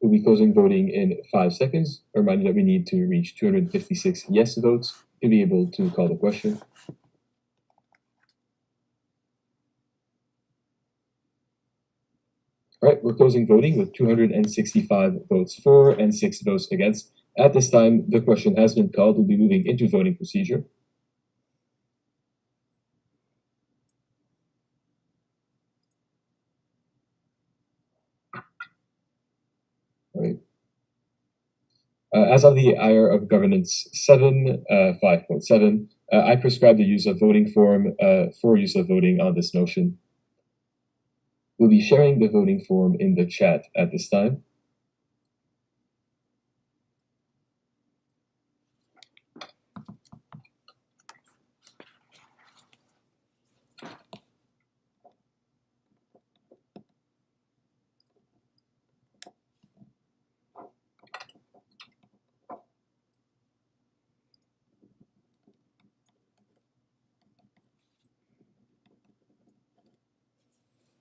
We'll be closing voting in 5 seconds. A reminder that we need to reach 256 yes votes to be able to call the question. All right, we're closing voting with 265 votes for and 6 votes against. At this time, the question has been called. We'll be moving into voting procedure. All right. As of the IR of Governance 7, 5.7, I prescribe the use of voting form for use of voting on this motion. We'll be sharing the voting form in the chat at this time.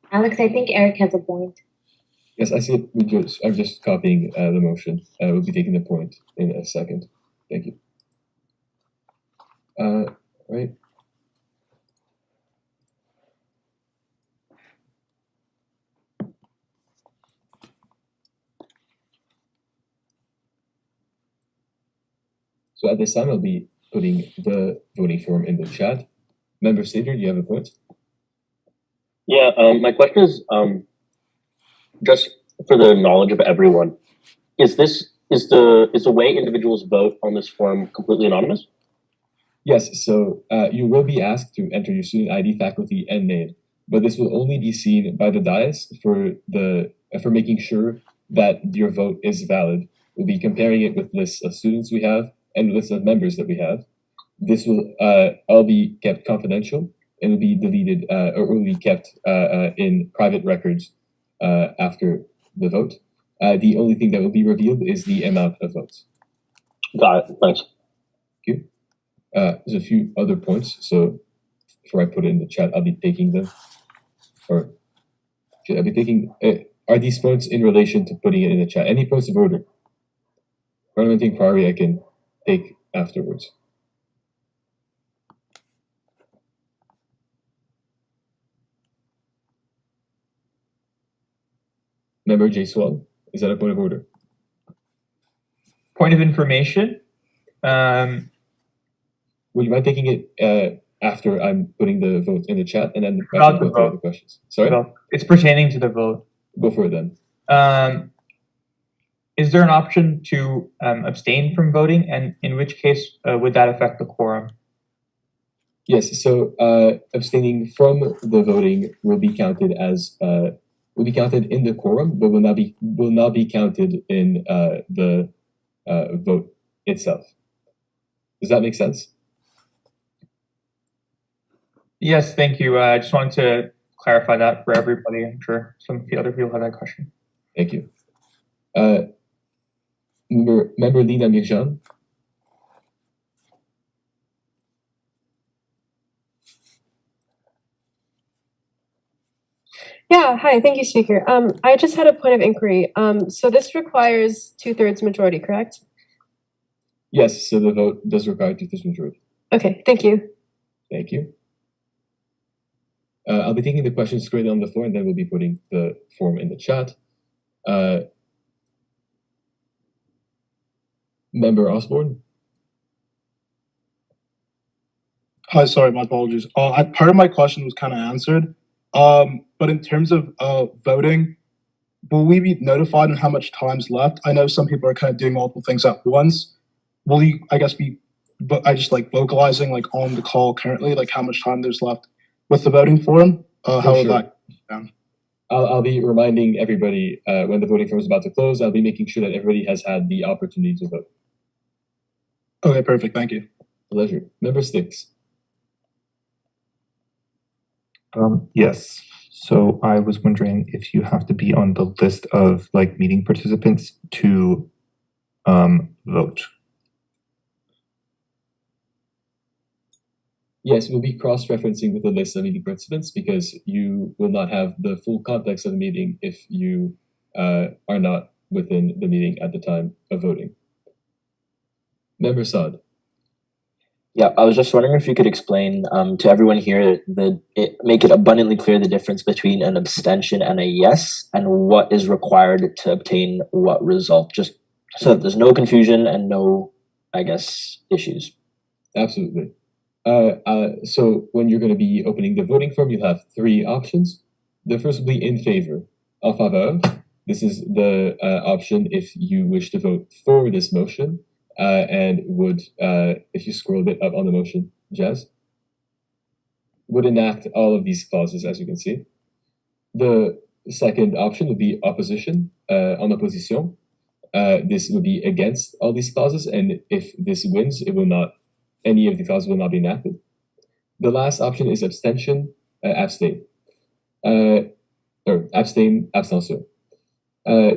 Alex, I think Eric has a point. Yes, I see it. I'm just copying the motion. We'll be taking the point in a second. Thank you. Right. So at this time, I'll be putting the voting form in the chat. Member Slater, do you have a point? Yeah, my question is just for the knowledge of everyone. Is the way individuals vote on this form completely anonymous? Yes, so you will be asked to enter your student ID, faculty, and name, but this will only be seen by the dais for making sure that your vote is valid. We'll be comparing it with lists of students we have and lists of members that we have. This will all be kept confidential, It will be deleted or will be kept in private records after the vote. The only thing that will be revealed is the amount of votes. Got it. Thanks. Thank you. There's a few other points, so before I put it in the chat, I'll be taking them. Or should I be taking? Are these points in relation to putting it in the chat? Any points of order? Parliamentary inquiry I can take afterwards. Member Jaiswal, is that a point of order? Point of information. Would you mind taking it after I'm putting the vote in the chat and then I About can the go through vote. the questions? Sorry? Well, it's pertaining to the vote. Go for it then. Is there an option to abstain from voting, and in which case would that affect the quorum? Yes, so abstaining from the voting will be counted as will be counted in the quorum, but will not be counted in the vote itself. Does that make sense? Yes, thank you. I just wanted to clarify that for everybody. I'm sure some of the other people have that question. Thank you. Member Lina Mirjan. Yeah, hi, thank you, Speaker. I just had a point of inquiry. So this requires 2/3 majority, correct? Yes, so the vote does require 2/3 majority. Okay, thank you. Thank you. I'll be taking the questions straight on the floor, and then we'll be putting the form in the chat. Member Osborne. Hi, sorry, my apologies. Part of my question was kind of answered. But in terms of voting, will we be notified on how much time's left? I know some people are kind of doing multiple things at once. Will you, I guess, be vocalizing like on the call currently, like how much time there's left with the voting form? How will that go down? I'll be reminding everybody when the voting form is about to close. I'll be making sure that everybody has had the opportunity to vote. Okay, perfect. Thank you. Pleasure. Member Sticks. Yes. So I was wondering if you have to be on the list of like meeting participants to vote. Yes, we'll be cross-referencing with the list of meeting participants because you will not have the full context of the meeting if you are not within the meeting at the time of voting. Member Saad. Yeah, I was just wondering if you could explain to everyone here make it abundantly clear the difference between an abstention and a yes, and what is required to obtain what result, just so that there's no confusion and no, I guess, issues. Absolutely. So when you're going to be opening the voting form, you have three options. The first will be in favor, en faveur. This is the option if you wish to vote for this motion. And would, if you scroll a bit up on the motion, Jazz, would enact all of these clauses, as you can see. The second option would be opposition, en opposition. This would be against all these clauses, and if this wins, it will not, any of the clauses will not be enacted. The last option is abstention, abstain, or abstain, abstention.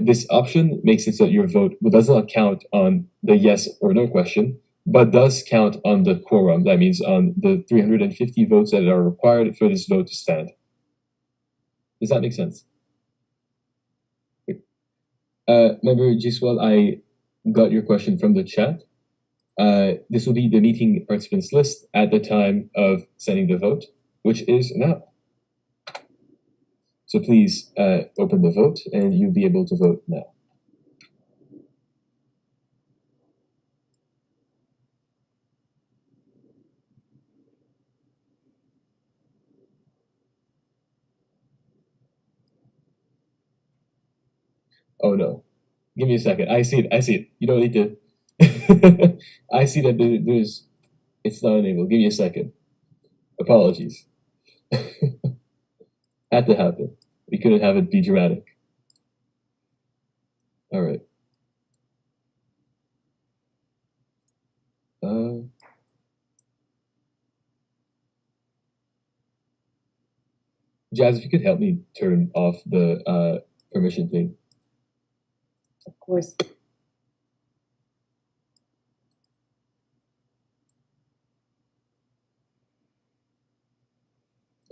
This option makes it so that your vote does not count on the yes or no question, but does count on the quorum. That means on the 350 votes that are required for this vote to stand. Does that make sense? Member Giswell, I got your question from the chat. This will be the meeting participants list at the time of sending the vote, which is now. So please open the vote and you'll be able to vote now. Oh no, give me a second. I see it. You don't need to. I see that there's, it's not enabled. Give me a second. Apologies. Had to happen. We couldn't have it be dramatic. All right. Jazz, if you could help me turn off the permission thing. Of course.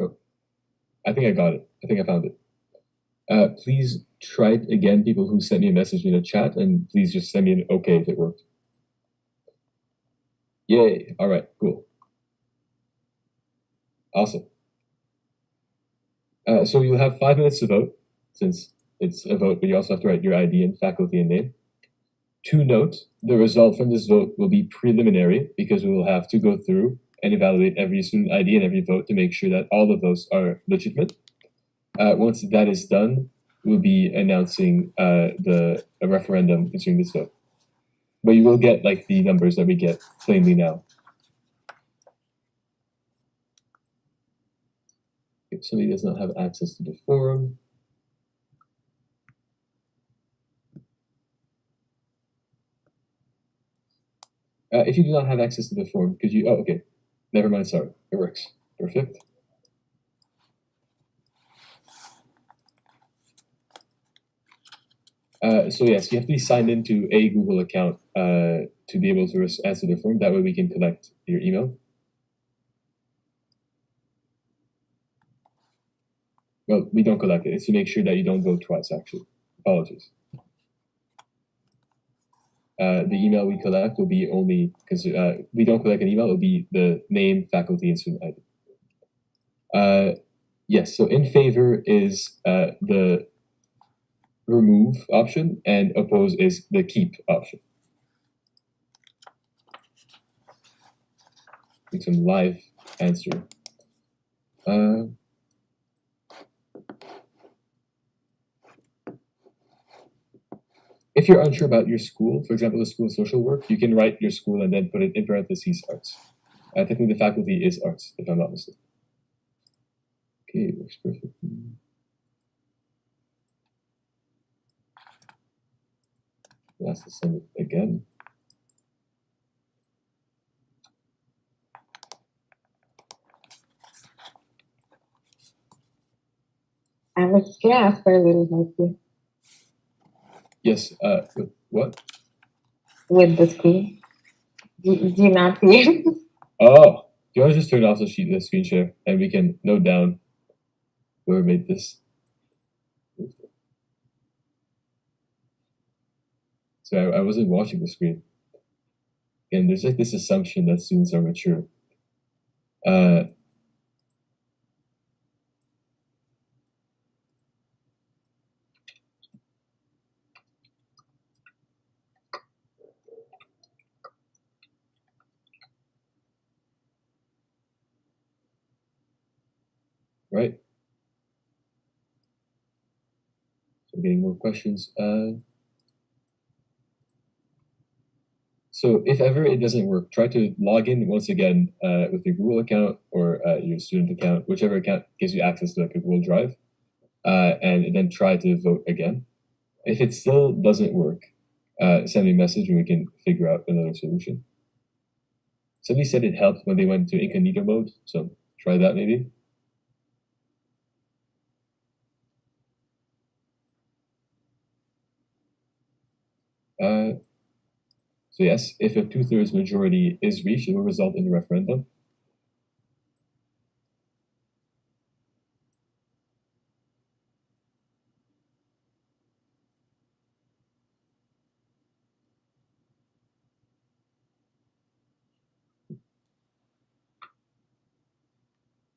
Oh, I think I got it. I think I found it. Please try it again, people who sent me a message in the chat, and please just send me an okay if it worked. Yay. All right, cool. Awesome. So you'll have 5 minutes to vote, since it's a vote, but you also have to write your ID and faculty and name. To note, the result from this vote will be preliminary because we will have to go through and evaluate every student ID and every vote to make sure that all the votes are legitimate. Once that is done, we'll be announcing a referendum concerning this vote. But you will get like the numbers that we get plainly now. If somebody does not have access to the forum, if you do not have access to the forum, could you? Oh, okay. Never mind. Sorry, it works. Perfect. So yes, you have to be signed into a Google account to be able to answer the form. That way we can collect your email. Well, we don't collect it. It's to make sure that you don't vote twice, actually. Apologies. The email we collect will be only, because we don't collect an email, it will be the name, faculty, and student ID. Yes, so in favor is the remove option, and oppose is the keep option. Make some live answer. If you're unsure about your school, for example, the school of social work, you can write your school and then put it in parentheses arts. Technically, the faculty is arts, if I'm not mistaken. Okay, works perfect. Let's send it again. Alex, can I ask for a little help here? Yes, with what? With the screen. Do you not see it? Oh, you want to just turn off the screen share, and we can note down whoever made this. So I wasn't watching the screen. And there's like this assumption that students are mature. Right? So I'm getting more questions. So if ever it doesn't work, try to log in once again with your Google account or your student account, whichever account gives you access to like a Google Drive, and then try to vote again. If it still doesn't work, send me a message and we can figure out another solution. Somebody said it helped when they went to incognito mode, so try that maybe. So yes, if a 2/3 majority is reached, it will result in a referendum.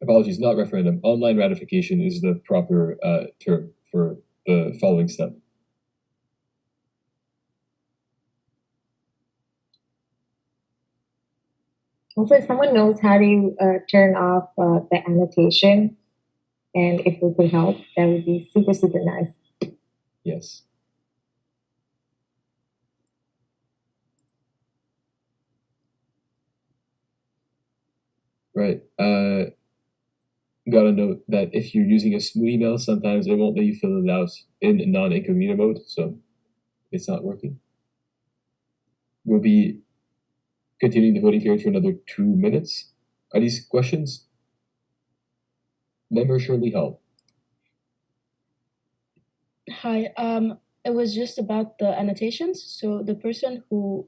Apologies, not referendum. Online ratification is the proper term for the following step. Also, if someone knows how to turn off the annotation, and if we could help, that would be super, super nice. Yes. Right. Gotta note that if you're using a SSMU email, sometimes it won't let you fill it out in non-incognito mode, so it's not working. We'll be continuing the voting period for another 2 minutes. Are these questions? Member Shirley Hall. Hi. It was just about the annotations. So the person who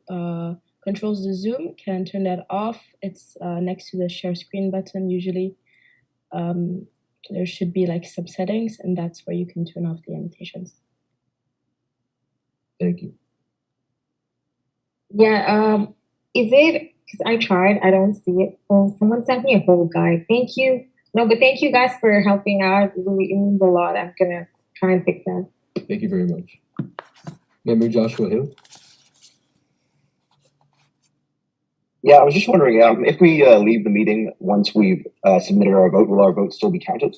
controls the Zoom can turn that off. It's next to the share screen button. Usually, there should be like some settings, and that's where you can turn off the annotations. Thank you. Yeah, is it, because I tried, I don't see it. Oh, someone sent me a whole guide. Thank you. No, but thank you guys for helping out. It really means a lot. I'm gonna try and fix that. Thank you very much. Member Joshua Hill. Yeah, I was just wondering if we leave the meeting once we've submitted our vote, will our vote still be counted?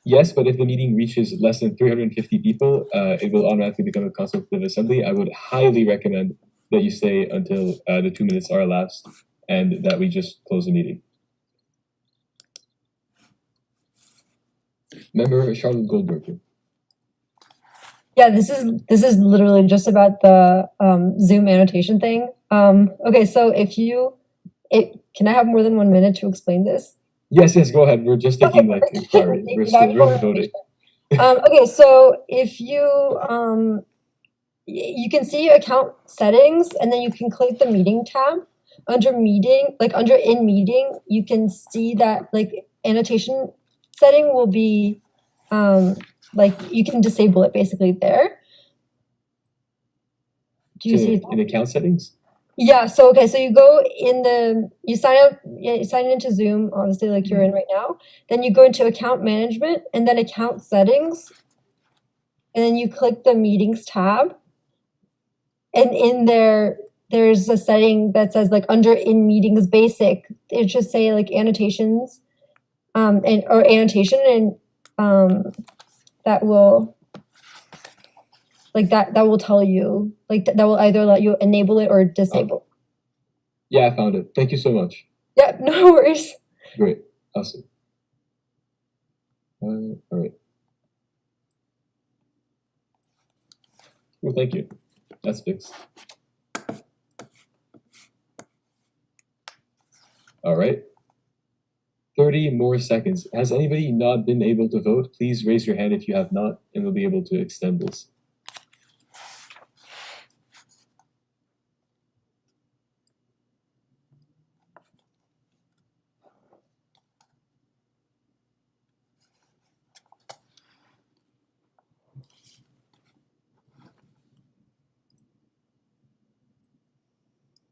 Yes, but if the meeting reaches less than 350 people, it will automatically become a consultative assembly. I would highly recommend that you stay until the 2 minutes are elapsed and that we just close the meeting. Member Charlotte Goldberger. Yeah, this is literally just about the Zoom annotation thing. Okay, so can I have more than 1 minute to explain this? Yes, go ahead. We're just taking like inquiries. We're voting. Okay, so if you you can see account settings, and then you can click the meeting tab. Under meeting, like under in meeting, you can see that like annotation setting will be like you can disable it basically there. Do you see it? In account settings? Yeah, so okay, so you go you sign into Zoom, obviously like you're in right now. Then you go into account management and then account settings. And then you click the meetings tab. And in there's a setting that says like under in meetings basic, it should say like annotations or annotation, and that will that will tell you that will either let you enable it or disable. Yeah, I found it. Thank you so much. Yeah, no worries. Great. Awesome. All right. Well, thank you. That's fixed. All right. 30 more seconds. Has anybody not been able to vote? Please raise your hand if you have not, and we'll be able to extend this.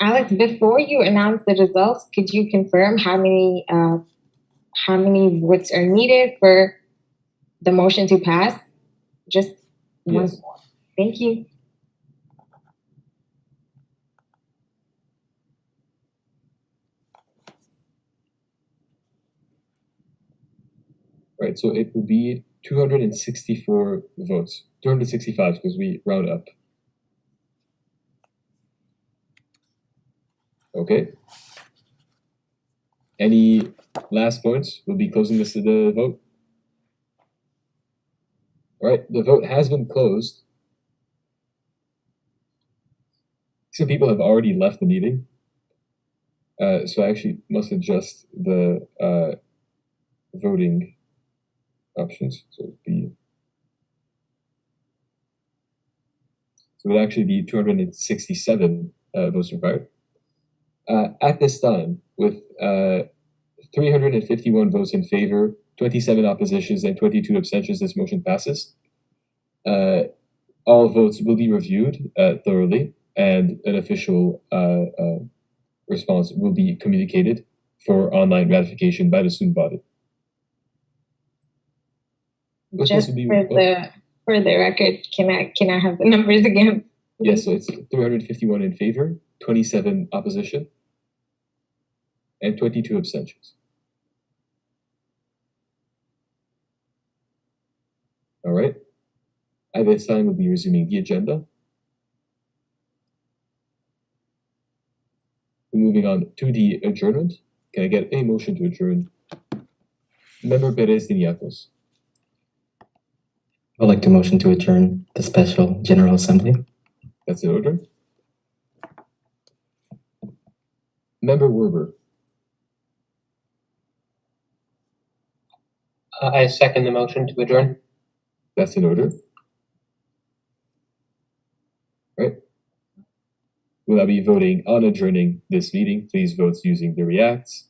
Alex, before you announce the results, could you confirm how many votes are needed for the motion to pass? Just once more. Thank you. Right, so it will be 264 votes. 265 because we round up. Okay. Any last points? We'll be closing the vote. All right, the vote has been closed. Some people have already left the meeting. So I actually must adjust the voting options. So it would actually be 267 votes required. At this time, with 351 votes in favor, 27 oppositions, and 22 abstentions, this motion passes. All votes will be reviewed thoroughly, and an official response will be communicated for online ratification by the student body. Just for the record, can I have the numbers again? Yes, so it's 351 in favor, 27 opposition, and 22 abstentions. All right. At this time, we'll be resuming the agenda. We're moving on to the adjournment. Can I get a motion to adjourn? Member Perez de Niatos. I'd like to motion to adjourn the special General Assembly. That's in order. Member Werber. I second the motion to adjourn. That's in order. Right. We'll now be voting on adjourning this meeting. Please vote using the reacts.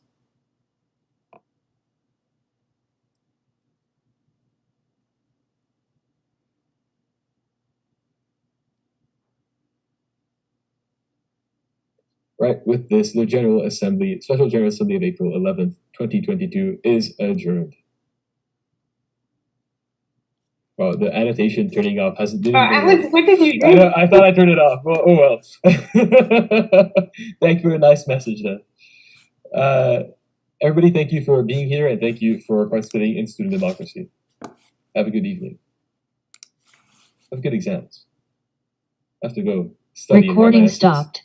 Right, with this, the General Assembly, Special General Assembly of April 11th, 2022 is adjourned. Well, the annotation turning off hasn't been. What did you do? I thought I turned it off. Well, oh well. Thank you for a nice message then. Everybody, thank you for being here and thank you for participating in student democracy. Have a good evening. Have good exams. I have to go study. Recording stopped.